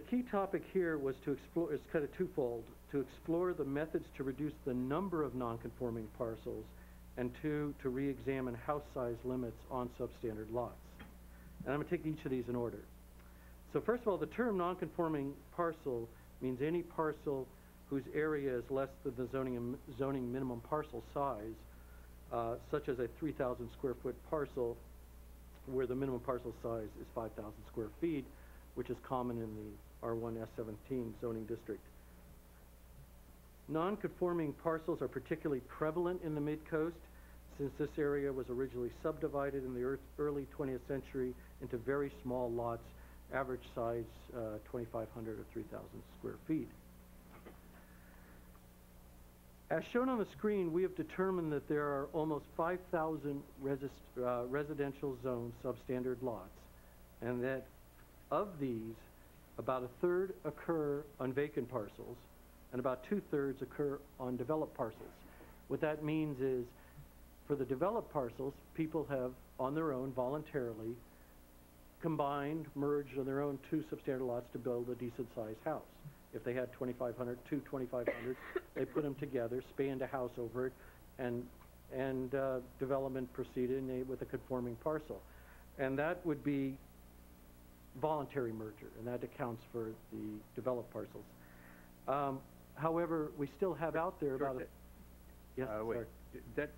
Speaker 2: key topic here was to explore, it's kind of twofold, to explore the methods to reduce the number of non-conforming parcels, and two, to re-examine house size limits on substandard lots. And I'm going to take each of these in order. So first of all, the term non-conforming parcel means any parcel whose area is less than the zoning minimum parcel size, such as a 3,000 square foot parcel where the minimum parcel size is 5,000 square feet, which is common in the R1 S17 zoning district. Non-conforming parcels are particularly prevalent in the mid-coast, since this area was originally subdivided in the early 20th century into very small lots, average size 2,500 or 3,000 square feet. As shown on the screen, we have determined that there are almost 5,000 residential zone substandard lots, and that of these, about a third occur on vacant parcels, and about 2/3 occur on developed parcels. What that means is, for the developed parcels, people have, on their own, voluntarily, combined, merged on their own 2 substandard lots to build a decent-sized house. If they had 2,500, 2,500s, they put them together, spanned a house over it, and development proceeded with a conforming parcel. And that would be voluntary merger, and that accounts for the developed parcels. However, we still have out there about a... Yes,
Speaker 1: wait.
Speaker 2: sorry.
Speaker 1: That...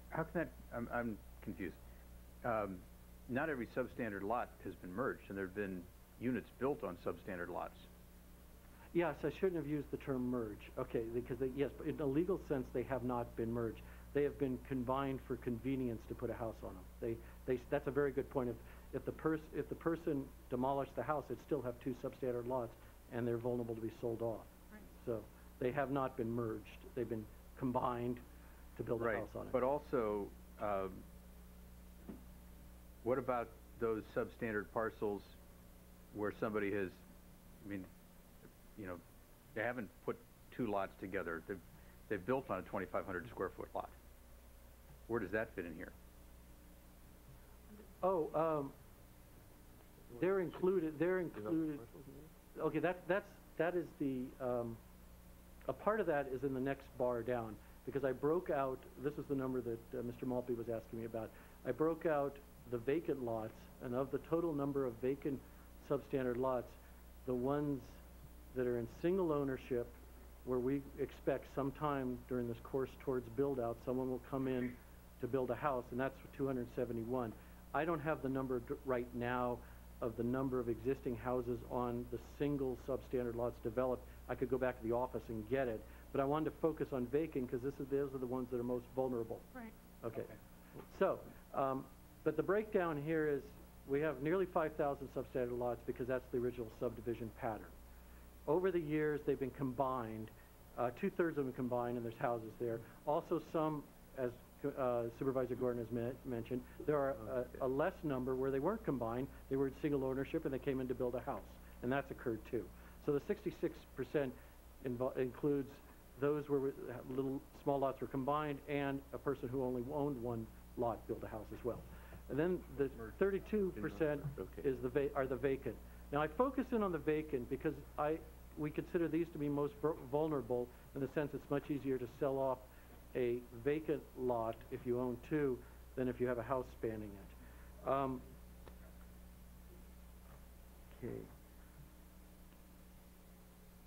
Speaker 1: How can that... I'm confused. Not every substandard lot has been merged, and there have been units built on substandard lots.
Speaker 2: Yes, I shouldn't have used the term merge. Okay, because yes, but in a legal sense, they have not been merged. They have been combined for convenience to put a house on them. That's a very good point. If the person demolished the house, it'd still have 2 substandard lots, and they're vulnerable to be sold off. Right. So they have not been merged. They've been combined to build a house on it.
Speaker 1: But also, what about those substandard parcels where somebody has, I mean, you know, they haven't put 2 lots together. They've built on a 2,500 square foot lot. Where does that fit in here?
Speaker 2: Oh, they're included. Okay, that is the a part of that is in the next bar down, because I broke out. This is the number that Mr. Maltby was asking me about. I broke out the vacant lots, and of the total number of vacant substandard lots, the ones that are in single ownership, where we expect sometime during this course towards build-out, someone will come in to build a house, and that's 271. I don't have the number right now of the number of existing houses on the single substandard lots developed. I could go back to the office and get it, but I wanted to focus on vacant because those are the ones that are most vulnerable.
Speaker 3: Right.
Speaker 2: Okay. So, but the breakdown here is we have nearly 5,000 substandard lots because that's the original subdivision pattern. Over the years, they've been combined. 2/3 of them combined, and there's houses there. Also, some, as Supervisor Gordon has mentioned, there are a less number where they weren't combined. They were in single ownership, and they came in to build a house, and that's occurred too. So the 66% includes those where little small lots were combined, and a person who only owned 1 lot built a house as well. And then the 32% are the vacant. Now I focus in on the vacant because we consider these to be most vulnerable in the sense it's much easier to sell off a vacant lot if you own 2 than if you have a house spanning it. Okay.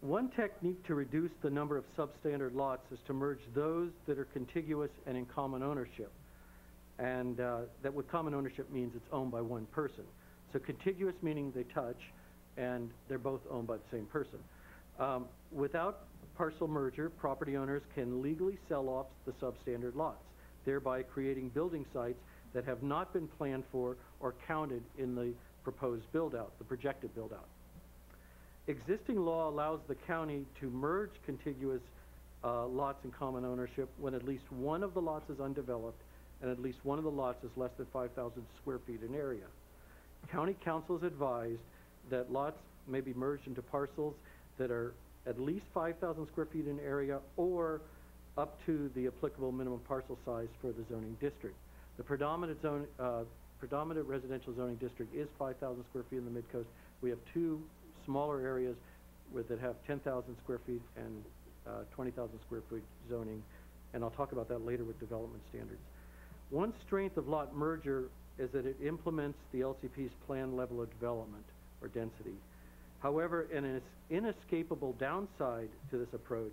Speaker 2: One technique to reduce the number of substandard lots is to merge those that are contiguous and in common ownership. And that with common ownership means it's owned by 1 person. So contiguous meaning they touch, and they're both owned by the same person. Without parcel merger, property owners can legally sell off the substandard lots, thereby creating building sites that have not been planned for or counted in the proposed build-out, the projected build-out. Existing law allows the county to merge contiguous lots in common ownership when at least one of the lots is undeveloped and at least one of the lots is less than 5,000 square feet in area. County council is advised that lots may be merged into parcels that are at least 5,000 square feet in area or up to the applicable minimum parcel size for the zoning district. The predominant residential zoning district is 5,000 square feet in the Mid-Coast. We have two smaller areas that have 10,000 square feet and 20,000 square feet zoning, and I'll talk about that later with development standards. One strength of lot merger is that it implements the LCP's planned level of development or density. However, an inescapable downside to this approach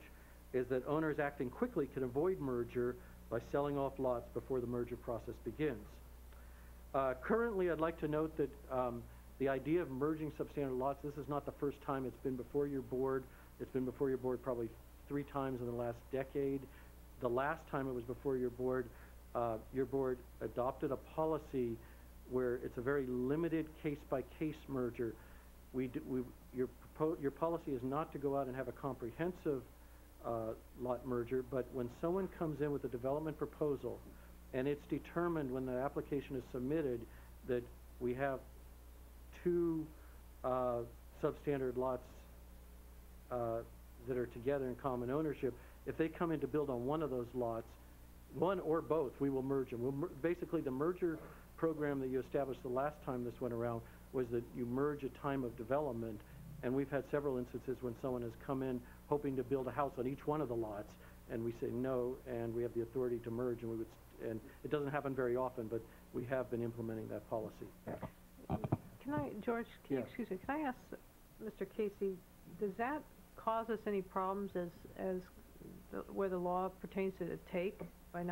Speaker 2: is that owners acting quickly can avoid merger by selling off lots before the merger process begins. Currently, I'd like to note that the idea of merging substandard lots, this is not the first time it's been before your board. It's been before your board probably 3 times in the last decade. The last time it was before your board adopted a policy where it's a very limited case-by-case merger. Your policy is not to go out and have a comprehensive lot merger, but when someone comes in with a development proposal and it's determined when the application is submitted that we have 2 substandard lots that are together in common ownership, if they come in to build on one of those lots, one or both, we will merge them. Basically, the merger program that you established the last time this went around was that you merge a time of development, and we've had several instances when someone has come in hoping to build a house on each one of the lots, and we say no, and we have the authority to merge, and and it doesn't happen very often, but we have been implementing that policy.
Speaker 13: Can I, George, excuse me, can I ask Mr. Casey, does that cause us any problems where the law pertains to the take by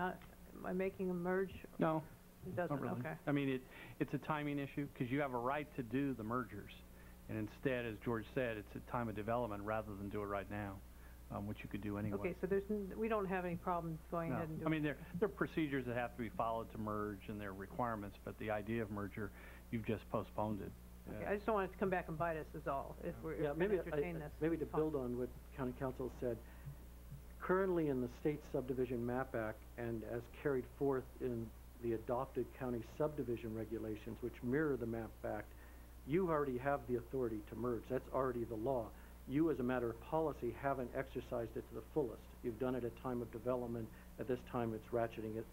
Speaker 13: making a merge?
Speaker 11: No.
Speaker 13: It doesn't,
Speaker 11: not really.
Speaker 13: Okay.
Speaker 11: I mean, it's a timing issue because you have a right to do the mergers. And instead, as George said, it's a time of development rather than do it right now, which you could do anyway.
Speaker 13: Okay, so we don't have any problem going ahead and doing it.
Speaker 11: I mean, there are procedures that have to be followed to merge and there are requirements, but the idea of merger, you've just postponed it.
Speaker 13: Okay, I just don't want it to come back and bite us is all, if we're going to entertain this.
Speaker 2: Maybe to build on what County Council said, currently in the State Subdivision Map Act and as carried forth in the adopted county subdivision regulations, which mirror the Map Act, you already have the authority to merge. That's already the law. You, as a matter of policy, haven't exercised it to the fullest. You've done it at time of development. At this time, it's ratcheting it.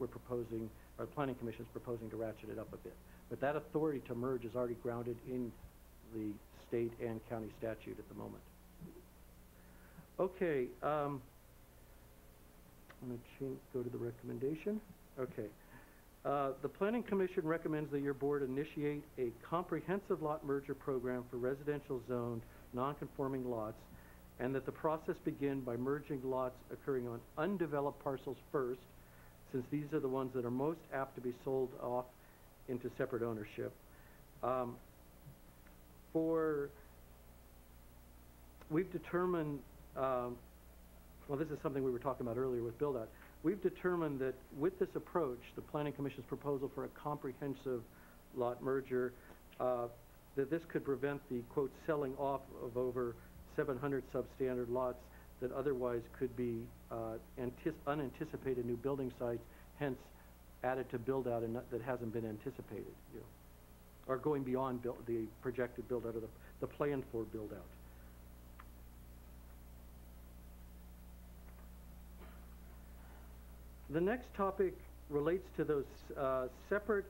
Speaker 2: Our Planning Commission is proposing to ratchet it up a bit. But that authority to merge is already grounded in the state and county statute at the moment. Okay, I'm going to go to the recommendation. Okay. The Planning Commission recommends that your board initiate a comprehensive lot merger program for residential zoned non-conforming lots, and that the process begin by merging lots occurring on undeveloped parcels first, since these are the ones that are most apt to be sold off into separate ownership. We've determined, well, this is something we were talking about earlier with build-out. We've determined that with this approach, the Planning Commission's proposal for a comprehensive lot merger, that this could prevent the, quote, selling off of over 700 substandard lots that otherwise could be unanticipated new building sites, hence added to build-out that hasn't been anticipated, or going beyond the projected build-out or the plan for build-out. The next topic relates to those separate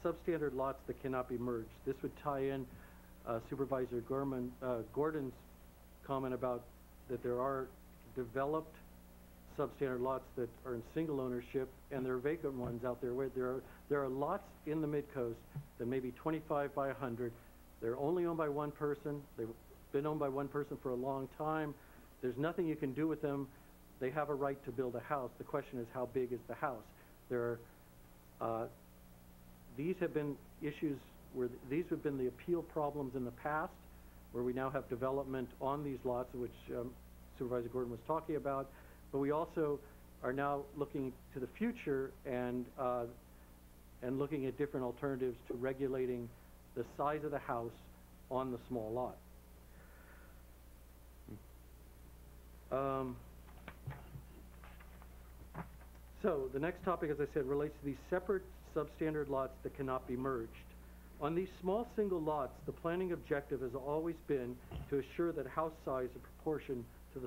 Speaker 2: substandard lots that cannot be merged. This would tie in Supervisor Gordon's comment about that there are developed substandard lots that are in single ownership, and there are vacant ones out there where there are lots in the Mid-Coast that may be 25 by 100. They're only owned by one person. They've been owned by one person for a long time. There's nothing you can do with them. They have a right to build a house. The question is, how big is the house? These have been issues where these have been the appeal problems in the past, where we now have development on these lots, which Supervisor Gordon was talking about, but we also are now looking to the future and looking at different alternatives to regulating the size of the house on the small lot. So the next topic, as I said, relates to these separate substandard lots that cannot be merged. On these small single lots, the planning objective has always been to assure that house size is proportion to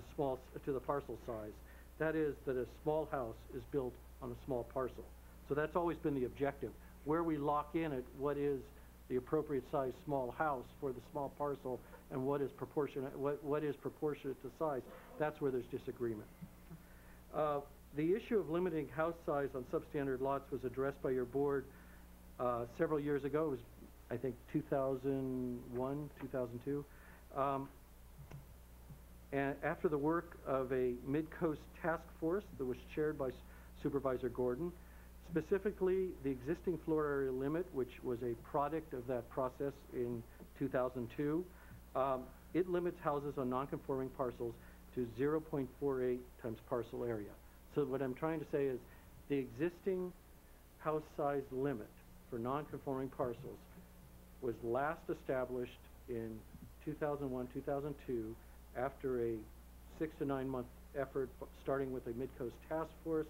Speaker 2: the parcel size. That is, that a small house is built on a small parcel. So that's always been the objective. Where we lock in at what is the appropriate size small house for the small parcel and what is proportionate to size, that's where there's disagreement. The issue of limiting house size on substandard lots was addressed by your board several years ago. It was, I think, 2001, 2002. And after the work of a Mid-Coast task force that was chaired by Supervisor Gordon, specifically the existing floor area limit, which was a product of that process in 2002, it limits houses on non-conforming parcels to 0.48 times parcel area. So what I'm trying to say is the existing house size limit for non-conforming parcels was last established in 2001, 2002, after a 6 to 9 month effort starting with a Mid-Coast task force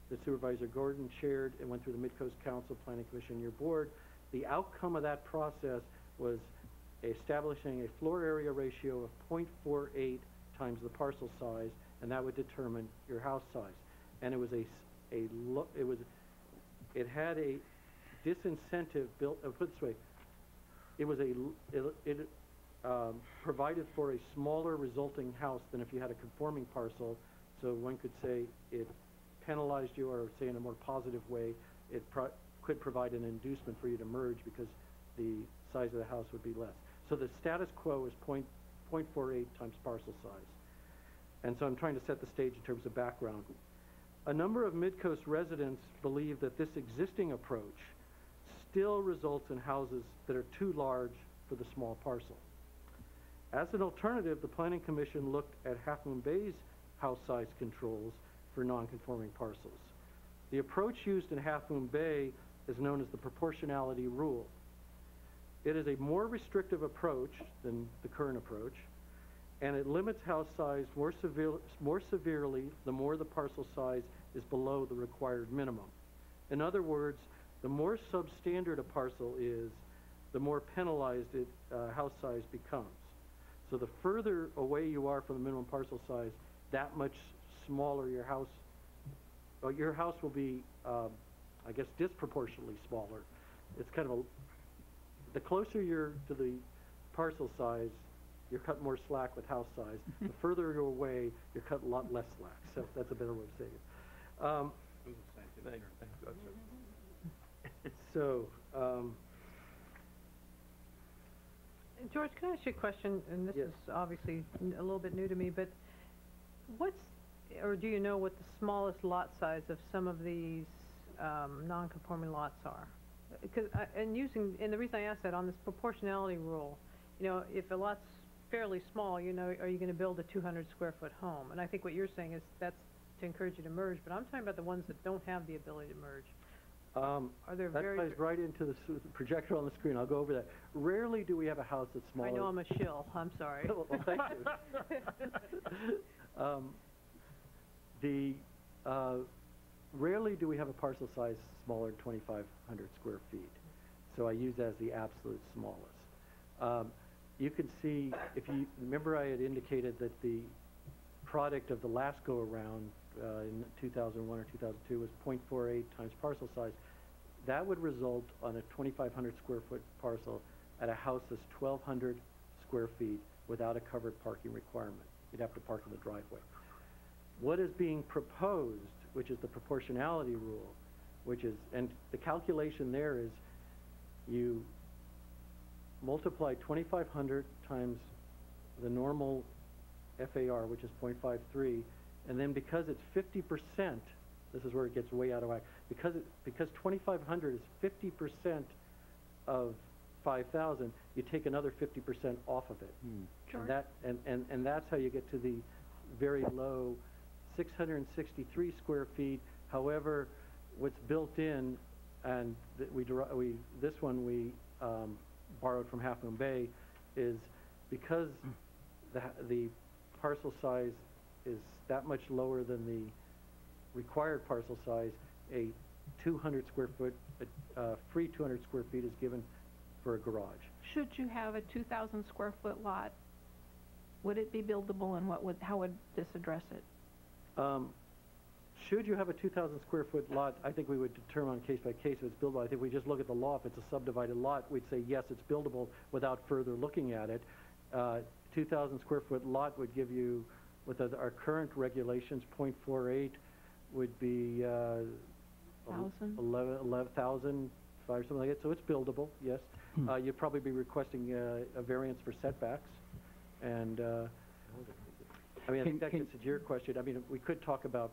Speaker 2: that Supervisor Gordon chaired and went through the Mid-Coast Council, Planning Commission, your board. The outcome of that process was establishing a floor area ratio of 0.48 times the parcel size, and that would determine your house size. And it was it had a disincentive built, put it this way, it provided for a smaller resulting house than if you had a conforming parcel. So one could say it penalized you, or say in a more positive way, it could provide an inducement for you to merge because the size of the house would be less. So the status quo is 0.48 times parcel size. And so I'm trying to set the stage in terms of background. A number of Mid-Coast residents believe that this existing approach still results in houses that are too large for the small parcel. As an alternative, the Planning Commission looked at Half Moon Bay's house size controls for non-conforming parcels. The approach used in Half Moon Bay is known as the proportionality rule. It is a more restrictive approach than the current approach, and it limits house size more severely the more the parcel size is below the required minimum. In other words, the more substandard a parcel is, the more penalized house size becomes. So the further away you are from the minimum parcel size, that much smaller your house will be, I guess, disproportionately smaller. It's kind of the closer you're to the parcel size, you're cut more slack with house size. The further you're away, you're cut a lot less slack. So that's a better way of saying it.
Speaker 13: George, can I ask you a question? And this is obviously a little bit new to me, but do you know what the smallest lot size of some of these non-conforming lots are? And the reason I ask that, on this proportionality rule, you know, if a lot's fairly small, you know, are you going to build a 200 square foot home? And I think what you're saying is that's to encourage you to merge, but I'm talking about the ones that don't have the ability to merge.
Speaker 2: That plays right into the projector on the screen. I'll go over that. Rarely do we have a house that's smaller.
Speaker 13: I know I'm a shill. I'm sorry.
Speaker 2: Well, thank you. Rarely do we have a parcel size smaller than 2,500 square feet. So I use that as the absolute smallest. You can see, if you remember, I had indicated that the product of the last go-around in 2001 or 2002 was 0.48 times parcel size. That would result on a 2,500 square foot parcel at a house that's 1,200 square feet without a covered parking requirement. You'd have to park in the driveway. What is being proposed, which is the proportionality rule, and the calculation there is you multiply 2,500 times the normal FAR, which is 0.53, and then because it's 50%, this is where it gets way out of whack, because 2,500 is 50% of 5,000, you take another 50% off of it.
Speaker 8: Sure.
Speaker 2: And that's how you get to very low, 663 square feet. However, what's built in, and this one we borrowed from Half Moon Bay, is because the parcel size is that much lower than the required parcel size, a 200 square foot, free 200 square feet is given for a garage.
Speaker 3: Should you have a 2,000 square foot lot, would it be buildable, and how would this address it?
Speaker 2: Should you have a 2,000 square foot lot, I think we would determine case by case if it's buildable. I think we just look at the law. If it's a subdivided lot, we'd say yes, it's buildable without further looking at it. 2,000 square foot lot would give you, with our current regulations, 0.48 would be 11,000, something like that. So it's buildable, yes. You'd probably be requesting a variance for setbacks. And I mean, I think that gets to your question. I mean, we could talk about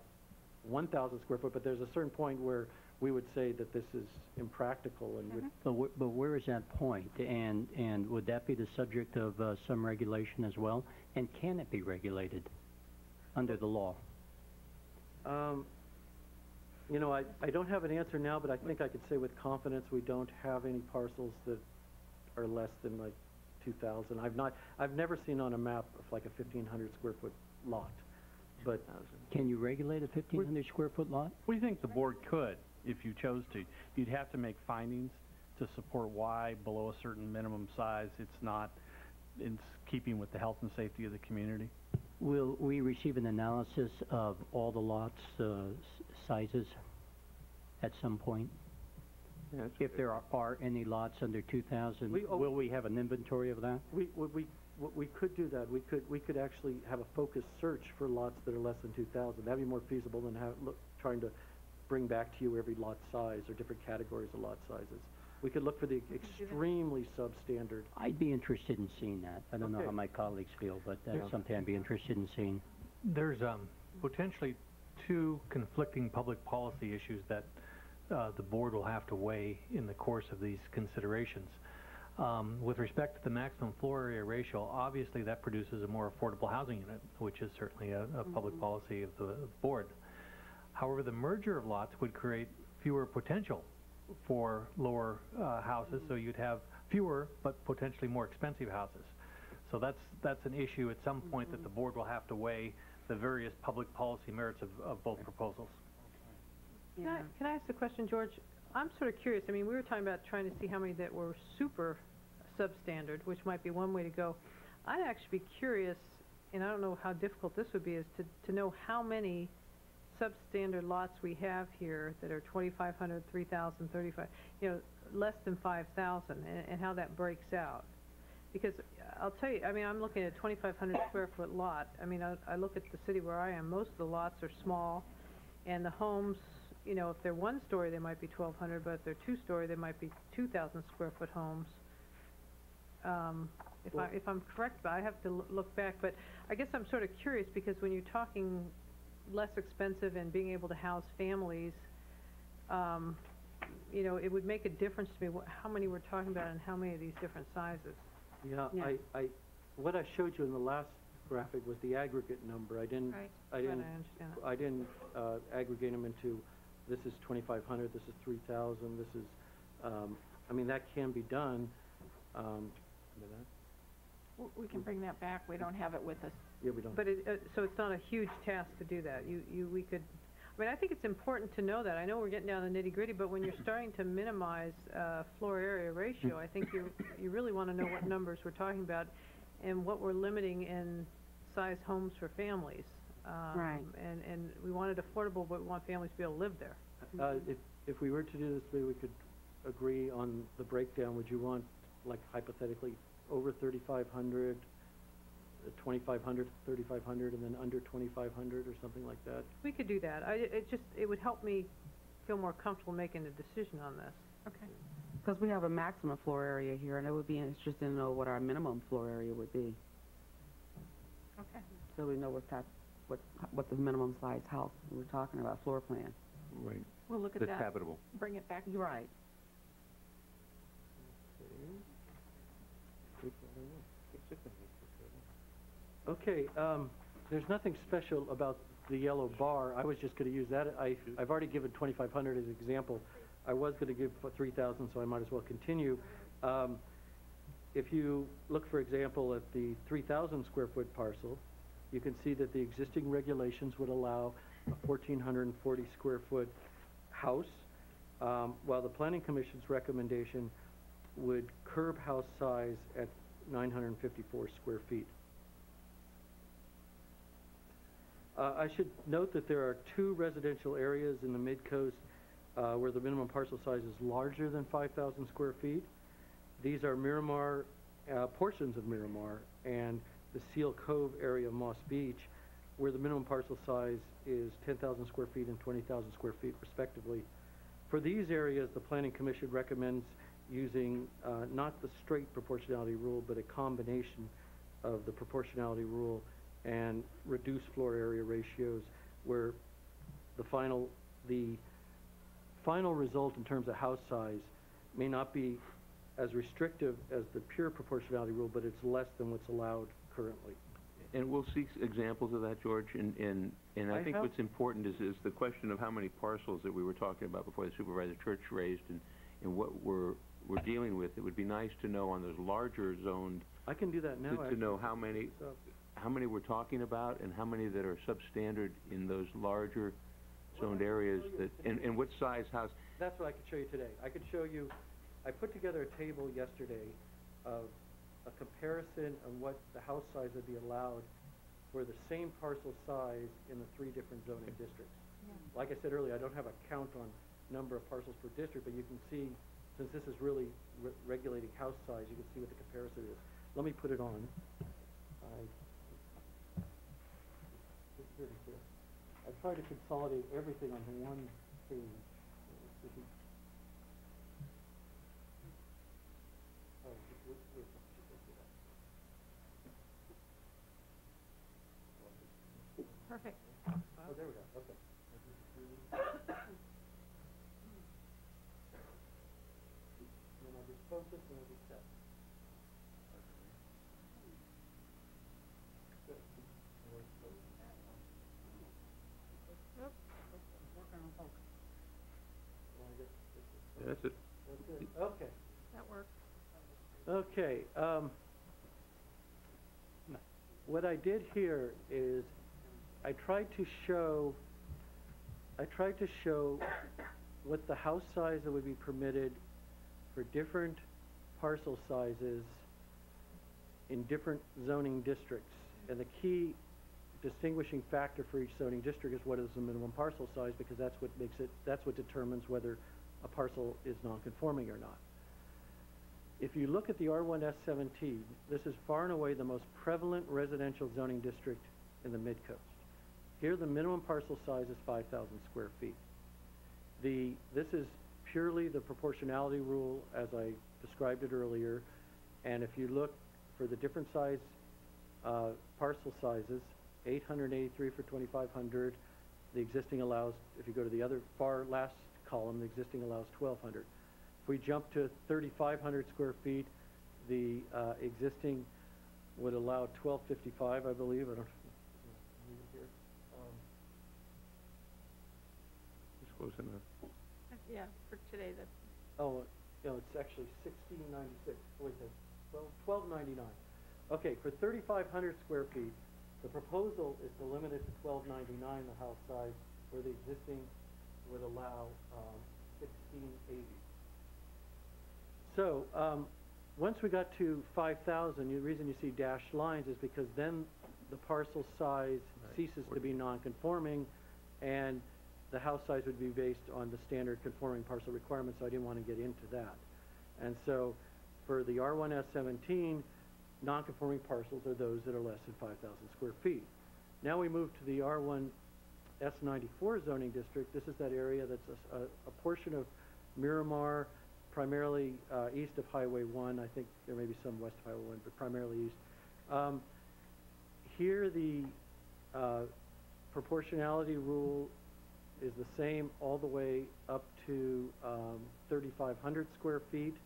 Speaker 2: 1,000 square foot, but there's a certain point where we would say that this is impractical and would...
Speaker 14: But where is that point? And would that be the subject of some regulation as well? And can it be regulated under the law?
Speaker 2: You know, I don't have an answer now, but I think I could say with confidence we don't have any parcels that are less than like 2,000. I've never seen on a map of like a 1,500 square foot lot. But
Speaker 14: can you regulate a 1,500 square foot lot?
Speaker 11: We think the board could, if you chose to. You'd have to make findings to support why below a certain minimum size it's not in keeping with the health and safety of the community.
Speaker 14: Will we receive an analysis of all the lots' sizes at some point?
Speaker 2: Yeah,
Speaker 14: if there are any lots under 2,000, will we have an inventory of that?
Speaker 2: We could do that. We could actually have a focused search for lots that are less than 2,000. That'd be more feasible than trying to bring back to you every lot size or different categories of lot sizes. We could look for the extremely substandard.
Speaker 14: I'd be interested in seeing that. I don't know how my colleagues feel, but that's something I'd be interested in seeing.
Speaker 15: There's potentially two conflicting public policy issues that the board will have to weigh in the course of these considerations. With respect to the maximum floor area ratio, obviously that produces a more affordable housing unit, which is certainly a public policy of the board. However, the merger of lots would create fewer potential for lower houses, so you'd have fewer but potentially more expensive houses. So that's an issue at some point that the board will have to weigh the various public policy merits of both proposals.
Speaker 13: Can I ask a question, George? I'm sort of curious. I mean, we were talking about trying to see how many that were super substandard, which might be one way to go. I'd actually be curious, and I don't know how difficult this would be, is to know how many substandard lots we have here that are 2,500, 3,000, 35, you know, less than 5,000, and how that breaks out. Because I'll tell you, I mean, I'm looking at a 2,500 square foot lot. I mean, I look at the city where I am. Most of the lots are small, and the homes, you know, if they're one story, they might be 1,200, but if they're two story, they might be 2,000 square foot homes. If I'm correct, but I have to look back. But I guess I'm sort of curious because when you're talking less expensive and being able to house families, you know, it would make a difference to me how many we're talking about and how many of these different sizes.
Speaker 2: Yeah, what I showed you in the last graphic was the aggregate number. I didn't aggregate them into this is 2,500, this is 3,000, this is. I mean, that can be done.
Speaker 3: We can bring that back. We don't have it with us.
Speaker 2: Yeah, we don't.
Speaker 13: But so it's not a huge task to do that. We could. I mean, I think it's important to know that. I know we're getting down to the nitty-gritty, but when you're starting to minimize floor area ratio, I think you really want to know what numbers we're talking about and what we're limiting in size homes for families.
Speaker 8: Right.
Speaker 13: And we want it affordable, but we want families to be able to live there.
Speaker 2: If we were to do this, maybe we could agree on the breakdown. Would you want, like, hypothetically, over 3,500, 2,500, 3,500, and then under 2,500 or something like that?
Speaker 13: We could do that. It would help me feel more comfortable making a decision on this.
Speaker 3: Okay.
Speaker 12: Because we have a maximum floor area here, and it would be interesting to know what our minimum floor area would be.
Speaker 3: Okay.
Speaker 12: So we know what the minimum size house we're talking about, floor plan.
Speaker 10: Right.
Speaker 3: We'll look at
Speaker 10: That's
Speaker 3: that.
Speaker 10: habitable.
Speaker 3: Bring it back.
Speaker 12: Right.
Speaker 2: Okay, There's nothing special about the yellow bar. I was just going to use that. I've already given 2,500 as an example. I was going to give 3,000, so I might as well continue. If you look, for example, at the 3,000 square foot parcel, you can see that the existing regulations would allow a 1,440 square foot house, while the Planning Commission's recommendation would curb house size at 954 square feet. I should note that there are 2 residential areas in the Mid-Coast where the minimum parcel size is larger than 5,000 square feet. These are Miramar, portions of Miramar, and the Seal Cove area of Moss Beach, where the minimum parcel size is 10,000 square feet and 20,000 square feet, respectively. For these areas, the Planning Commission recommends using not the straight proportionality rule, but a combination of the proportionality rule and reduced floor area ratios, where the final result in terms of house size may not be as restrictive as the pure proportionality rule, but it's less than what's allowed currently.
Speaker 10: And we'll see examples of that, George, and I think what's important is the question of how many parcels that we were talking about before the Supervisor Church raised, and what we're dealing with. It would be nice to know on those larger zoned.
Speaker 2: I can do that now.
Speaker 10: To know how many we're talking about, and how many that are substandard in those larger zoned areas, that and what size house.
Speaker 2: That's what I could show you today. I could show you. I put together a table yesterday of a comparison of what the house size would be allowed for the same parcel size in the 3 different zoning districts. Yeah. Like I said earlier, I don't have a count on number of parcels per district, but you can see, since this is really regulating house size, you can see what the comparison is. Let me put it on. I try to consolidate everything on one page.
Speaker 3: Perfect.
Speaker 2: Oh, there we go. Okay. And then I'll just focus and I'll just set. Good.
Speaker 10: That's it.
Speaker 2: That's it. Okay.
Speaker 3: That works.
Speaker 2: Okay. What I did here is I tried to show what the house size that would be permitted for different parcel sizes in different zoning districts. And the key distinguishing factor for each zoning district is what is the minimum parcel size, because that's what determines whether a parcel is non-conforming or not. If you look at the R1S17, this is far and away the most prevalent residential zoning district in the Mid-Coast. Here the minimum parcel size is 5,000 square feet. This is purely the proportionality rule as I described it earlier, and if you look for the different size parcel sizes, 883 for 2,500, the existing allows, if you go to the other far last column, the existing allows 1,200. If we jump to 3,500 square feet, the existing would allow 1,255, I believe. I don't leave it here.
Speaker 10: It's close enough.
Speaker 3: Yeah, for today, that's...
Speaker 2: Oh, no, it's actually 1,696. Wait, 1,299. Okay, for 3,500 square feet, the proposal is to limit it to 1,299, the house size, where the existing would allow 1,680. So, once we got to 5,000, the reason you see dashed lines is because then the parcel size ceases to be non-conforming, and the house size would be based on the standard conforming parcel requirements, so I didn't want to get into that. And so, for the R1S17, non-conforming parcels are those that are less than 5,000 square feet. Now we move to the R1S94 zoning district. This is that area that's a portion of Miramar, primarily east of Highway 1. I think there may be some west of Highway 1, but primarily east. Here the proportionality rule is the same all the way up to 3,500 square feet.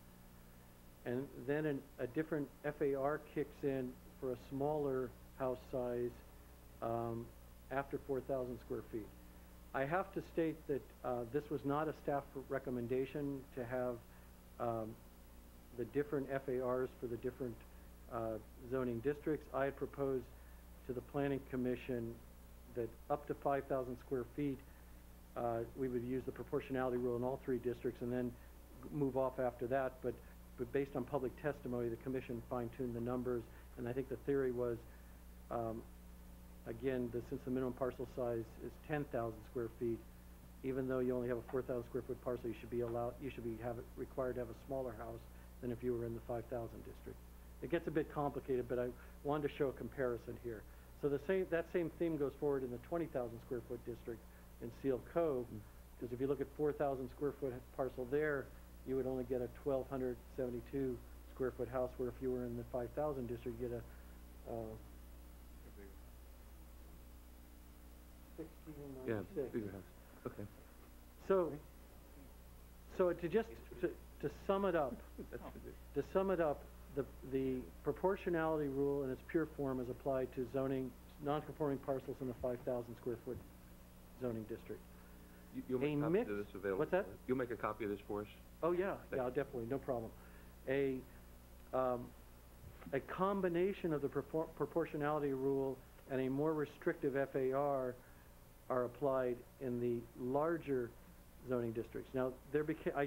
Speaker 2: And then a different FAR kicks in for a smaller house size after 4,000 square feet. I have to state that this was not a staff recommendation to have the different FARs for the different zoning districts. I had proposed to the Planning Commission that up to 5,000 square feet, we would use the proportionality rule in all three districts and then move off after that. But based on public testimony, the Commission fine-tuned the numbers, and I think the theory was, again, since the minimum parcel size is 10,000 square feet, even though you only have a 4,000 square foot parcel, you should be required to have a smaller house than if you were in the 5,000 district. It gets a bit complicated, but I wanted to show a comparison here. So that same theme goes forward in the 20,000 square foot district in Seal Cove, because if you look at 4,000 square foot parcel there, you would only get a 1,272 square foot house, where if you were in the 5,000 district, you get a 1,696.
Speaker 10: Bigger house. Okay.
Speaker 2: So to sum it up, the proportionality rule in its pure form is applied to zoning non-conforming parcels in the 5,000 square foot zoning district.
Speaker 10: You'll make a copy of this available?
Speaker 2: What's that?
Speaker 10: You'll make a copy of this for us?
Speaker 2: Oh, yeah, definitely, no problem. A combination of the proportionality rule and a more restrictive FAR are applied in the larger zoning districts. Now,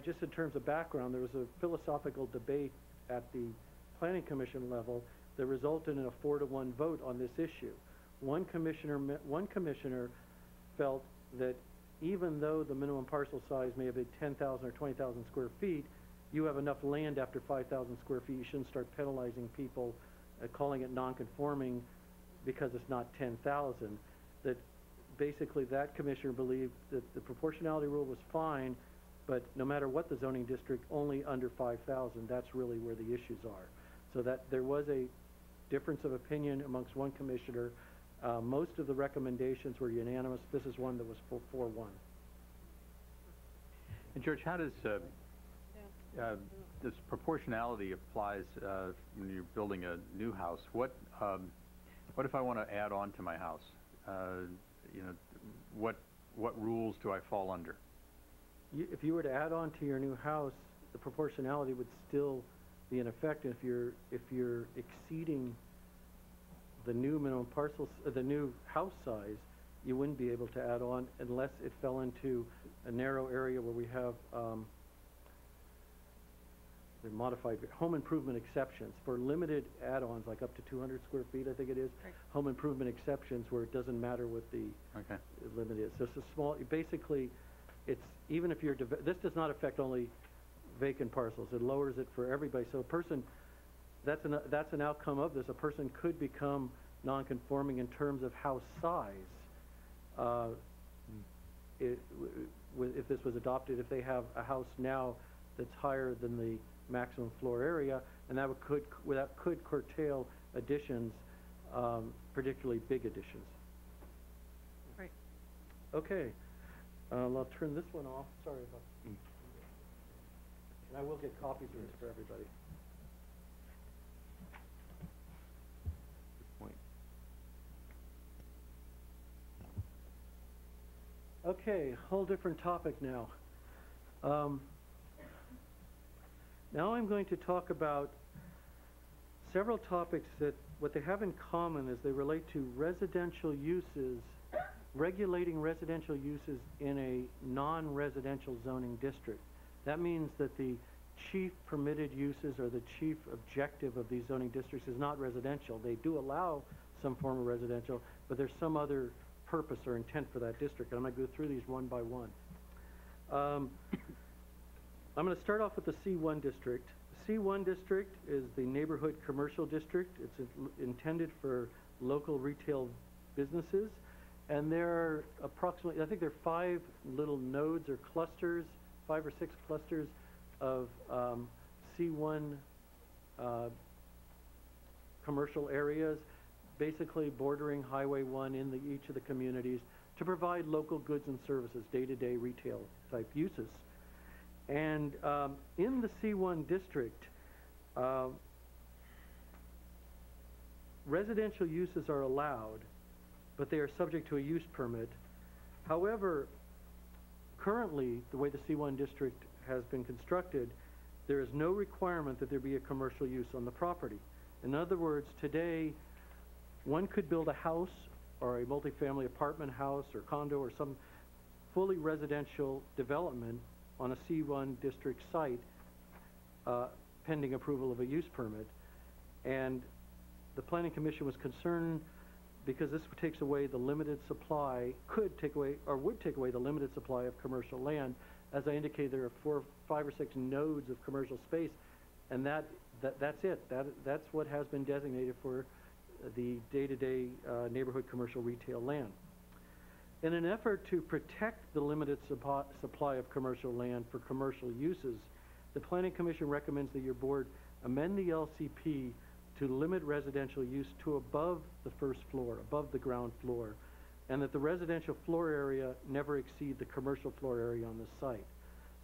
Speaker 2: just in terms of background, there was a philosophical debate at the Planning Commission level that resulted in a 4-to-1 vote on this issue. One commissioner felt that even though the minimum parcel size may have been 10,000 or 20,000 square feet, you have enough land after 5,000 square feet, you shouldn't start penalizing people, calling it non-conforming because it's not 10,000. That basically that commissioner believed that the proportionality rule was fine, but no matter what the zoning district, only under 5,000, that's really where the issues are. So that there was a difference of opinion amongst one commissioner. Most of the recommendations were unanimous. This is one that was 4-1.
Speaker 1: And George, how does this proportionality applies when you're building a new house? What if I want to add on to my house? What rules do I fall under?
Speaker 2: If you were to add on to your new house, the proportionality would still be in effect. If you're exceeding the new minimum parcels, the new house size, you wouldn't be able to add on unless it fell into a narrow area where we have the modified home improvement exceptions for limited add-ons, like up to 200 square feet, I think it is. Right. Home improvement exceptions where it doesn't matter what the limit is. So it's a small. Basically, it's even if you're. This does not affect only vacant parcels. It lowers it for everybody. So a person. That's an outcome of this. A person could become non-conforming in terms of house size. If this was adopted, if they have a house now that's higher than the maximum floor area, and that could curtail additions, particularly big additions.
Speaker 3: Right.
Speaker 2: Okay. I'll turn this one off. Sorry about that. And I will get copies of this for everybody. Okay, whole different topic now. Now I'm going to talk about several topics that what they have in common is they relate to residential uses, regulating residential uses in a non-residential zoning district. That means that the chief permitted uses or the chief objective of these zoning districts is not residential. They do allow some form of residential, but there's some other purpose or intent for that district. And I'm going to go through these one by one. I'm going to start off with the C1 district. The C1 district is the neighborhood commercial district. It's intended for local retail businesses. And there are approximately, I think there are 5 little nodes or clusters, 5 or 6 clusters of C1 commercial areas, basically bordering Highway 1 in each of the communities to provide local goods and services, day-to-day retail type uses. And in the C1 district, residential uses are allowed, but they are subject to a use permit. However, currently, the way the C1 district has been constructed, there is no requirement that there be a commercial use on the property. In other words, today, one could build a house or a multifamily apartment house or condo or some fully residential development on a C1 district site pending approval of a use permit. And the Planning Commission was concerned because this takes away the limited supply, would take away the limited supply of commercial land. As I indicated, there are 5 or 6 nodes of commercial space, and that's it. That's what has been designated for the day-to-day neighborhood commercial retail land. In an effort to protect the limited supply of commercial land for commercial uses, the Planning Commission recommends that your board amend the LCP to limit residential use to above the first floor, above the ground floor, and that the residential floor area never exceed the commercial floor area on the site.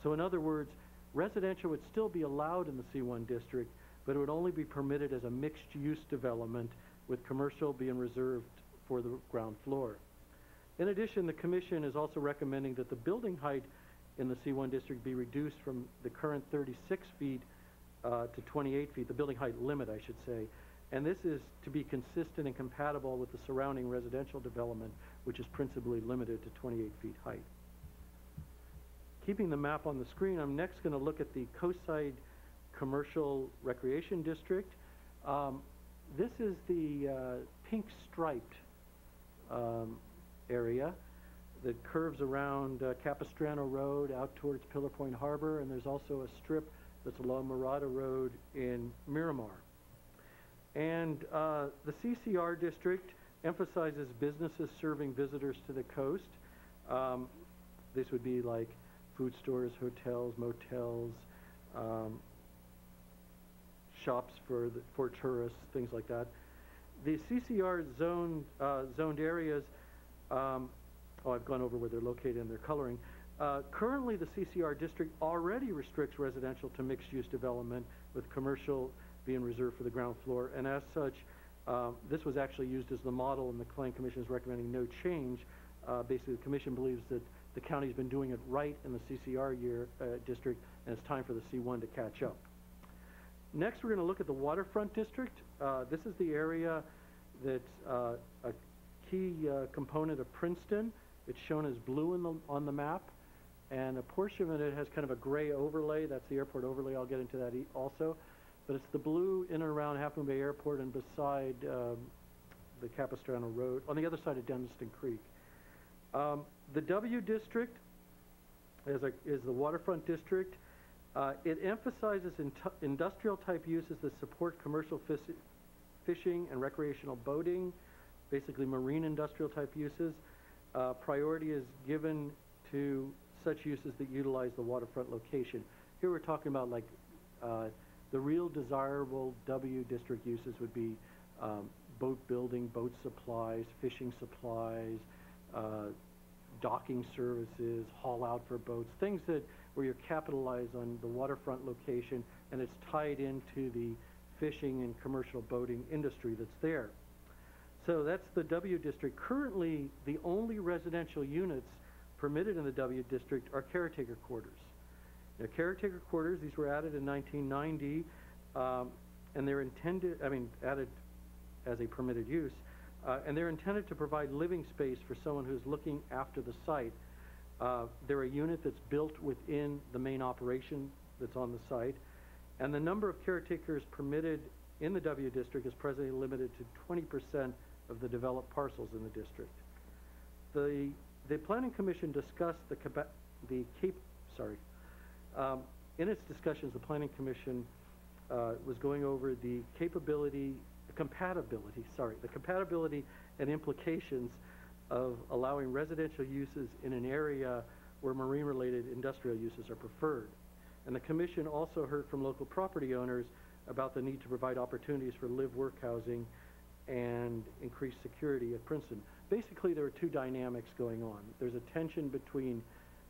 Speaker 2: So in other words, residential would still be allowed in the C1 district, but it would only be permitted as a mixed-use development, with commercial being reserved for the ground floor. In addition, the Commission is also recommending that the building height in the C1 district be reduced from the current 36 feet to 28 feet, the building height limit, I should say. And this is to be consistent and compatible with the surrounding residential development, which is principally limited to 28 feet height. Keeping the map on the screen, I'm next going to look at the Coastside Commercial Recreation District. This is the pink striped area that curves around Capistrano Road out towards Pillar Point Harbor, and there's also a strip that's along Murata Road in Miramar. And the CCR district emphasizes businesses serving visitors to the coast. This would be like food stores, hotels, motels, shops for tourists, things like that. The CCR zoned areas, I've gone over where they're located and their coloring. Currently, the CCR district already restricts residential to mixed-use development, with commercial being reserved for the ground floor. And as such, this was actually used as the model, and the Planning Commission is recommending no change. Basically, the Commission believes that the county's been doing it right in the CCR district, and it's time for the C1 to catch up. Next, we're going to look at the waterfront district. This is the area that's a key component of Princeton. It's shown as blue on the map, and a portion of it has kind of a gray overlay. That's the airport overlay. I'll get into that also. But it's the blue in and around Half Moon Bay Airport and beside the Capistrano Road, on the other side of Denniston Creek. The W district is the waterfront district. It emphasizes industrial type uses that support commercial fishing and recreational boating, basically marine industrial type uses. Priority is given to such uses that utilize the waterfront location. Here we're talking about like the real desirable W district uses would be boat building, boat supplies, fishing supplies, docking services, haul out for boats, things where you're capitalized on the waterfront location and it's tied into the fishing and commercial boating industry that's there. So that's the W district. Currently, the only residential units permitted in the W district are caretaker quarters. Now, caretaker quarters, these were added in 1990, and they're added as a permitted use, and they're intended to provide living space for someone who's looking after the site. They're a unit that's built within the main operation that's on the site, and the number of caretakers permitted in the W district is presently limited to 20% of the developed parcels in the district. The Planning Commission discussed in its discussions, the Planning Commission was going over the compatibility and implications of allowing residential uses in an area where marine-related industrial uses are preferred. And the Commission also heard from local property owners about the need to provide opportunities for live-work housing and increased security at Princeton. Basically, there are two dynamics going on. There's a tension between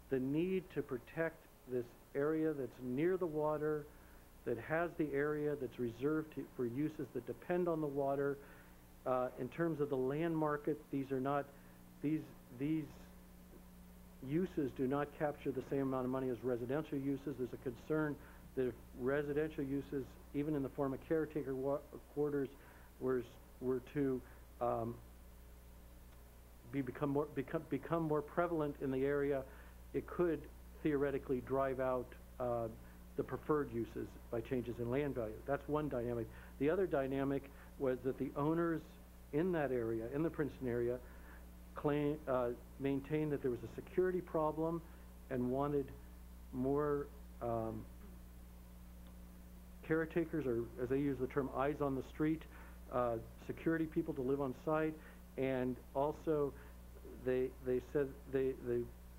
Speaker 2: the need to protect this area that's near the water, that has the area that's reserved for uses that depend on the water, In terms of the land market, these uses do not capture the same amount of money as residential uses. There's a concern that if residential uses, even in the form of caretaker quarters, were to become more prevalent in the area, it could theoretically drive out the preferred uses by changes in land value. That's one dynamic. The other dynamic was that the owners in that area, in the Princeton area, maintained that there was a security problem and wanted more caretakers, or as they use the term, eyes on the street, security people to live on site, and also they said the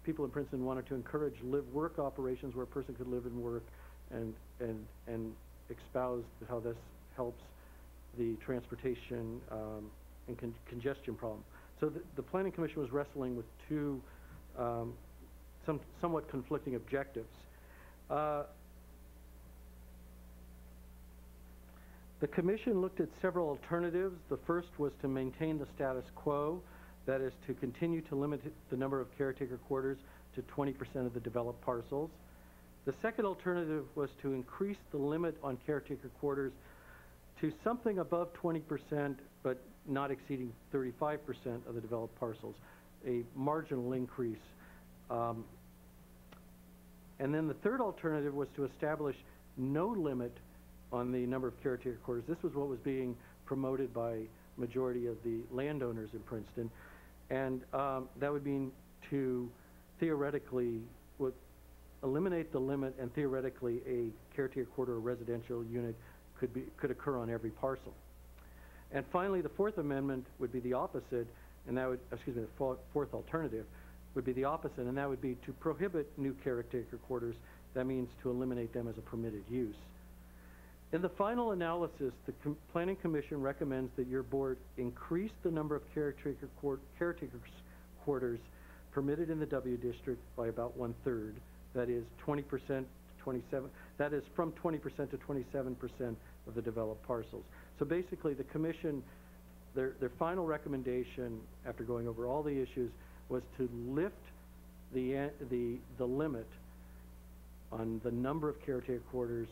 Speaker 2: people in Princeton wanted to encourage live-work operations where a person could live and work, and espoused how this helps the transportation and congestion problem. So the Planning Commission was wrestling with two somewhat conflicting objectives. The Commission looked at several alternatives. The first was to maintain the status quo, that is to continue to limit the number of caretaker quarters to 20% of the developed parcels. The second alternative was to increase the limit on caretaker quarters to something above 20%, but not exceeding 35% of the developed parcels, a marginal increase. And then the third alternative was to establish no limit on the number of caretaker quarters. This was what was being promoted by majority of the landowners in Princeton, and that would mean to theoretically eliminate the limit, and theoretically a caretaker quarter or residential unit could occur on every parcel. And finally, the fourth amendment would be the opposite, and that would, the fourth alternative would be the opposite, and that would be to prohibit new caretaker quarters. That means to eliminate them as a permitted use. In the final analysis, the Planning Commission recommends that your board increase the number of caretaker quarters permitted in the W District by about 1/3. That is 20% to 27. That is from 20% to 27% of the developed parcels. So basically, the Commission, their final recommendation, after going over all the issues, was to lift the limit on the number of caretaker quarters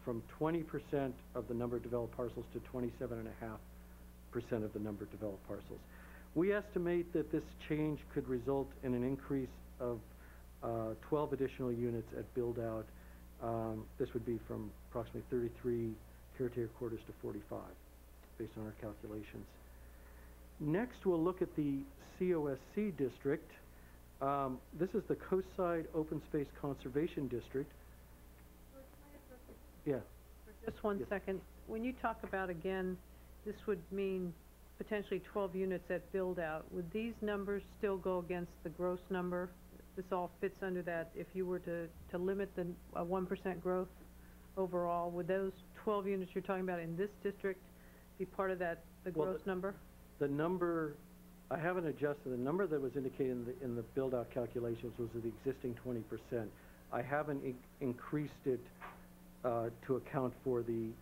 Speaker 2: from 20% of the number of developed parcels to 27.5% of the number of developed parcels. We estimate that this change could result in an increase of 12 additional units at build-out. This would be from approximately 33 caretaker quarters to 45, based on our calculations. Next, we'll look at the COSC district. This is the Coastside Open Space Conservation District. Yeah.
Speaker 13: Just one second. When you talk about, again, this would mean potentially 12 units at build-out. Would these numbers still go against the gross number? This all fits under that. If you were to limit the 1% growth overall, would those 12 units you're talking about in this district be part of that, the gross number?
Speaker 2: The number, I haven't adjusted. The number that was indicated in the build-out calculations was the existing 20%. I haven't increased it to account for the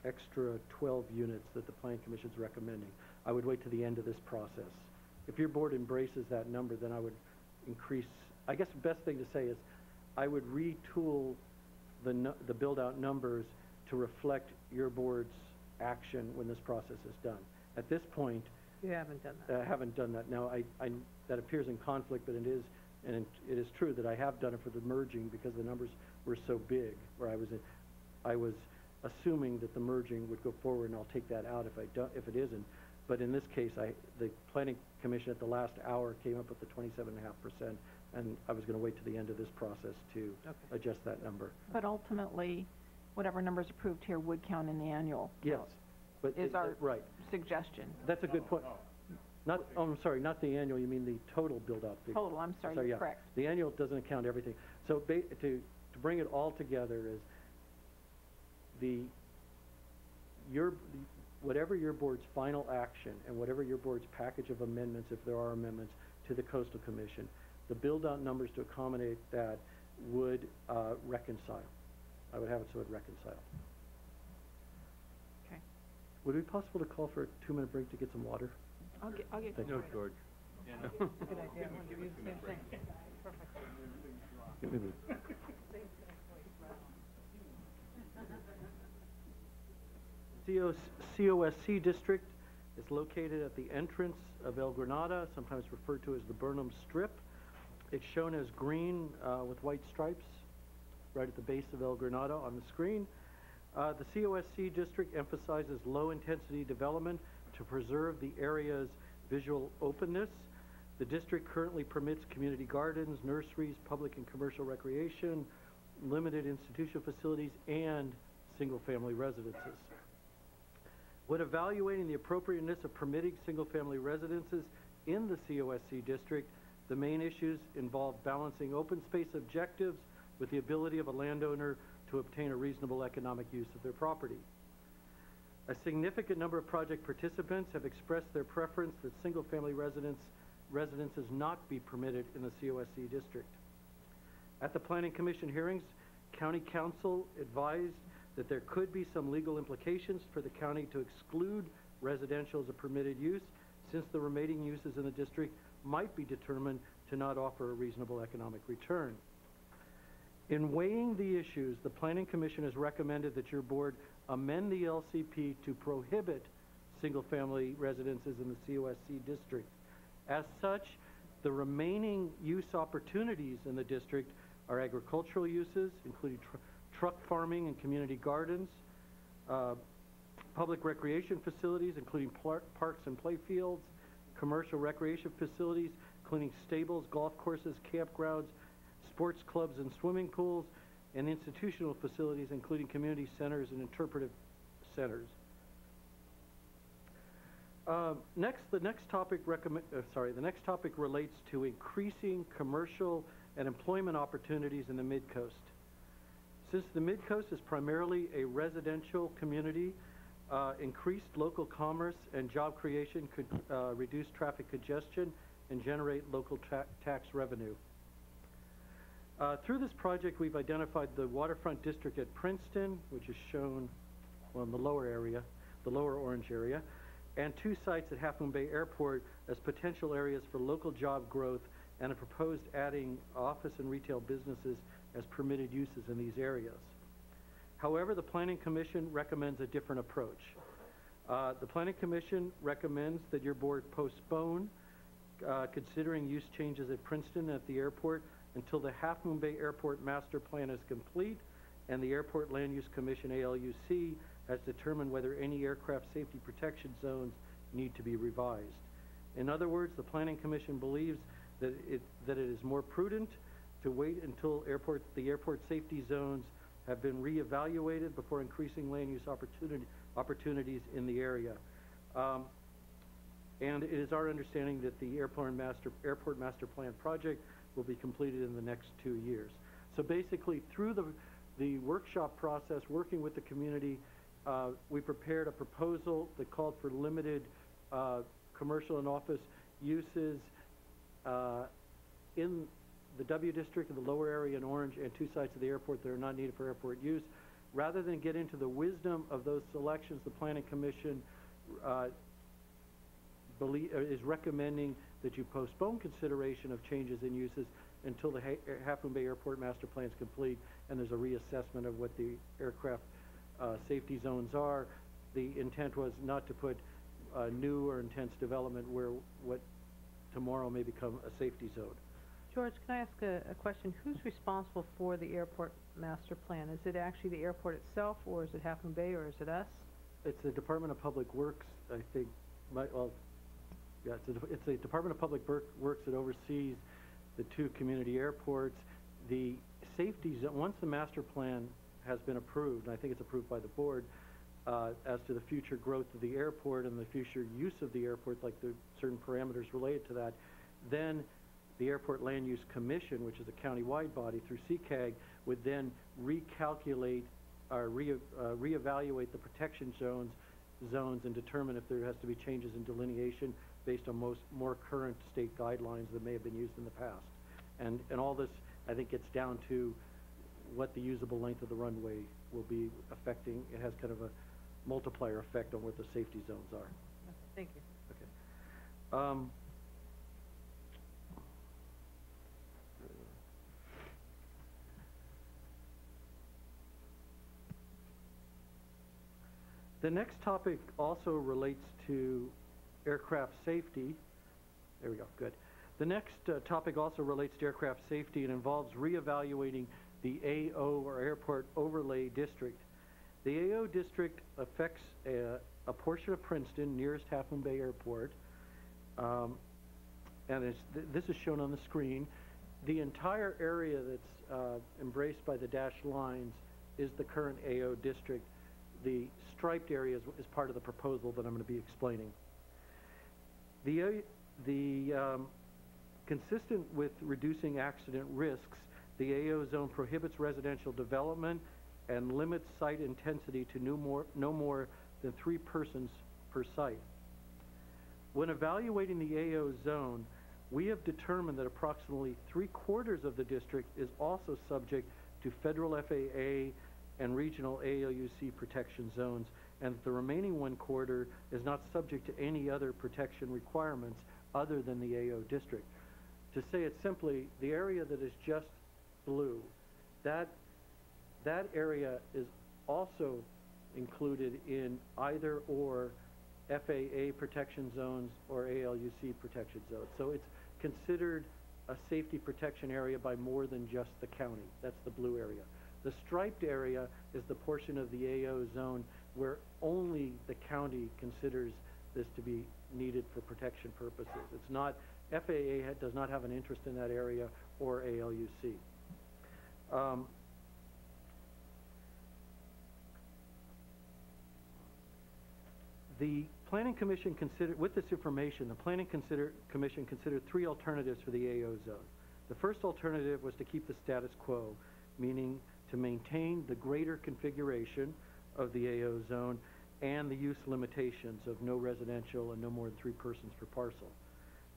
Speaker 2: extra 12 units that the Planning Commission is recommending. I would wait to the end of this process. If your board embraces that number, then I would increase. I guess the best thing to say is I would retool the build-out numbers to reflect your board's action when this process is done. At this point,
Speaker 13: you haven't done that.
Speaker 2: I haven't done that. Now, that appears in conflict, but it is true that I have done it for the merging because the numbers were so big, where I was assuming that the merging would go forward, and I'll take that out if it isn't. But in this case, the Planning Commission at the last hour came up with the 27.5%, and I was going to wait to the end of this process to adjust that number.
Speaker 3: But ultimately, whatever numbers approved here would count in the annual.
Speaker 2: Yes, but
Speaker 3: is our
Speaker 2: right
Speaker 3: suggestion.
Speaker 2: That's a good point. Not, oh, I'm sorry, not the annual. You mean the total build-out figure?
Speaker 3: Total. I'm sorry. You're correct.
Speaker 2: The annual doesn't account everything. So to bring it all together is whatever your board's final action and whatever your board's package of amendments, if there are amendments, to the Coastal Commission, the build-out numbers to accommodate that would reconcile. I would have it so it reconciled.
Speaker 3: Okay.
Speaker 2: Would it be possible to call for a 2-minute break to get some water?
Speaker 8: I'll get
Speaker 2: Thank
Speaker 8: you.
Speaker 2: you.
Speaker 11: George.
Speaker 13: Good idea. I want to do the same thing. Perfect.
Speaker 2: Give me the- COSC district is located at the entrance of El Granada, sometimes referred to as the Burnham Strip. It's shown as green with white stripes right at the base of El Granada on the screen. The COSC district emphasizes low-intensity development to preserve the area's visual openness. The district currently permits community gardens, nurseries, public and commercial recreation, limited institutional facilities, and single-family residences. When evaluating the appropriateness of permitting single-family residences in the COSC district, the main issues involve balancing open space objectives with the ability of a landowner to obtain a reasonable economic use of their property. A significant number of project participants have expressed their preference that single-family residences not be permitted in the COSC district. At the Planning Commission hearings, County Council advised that there could be some legal implications for the county to exclude residential as a permitted use, since the remaining uses in the district might be determined to not offer a reasonable economic return. In weighing the issues, the Planning Commission has recommended that your board amend the LCP to prohibit single-family residences in the COSC district. As such, the remaining use opportunities in the district are agricultural uses, including truck farming and community gardens, public recreation facilities, including parks and playfields, commercial recreation facilities, including stables, golf courses, campgrounds, sports clubs and swimming pools, and institutional facilities, including community centers and interpretive centers. The next topic relates to increasing commercial and employment opportunities in the Mid-Coast. Since the Mid-Coast is primarily a residential community, increased local commerce and job creation could reduce traffic congestion and generate local tax revenue. Through this project, we've identified the waterfront district at Princeton, which is shown in the lower area, the lower orange area, and 2 sites at Half Moon Bay Airport as potential areas for local job growth, and have proposed adding office and retail businesses as permitted uses in these areas. However, the Planning Commission recommends a different approach. The Planning Commission recommends that your board postpone considering use changes at Princeton at the airport until the Half Moon Bay Airport Master Plan is complete and the Airport Land Use Commission, ALUC, has determined whether any aircraft safety protection zones need to be revised. In other words, the Planning Commission believes that it is more prudent to wait until the airport safety zones have been reevaluated before increasing land use opportunities in the area. And it is our understanding that the Airport Master Plan project will be completed in the next 2 years. So basically, through the workshop process, working with the community, we prepared a proposal that called for limited commercial and office uses in the W district of the lower area in orange and 2 sites of the airport that are not needed for airport use. Rather than get into the wisdom of those selections, the Planning Commission is recommending that you postpone consideration of changes in uses until the Half Moon Bay Airport Master Plan is complete and there's a reassessment of what the aircraft safety zones are. The intent was not to put new or intense development where what tomorrow may become a safety zone.
Speaker 13: George, can I ask a question? Who's responsible for the airport master plan? Is it actually the airport itself, or is it Half Moon Bay, or is it us?
Speaker 2: It's the Department of Public Works, I think. It's the Department of Public Works that oversees the 2 community airports. The safety zone, once the master plan has been approved, and I think it's approved by the board, as to the future growth of the airport and the future use of the airport, like the certain parameters related to that, then the Airport Land Use Commission, which is a county-wide body through CCAG, would then recalculate or reevaluate the protection zones and determine if there has to be changes in delineation based on more current state guidelines that may have been used in the past. And all this, I think, gets down to what the usable length of the runway will be affecting. It has kind of multiplier effect on what the safety zones are.
Speaker 13: Thank you.
Speaker 2: Okay. The next topic also relates to aircraft safety. There we go, good. The next topic also relates to aircraft safety and involves reevaluating the AO, or Airport Overlay District. The AO district affects a portion of Princeton, nearest Half Moon Bay Airport, and this is shown on the screen. The entire area that's embraced by the dashed lines is the current AO district. The striped area is part of the proposal that I'm going to be explaining. Consistent with reducing accident risks, the AO zone prohibits residential development and limits site intensity to no more than 3 persons per site. When evaluating the AO zone, we have determined that approximately 3/4 of the district is also subject to federal FAA and regional ALUC protection zones, and the remaining 1/4 is not subject to any other protection requirements other than the AO district. To say it simply, the area that is just blue, that area is also included in either or FAA protection zones or ALUC protection zones. So it's considered a safety protection area by more than just the county. That's the blue area. The striped area is the portion of the AO zone where only the county considers this to be needed for protection purposes. It's not, FAA does not have an interest in that area, or ALUC. The Planning Commission considered, with this information, the Planning Commission considered 3 alternatives for the AO zone. The first alternative was to keep the status quo, meaning to maintain the greater configuration of the AO zone and the use limitations of no residential and no more than 3 persons per parcel.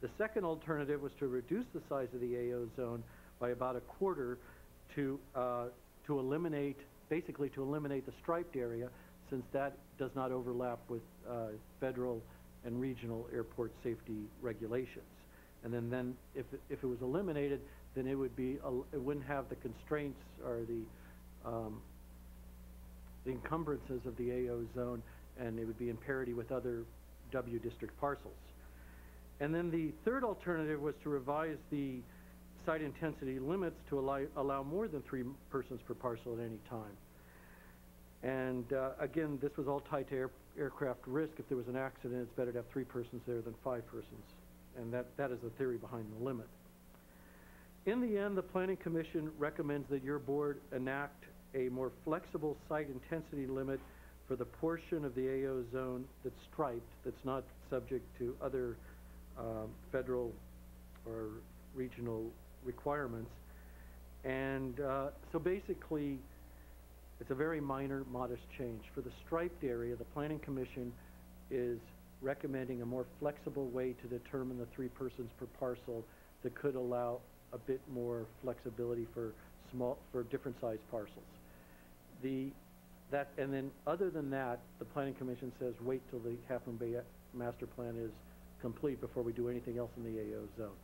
Speaker 2: The second alternative was to reduce the size of the AO zone by about 1/4 to eliminate, basically to eliminate the striped area, since that does not overlap with federal and regional airport safety regulations. And then if it was eliminated, then it wouldn't have the constraints or the encumbrances of the AO zone, and it would be in parity with other W district parcels. And then the third alternative was to revise the site intensity limits to allow more than 3 persons per parcel at any time. And again, this was all tied to aircraft risk. If there was an accident, it's better to have 3 persons there than 5 persons. And that is the theory behind the limit. In the end, the Planning Commission recommends that your board enact a more flexible site intensity limit for the portion of the AO zone that's striped, that's not subject to other federal or regional requirements. And so basically, it's a very minor, modest change. For the striped area, the Planning Commission is recommending a more flexible way to determine the 3 persons per parcel that could allow a bit more flexibility for different sized parcels. And then other than that, the Planning Commission says wait till the Half Moon Bay Master Plan is complete before we do anything else in the AO zone.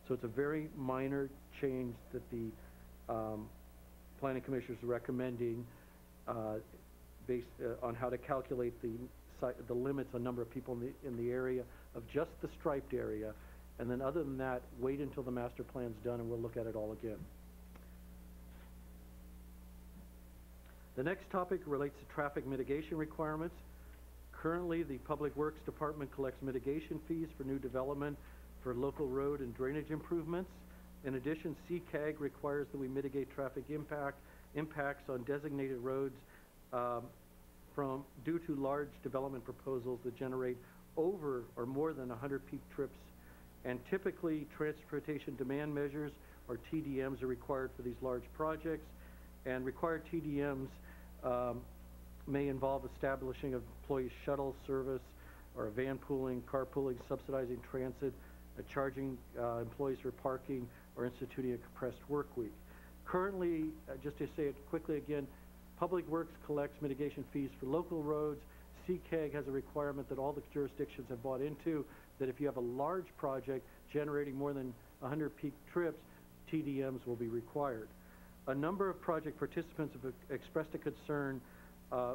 Speaker 2: So it's a very minor change that the Planning Commission is recommending based on how to calculate the limits on number of people in the area of just the striped area. And then other than that, wait until the master plan's done and we'll look at it all again. The next topic relates to traffic mitigation requirements. Currently, the Public Works Department collects mitigation fees for new development for local road and drainage improvements. In addition, CCAG requires that we mitigate traffic impacts on designated roads due to large development proposals that generate over or more than 100 peak trips. And typically, transportation demand measures, or TDMs, are required for these large projects. And required TDMs may involve establishing an employee shuttle service or a van pooling, carpooling, subsidizing transit, charging employees for parking, or instituting a compressed work week. Currently, just to say it quickly again, Public Works collects mitigation fees for local roads CCAG has a requirement that all the jurisdictions have bought into, that if you have a large project generating more than 100 peak trips, TDMs will be required. A number of project participants have expressed a concern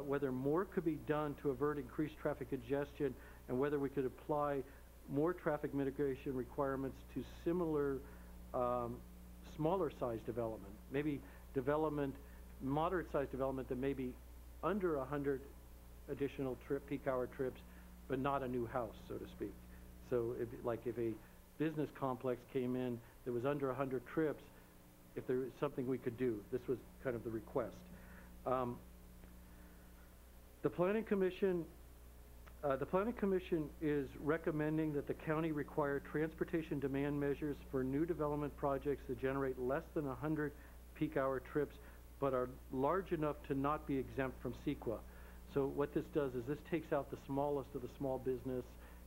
Speaker 2: whether more could be done to avert increased traffic congestion and whether we could apply more traffic mitigation requirements to similar smaller size development, maybe moderate size development that may be under 100 additional peak hour trips, but not a new house, so to speak. So if a business complex came in that was under 100 trips, if there was something we could do, this was kind of the request. The Planning Commission is recommending that the county require transportation demand measures for new development projects that generate less than 100 peak hour trips but are large enough to not be exempt from CEQA. So what this does is this takes out the smallest of the small business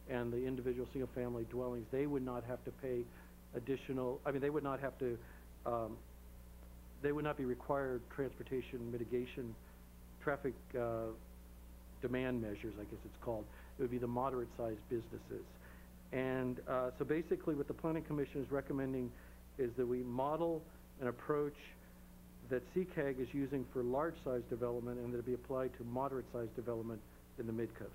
Speaker 2: and the individual single-family dwellings. They would not have to pay additional, I mean, they would not have to, they would not be required transportation mitigation, traffic demand measures, I guess it's called. It would be the moderate-sized businesses. And so basically what the Planning Commission is recommending is that we model an approach that CCAG is using for large-sized development and that it be applied to moderate-sized development in the Mid-Coast.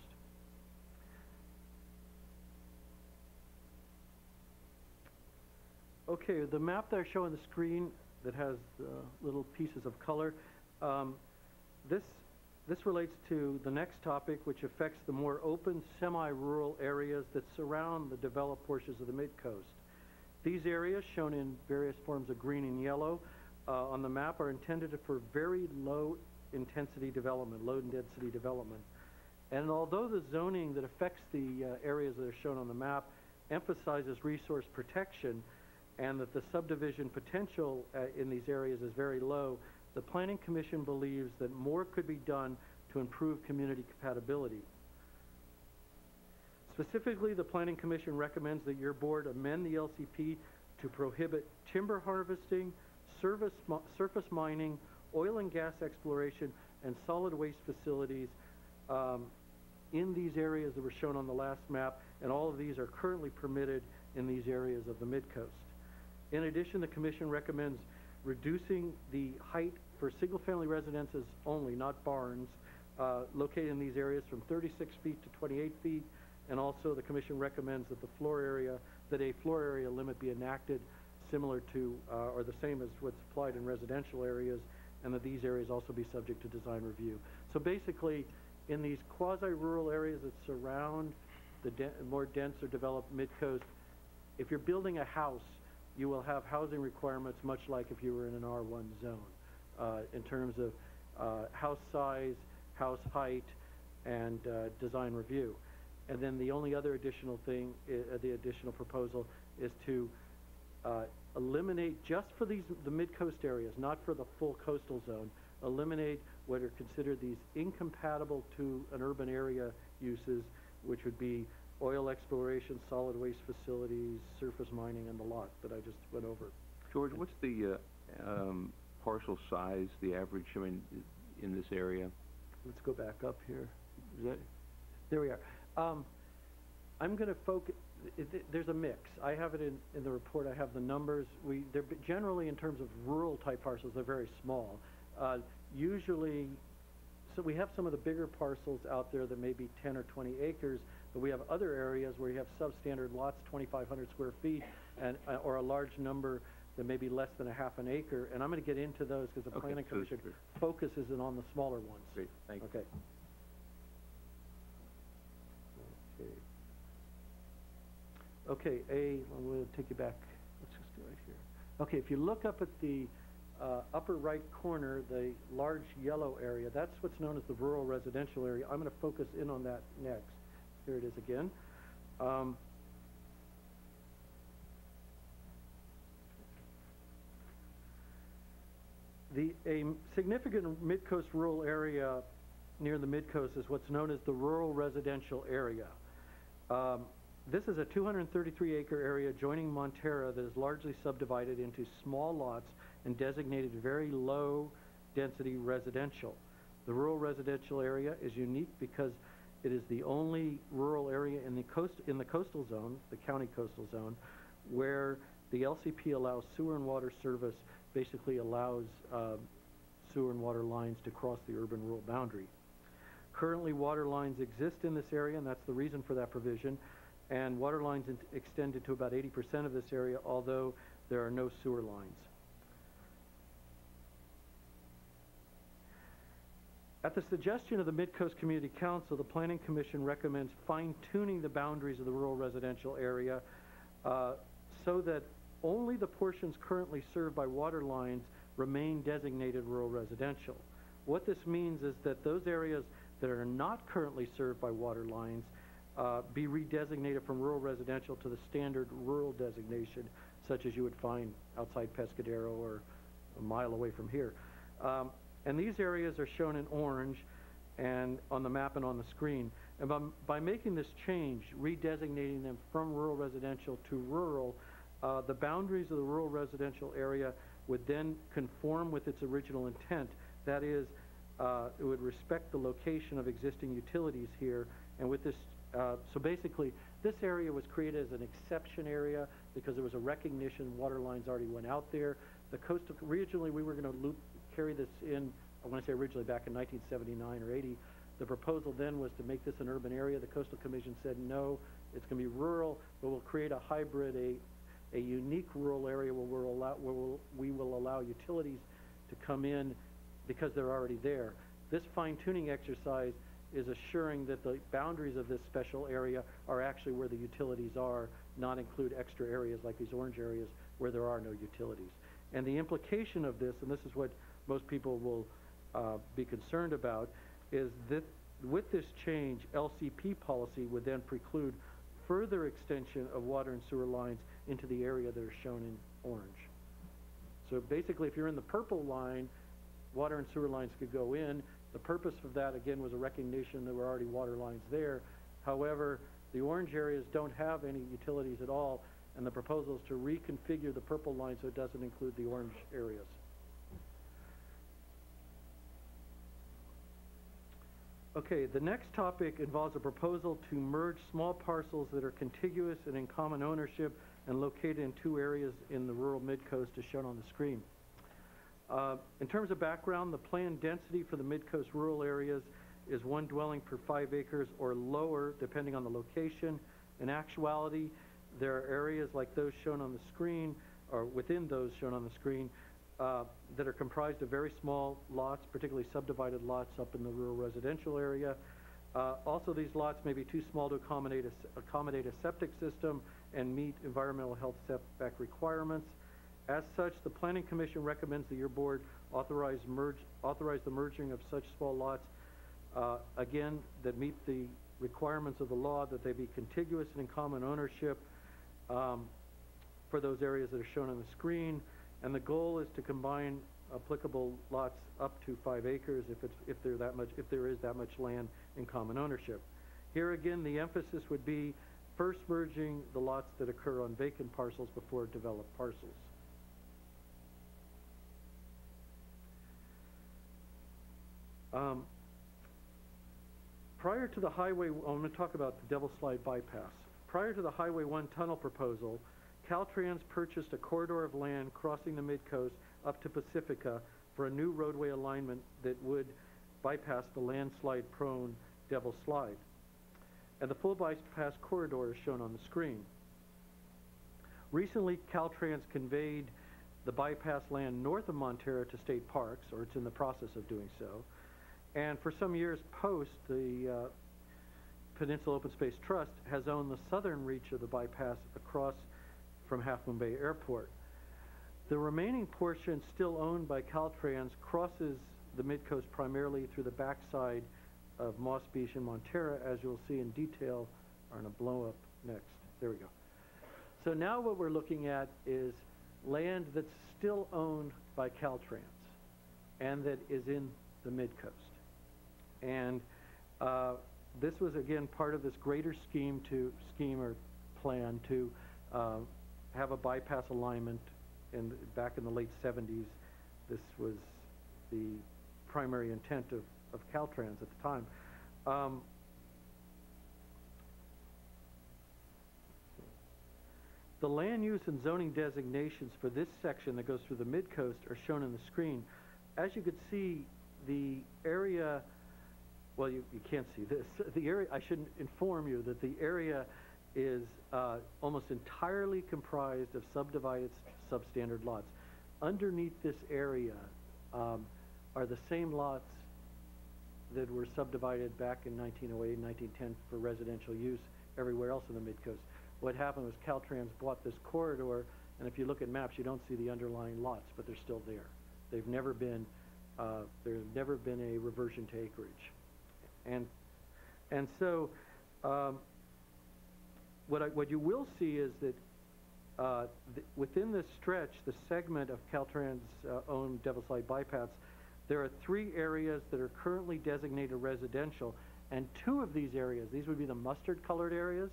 Speaker 2: Okay, the map that I show on the screen that has little pieces of color, this relates to the next topic, which affects the more open, semi-rural areas that surround the developed portions of the Mid-Coast. These areas, shown in various forms of green and yellow on the map, are intended for very low-intensity development, low-density development. And although the zoning that affects the areas that are shown on the map emphasizes resource protection and that the subdivision potential in these areas is very low, the Planning Commission believes that more could be done to improve community compatibility. Specifically, the Planning Commission recommends that your board amend the LCP to prohibit timber harvesting, surface mining, oil and gas exploration, and solid waste facilities in these areas that were shown on the last map, and all of these are currently permitted in these areas of the Mid-Coast. In addition, the Commission recommends reducing the height for single-family residences only, not barns, located in these areas from 36 feet to 28 feet, and also the Commission recommends that a floor area limit be enacted similar to or the same as what's applied in residential areas, and that these areas also be subject to design review. So basically, in these quasi-rural areas that surround the more dense or developed Mid-Coast, if you're building a house, you will have housing requirements much like if you were in an R1 zone in terms of house size, house height, and design review. And then the only other additional thing, the additional proposal, is to eliminate, just for the Mid-Coast areas, not for the full coastal zone, eliminate what are considered these incompatible to an urban area uses, which would be oil exploration, solid waste facilities, surface mining, and the lot that I just went over.
Speaker 10: George, what's the parcel size, the average, I mean, in this area?
Speaker 2: Let's go back up here.
Speaker 10: Is that?
Speaker 2: There we are. I'm going to focus, there's a mix. I have it in the report, I have the numbers. They're generally, in terms of rural type parcels, they're very small. Usually, so we have some of the bigger parcels out there that may be 10 or 20 acres, but we have other areas where you have substandard lots, 2,500 square feet, and or a large number that may be less than a half an acre. And I'm going to get into those because the Planning Commission focuses in on the smaller ones.
Speaker 10: Great, thank you.
Speaker 2: Okay. Okay, I'm going to take you back. Let's just do it right here. Okay, if you look up at the upper right corner, the large yellow area, that's what's known as the rural residential area. I'm going to focus in on that next. Here it is again. A significant Mid-Coast rural area near the Mid-Coast is what's known as the rural residential area. This is a 233-acre area joining Montera that is largely subdivided into small lots and designated very low-density residential. The rural residential area is unique because It is the only rural area in the coastal zone, the county coastal zone, where the LCP allows sewer and water service, basically allows sewer and water lines to cross the urban-rural boundary. Currently, water lines exist in this area, and that's the reason for that provision, and water lines extended to about 80% of this area, although there are no sewer lines. At the suggestion of the Mid-Coast Community Council, the Planning Commission recommends fine-tuning the boundaries of the rural residential area so that only the portions currently served by water lines remain designated rural residential. What this means is that those areas that are not currently served by water lines be redesignated from rural residential to the standard rural designation, such as you would find outside Pescadero or a mile away from here. And these areas are shown in orange and on the map and on the screen. And by making this change, redesignating them from rural residential to rural, the boundaries of the rural residential area would then conform with its original intent. That is, it would respect the location of existing utilities here. And with this, so basically, this area was created as an exception area because there was a recognition water lines already went out there. The coastal, originally we were going to carry this in, I want to say originally back in 1979 or 80. The proposal then was to make this an urban area. The Coastal Commission said no, it's going to be rural, but we'll create a hybrid, a unique rural area where we will allow utilities to come in because they're already there. This fine-tuning exercise is assuring that the boundaries of this special area are actually where the utilities are, not include extra areas like these orange areas where there are no utilities. And the implication of this, and this is what most people will be concerned about, is that with this change, LCP policy would then preclude further extension of water and sewer lines into the area that are shown in orange. So basically, if you're in the purple line, water and sewer lines could go in. The purpose of that, again, was a recognition there were already water lines there. However, the orange areas don't have any utilities at all, and the proposal is to reconfigure the purple line so it doesn't include the orange areas. Okay, the next topic involves a proposal to merge small parcels that are contiguous and in common ownership and located in two areas in the rural mid-coast as shown on the screen. In terms of background, the planned density for the mid-coast rural areas is 1 dwelling per 5 acres or lower, depending on the location. In actuality, there are areas like those shown on the screen, or within those shown on the screen, that are comprised of very small lots, particularly subdivided lots up in the rural residential area. Also, these lots may be too small to accommodate a septic system and meet environmental health setback requirements. As such, the Planning Commission recommends that your board authorize the merging of such small lots, again, that meet the requirements of the law, that they be contiguous and in common ownership for those areas that are shown on the screen. And the goal is to combine applicable lots up to 5 acres if there is that much land in common ownership. Here again, the emphasis would be first merging the lots that occur on vacant parcels before developed parcels. Prior to the Highway, I'm going to talk about the Devil's Slide bypass. Prior to the Highway 1 tunnel proposal, Caltrans purchased a corridor of land crossing the mid-coast up to Pacifica for a new roadway alignment that would bypass the landslide-prone Devil's Slide. And the full bypass corridor is shown on the screen. Recently, Caltrans conveyed the bypass land north of Montara to state parks, or it's in the process of doing so. And for some years post, the Peninsula Open Space Trust has owned the southern reach of the bypass across from Half Moon Bay Airport. The remaining portion, still owned by Caltrans, crosses the mid-coast primarily through the backside of Moss Beach and Montara, as you'll see in detail, are in a blow-up next. There we go. So now what we're looking at is land that's still owned by Caltrans and that is in the mid-coast. And this was, again, part of this greater scheme or plan to have a bypass alignment. And back in the late 70s, this was the primary intent of Caltrans at the time. The land use and zoning designations for this section that goes through the mid-coast are shown on the screen. As you could see, the area, well, you can't see this. The area, I should inform you that the area is almost entirely comprised of subdivided substandard lots. Underneath this area are the same lots that were subdivided back in 1908 and 1910 for residential use everywhere else in the mid-coast. What happened was Caltrans bought this corridor, and if you look at maps, you don't see the underlying lots, but they're still there. They've never been, there's never been a reversion to acreage. And so what you will see is that within this stretch, the segment of Caltrans owned Devil's Slide bypass, there are 3 areas that are currently designated residential, and 2 of these areas, these would be the mustard colored areas.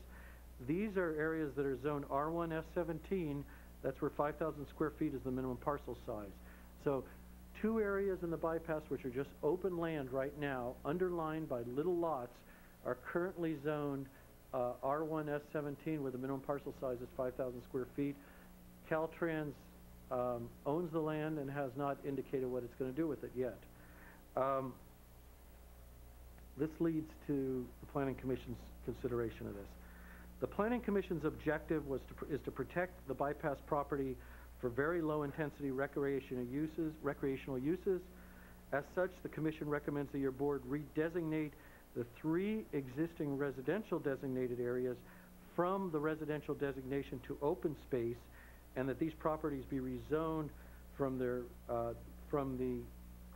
Speaker 2: These are areas that are zoned R1 F17. That's where 5,000 square feet is the minimum parcel size. So 2 areas in the bypass, which are just open land right now, underlined by little lots, are currently zoned R1 S17, where the minimum parcel size is 5,000 square feet. Caltrans owns the land and has not indicated what it's going to do with it yet. This leads to the Planning Commission's consideration of this. The Planning Commission's objective is to protect the bypass property for very low-intensity recreational uses. As such, the Commission recommends that your board redesignate the 3 existing residential designated areas from the residential designation to open space, and that these properties be rezoned from the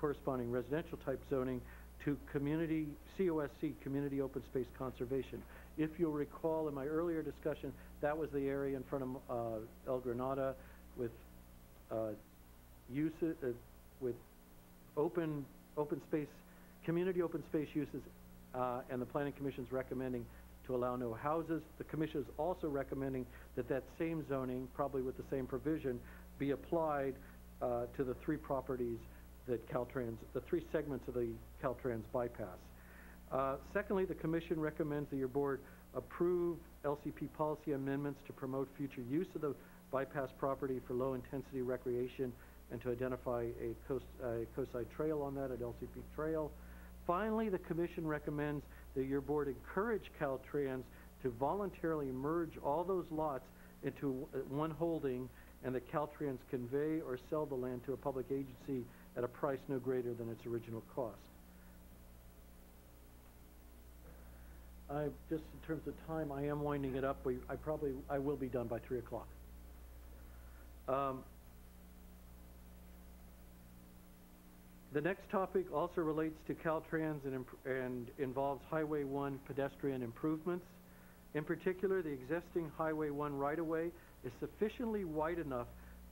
Speaker 2: corresponding residential type zoning to COSC, Community Open Space Conservation. If you'll recall in my earlier discussion, that was the area in front of El Granada with with open space, community open space uses, and the Planning Commission's recommending to allow no houses. The Commission is also recommending that that same zoning, probably with the same provision, be applied to the 3 properties that Caltrans, the 3 segments of the Caltrans bypass. Secondly, the Commission recommends that your board approve LCP policy amendments to promote future use of the bypass property for low-intensity recreation and to identify a coastside trail on that, an LCP trail. Finally, the Commission recommends that your board encourage Caltrans to voluntarily merge all those lots into one holding, and that Caltrans convey or sell the land to a public agency at a price no greater than its original cost. Just in terms of time, I am winding it up. I will be done by 3 o'clock. The next topic also relates to Caltrans and involves Highway 1 pedestrian improvements. In particular, the existing Highway 1 right-of-way is sufficiently wide enough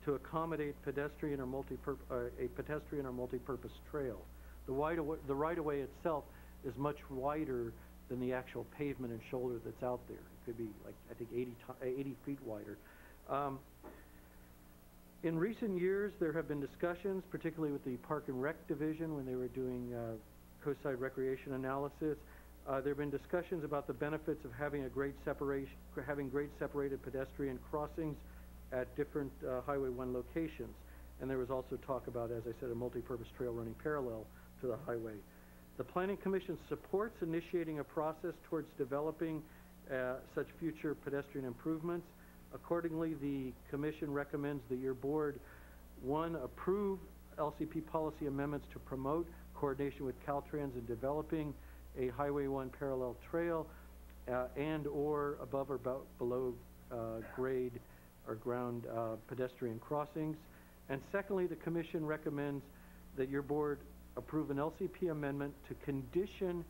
Speaker 2: to accommodate a pedestrian or multi-purpose trail. The right-of-way itself is much wider than the actual pavement and shoulder that's out there. It could be, like, I think 80 feet wider. In recent years, there have been discussions, particularly with the Park and Rec Division when they were doing coastside recreation analysis. There have been discussions about the benefits of having great separated pedestrian crossings at different Highway 1 locations. And there was also talk about, as I said, a multi-purpose trail running parallel to the highway. The Planning Commission supports initiating a process towards developing such future pedestrian improvements. Accordingly, the Commission recommends that your board, 1, approve LCP policy amendments to promote coordination with Caltrans in developing a Highway 1 parallel trail and or above or below grade or ground pedestrian crossings. And secondly, the Commission recommends that your board approve an LCP amendment to condition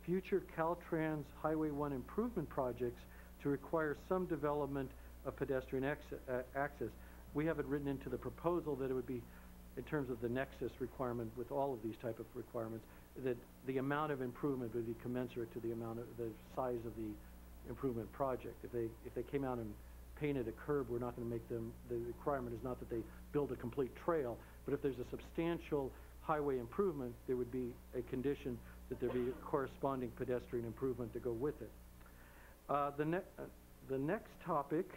Speaker 2: future Caltrans Highway 1 improvement projects to require some development of pedestrian access. We have it written into the proposal that it would be, in terms of the nexus requirement with all of these type of requirements, that the amount of improvement would be commensurate to the amount of the size of the improvement project. If they came out and painted a curb, we're not going to make them, the requirement is not that they build a complete trail, but if there's a substantial highway improvement, there would be a condition that there be a corresponding pedestrian improvement to go with it. The next topic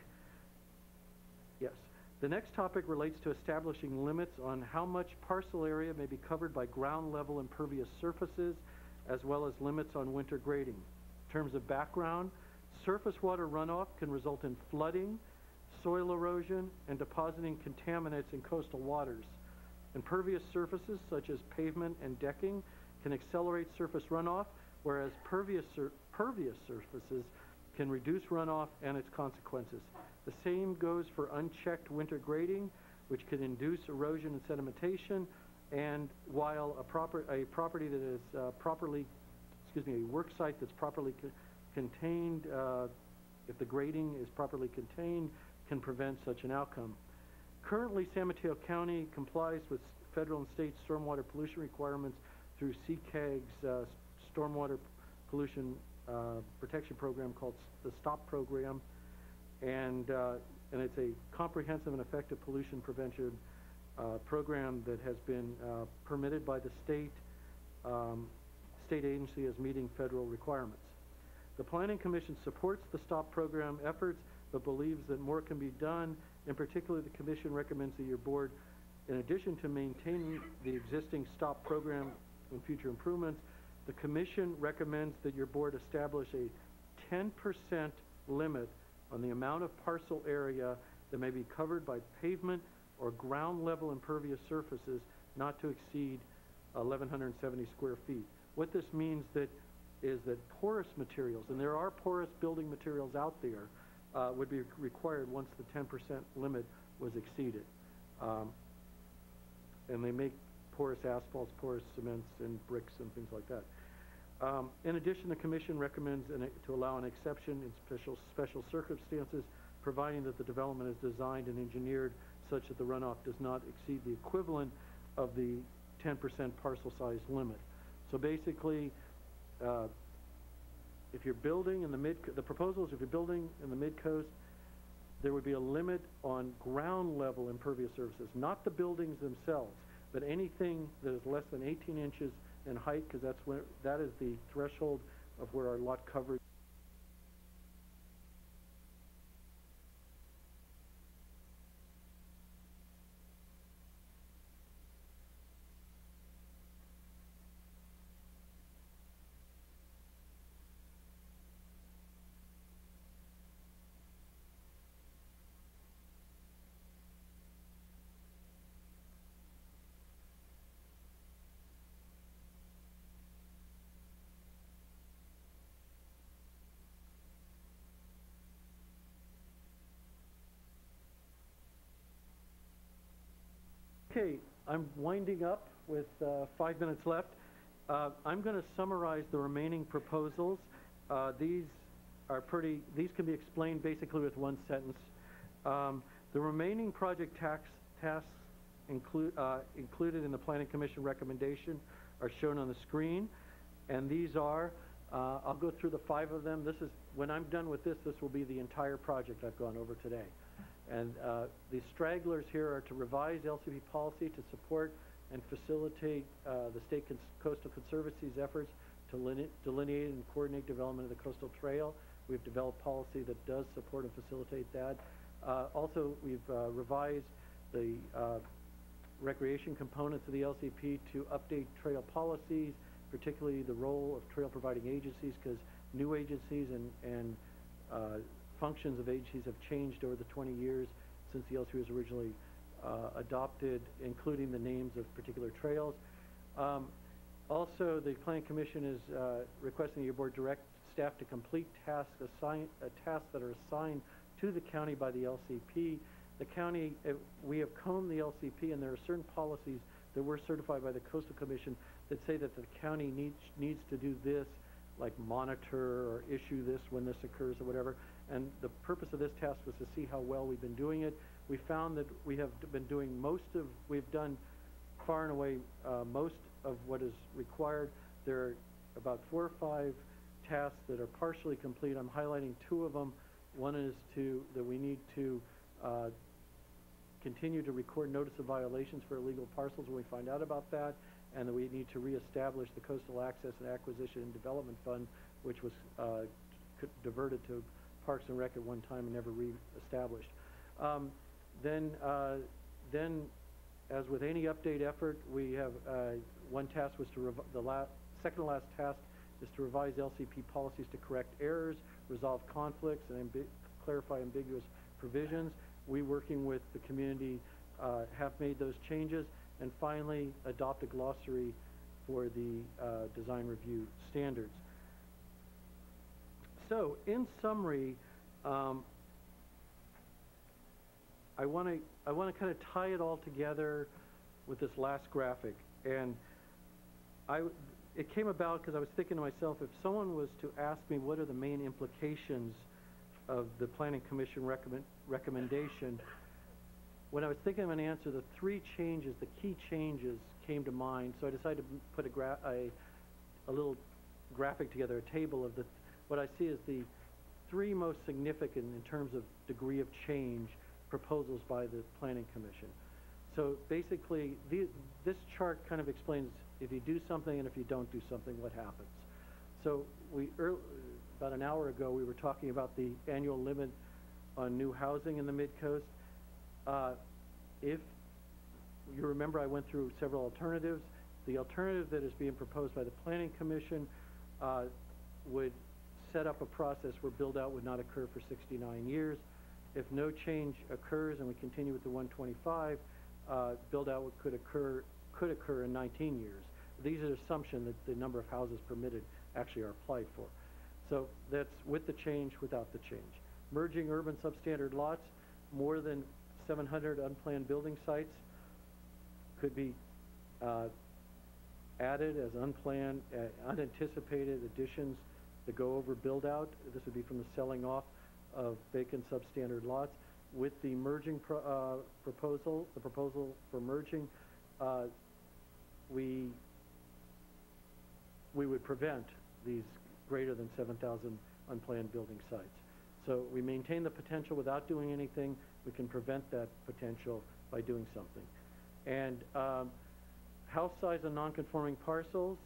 Speaker 2: Yes. The next topic relates to establishing limits on how much parcel area may be covered by ground level impervious surfaces, as well as limits on winter grading. In terms of background, surface water runoff can result in flooding, soil erosion, and depositing contaminants in coastal waters. Impervious surfaces, such as pavement and decking, can accelerate surface runoff, whereas pervious surfaces can reduce runoff and its consequences. The same goes for unchecked winter grading, which can induce erosion and sedimentation, and while a property that is a work site that's properly contained, if the grading is properly contained, can prevent such an outcome. Currently, San Mateo County complies with federal and state stormwater pollution requirements through CCAG's stormwater pollution protection program called the STOP program, and it's a comprehensive and effective pollution prevention program that has been permitted by the state agency as meeting federal requirements. The Planning Commission supports the STOP program efforts, but believes that more can be done. In particular, the Commission recommends that your board, in addition to maintaining the existing STOP program and future improvements, the Commission recommends that your board establish a 10% limit on the amount of parcel area that may be covered by pavement or ground level impervious surfaces not to exceed 1,170 square feet. What this means is that porous materials, and there are porous building materials out there, would be required once the 10% limit was exceeded. And they make porous asphalts, porous cements, and bricks and things like that. In addition, the Commission recommends to allow an exception in special circumstances, providing that the development is designed and engineered such that the runoff does not exceed the equivalent of the 10% parcel size limit. So basically, if you're building in the proposal is if you're building in the mid-coast, there would be a limit on ground level impervious surfaces, not the buildings themselves, but anything that is less than 18 inches in height, because that is the threshold of where our lot coverage. Okay, I'm winding up with 5 minutes left. I'm going to summarize the remaining proposals. These can be explained basically with one sentence. The remaining project tasks included in the Planning Commission recommendation are shown on the screen, and these are, I'll go through the 5 of them. When I'm done with this will be the entire project I've gone over today. And the stragglers here are to revise LCP policy to support and facilitate the State Coastal Conservancy's efforts to delineate and coordinate development of the coastal trail. We've developed policy that does support and facilitate that. Also, we've revised the recreation components of the LCP to update trail policies, particularly the role of trail providing agencies, because new agencies and functions of agencies have changed over the 20 years since the LCP was originally adopted, including the names of particular trails. Also, the Planning Commission is requesting your board direct staff to complete tasks that are assigned to the county by the LCP. The county, we have combed the LCP, and there are certain policies that were certified by the Coastal Commission that say that the county needs to do this, like monitor or issue this when this occurs or whatever. And the purpose of this task was to see how well we've been doing it. We found that we have been doing we've done far and away most of what is required. There are about 4 or 5 tasks that are partially complete. I'm highlighting 2 of them. One is that we need to continue to record notice of violations for illegal parcels when we find out about that, and that we need to reestablish the Coastal Access and Acquisition and Development Fund, which was diverted to Parks and Rec at one time and never re-established. Then, as with any update effort, we have one task was to second to last task is to revise LCP policies to correct errors, resolve conflicts, and clarify ambiguous provisions. We, working with the community, have made those changes. And finally, adopt a glossary for the design review standards. So, in summary, I want to kind of tie it all together with this last graphic. And it came about because I was thinking to myself, if someone was to ask me what are the main implications of the Planning Commission recommendation, when I was thinking of an answer, the three changes, the key changes came to mind. So I decided to put a little graphic together, a table of what I see as the three most significant in terms of degree of change proposals by the Planning Commission. So basically, this chart kind of explains if you do something and if you don't do something, what happens. So about an hour ago, we were talking about the annual limit on new housing in the Mid-Coast. If you remember, I went through several alternatives. The alternative that is being proposed by the Planning Commission would set up a process where build-out would not occur for 69 years. If no change occurs and we continue with the 125, build-out could occur in 19 years. These are the assumption that the number of houses permitted actually are applied for. So that's with the change, without the change. Merging urban substandard lots, more than 700 unplanned building sites could be added as unplanned, unanticipated additions that go over build-out. This would be from the selling off of vacant substandard lots. With the merging proposal for merging, we would prevent these greater than 7,000 unplanned building sites. So we maintain the potential without doing anything. We can prevent that potential by doing something. And house size and non-conforming parcels,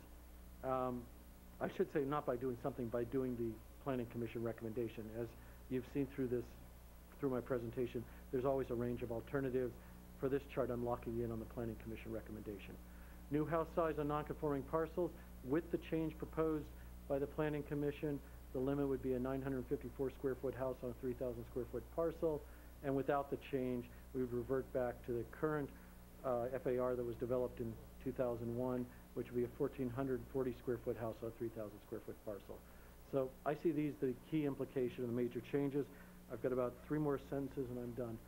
Speaker 2: I should say not by doing something, by doing the Planning Commission recommendation. As you've seen through my presentation, there's always a range of alternatives. For this chart, I'm locking in on the Planning Commission recommendation. New house size on non-conforming parcels, with the change proposed by the Planning Commission, the limit would be a 954 square foot house on a 3,000 square foot parcel, and without the change, we would revert back to the current FAR that was developed in 2001, which would be a 1,440 square foot house on a 3,000 square foot parcel. So I see these the key implication of the major changes. I've got about 3 more sentences and I'm done.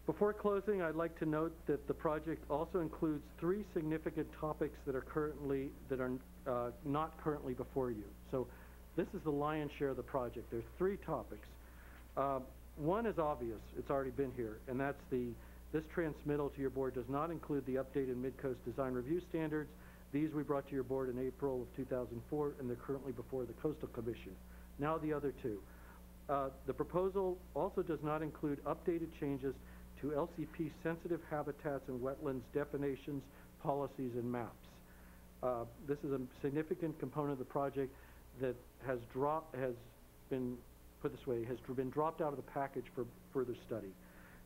Speaker 2: Before closing, I'd like to note that the project also includes 3 significant topics that are not currently before you. So this is the lion's share of the project. There's 3 topics. One is obvious, it's already been here, and that's this transmittal to your board does not include the updated Mid-Coast Design Review Standards. These we brought to your board in April of 2004, and they're currently before the Coastal Commission. Now the other 2. The proposal also does not include updated changes to LCP sensitive habitats and wetlands definitions, policies, and maps. This is a significant component of the project that has been dropped out of the package for further study.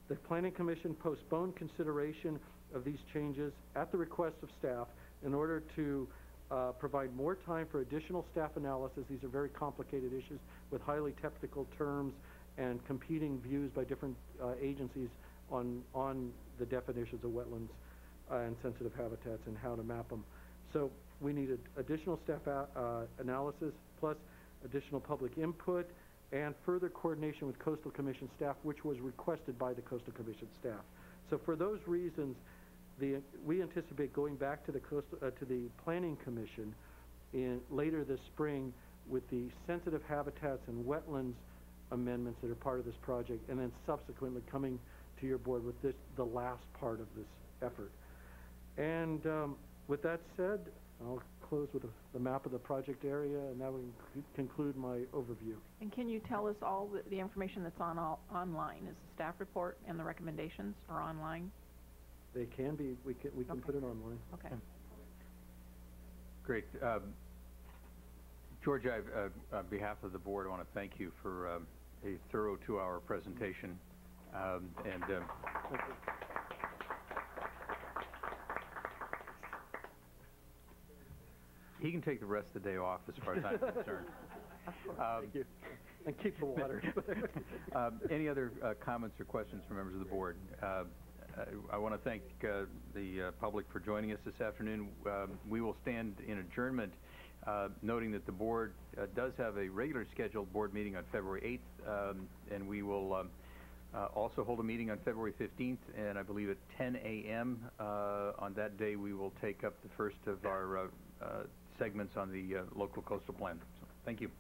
Speaker 2: The Planning Commission postponed consideration of these changes at the request of staff in order to provide more time for additional staff analysis. These are very complicated issues with highly technical terms and competing views by different agencies on the definitions of wetlands and sensitive habitats and how to map them. So we needed additional staff analysis plus additional public input and further coordination with Coastal Commission staff, which was requested by the Coastal Commission staff. So for those reasons, we anticipate going back to the Planning Commission later this spring with the sensitive habitats and wetlands amendments that are part of this project, and then subsequently coming to your board with the last part of this effort. And with that said, I'll close with the map of the project area, and that will conclude my overview.
Speaker 3: And can you tell us all the information that's online? Is the staff report and the recommendations are online?
Speaker 2: They can be. We can put it online.
Speaker 3: Okay.
Speaker 1: Great. George, on behalf of the board, I want to thank you for a thorough 2-hour presentation. He can take the rest of the day off as far as I'm concerned.
Speaker 2: Thank you. And keep the water.
Speaker 1: Any other comments or questions from members of the board? I want to thank the public for joining us this afternoon. We will stand in adjournment, noting that the board does have a regular scheduled board meeting on February 8th, and we will also hold a meeting on February 15th, and I believe at 10 a.m. On that day we will take up the first of our segments on the local coastal plan. So, thank you.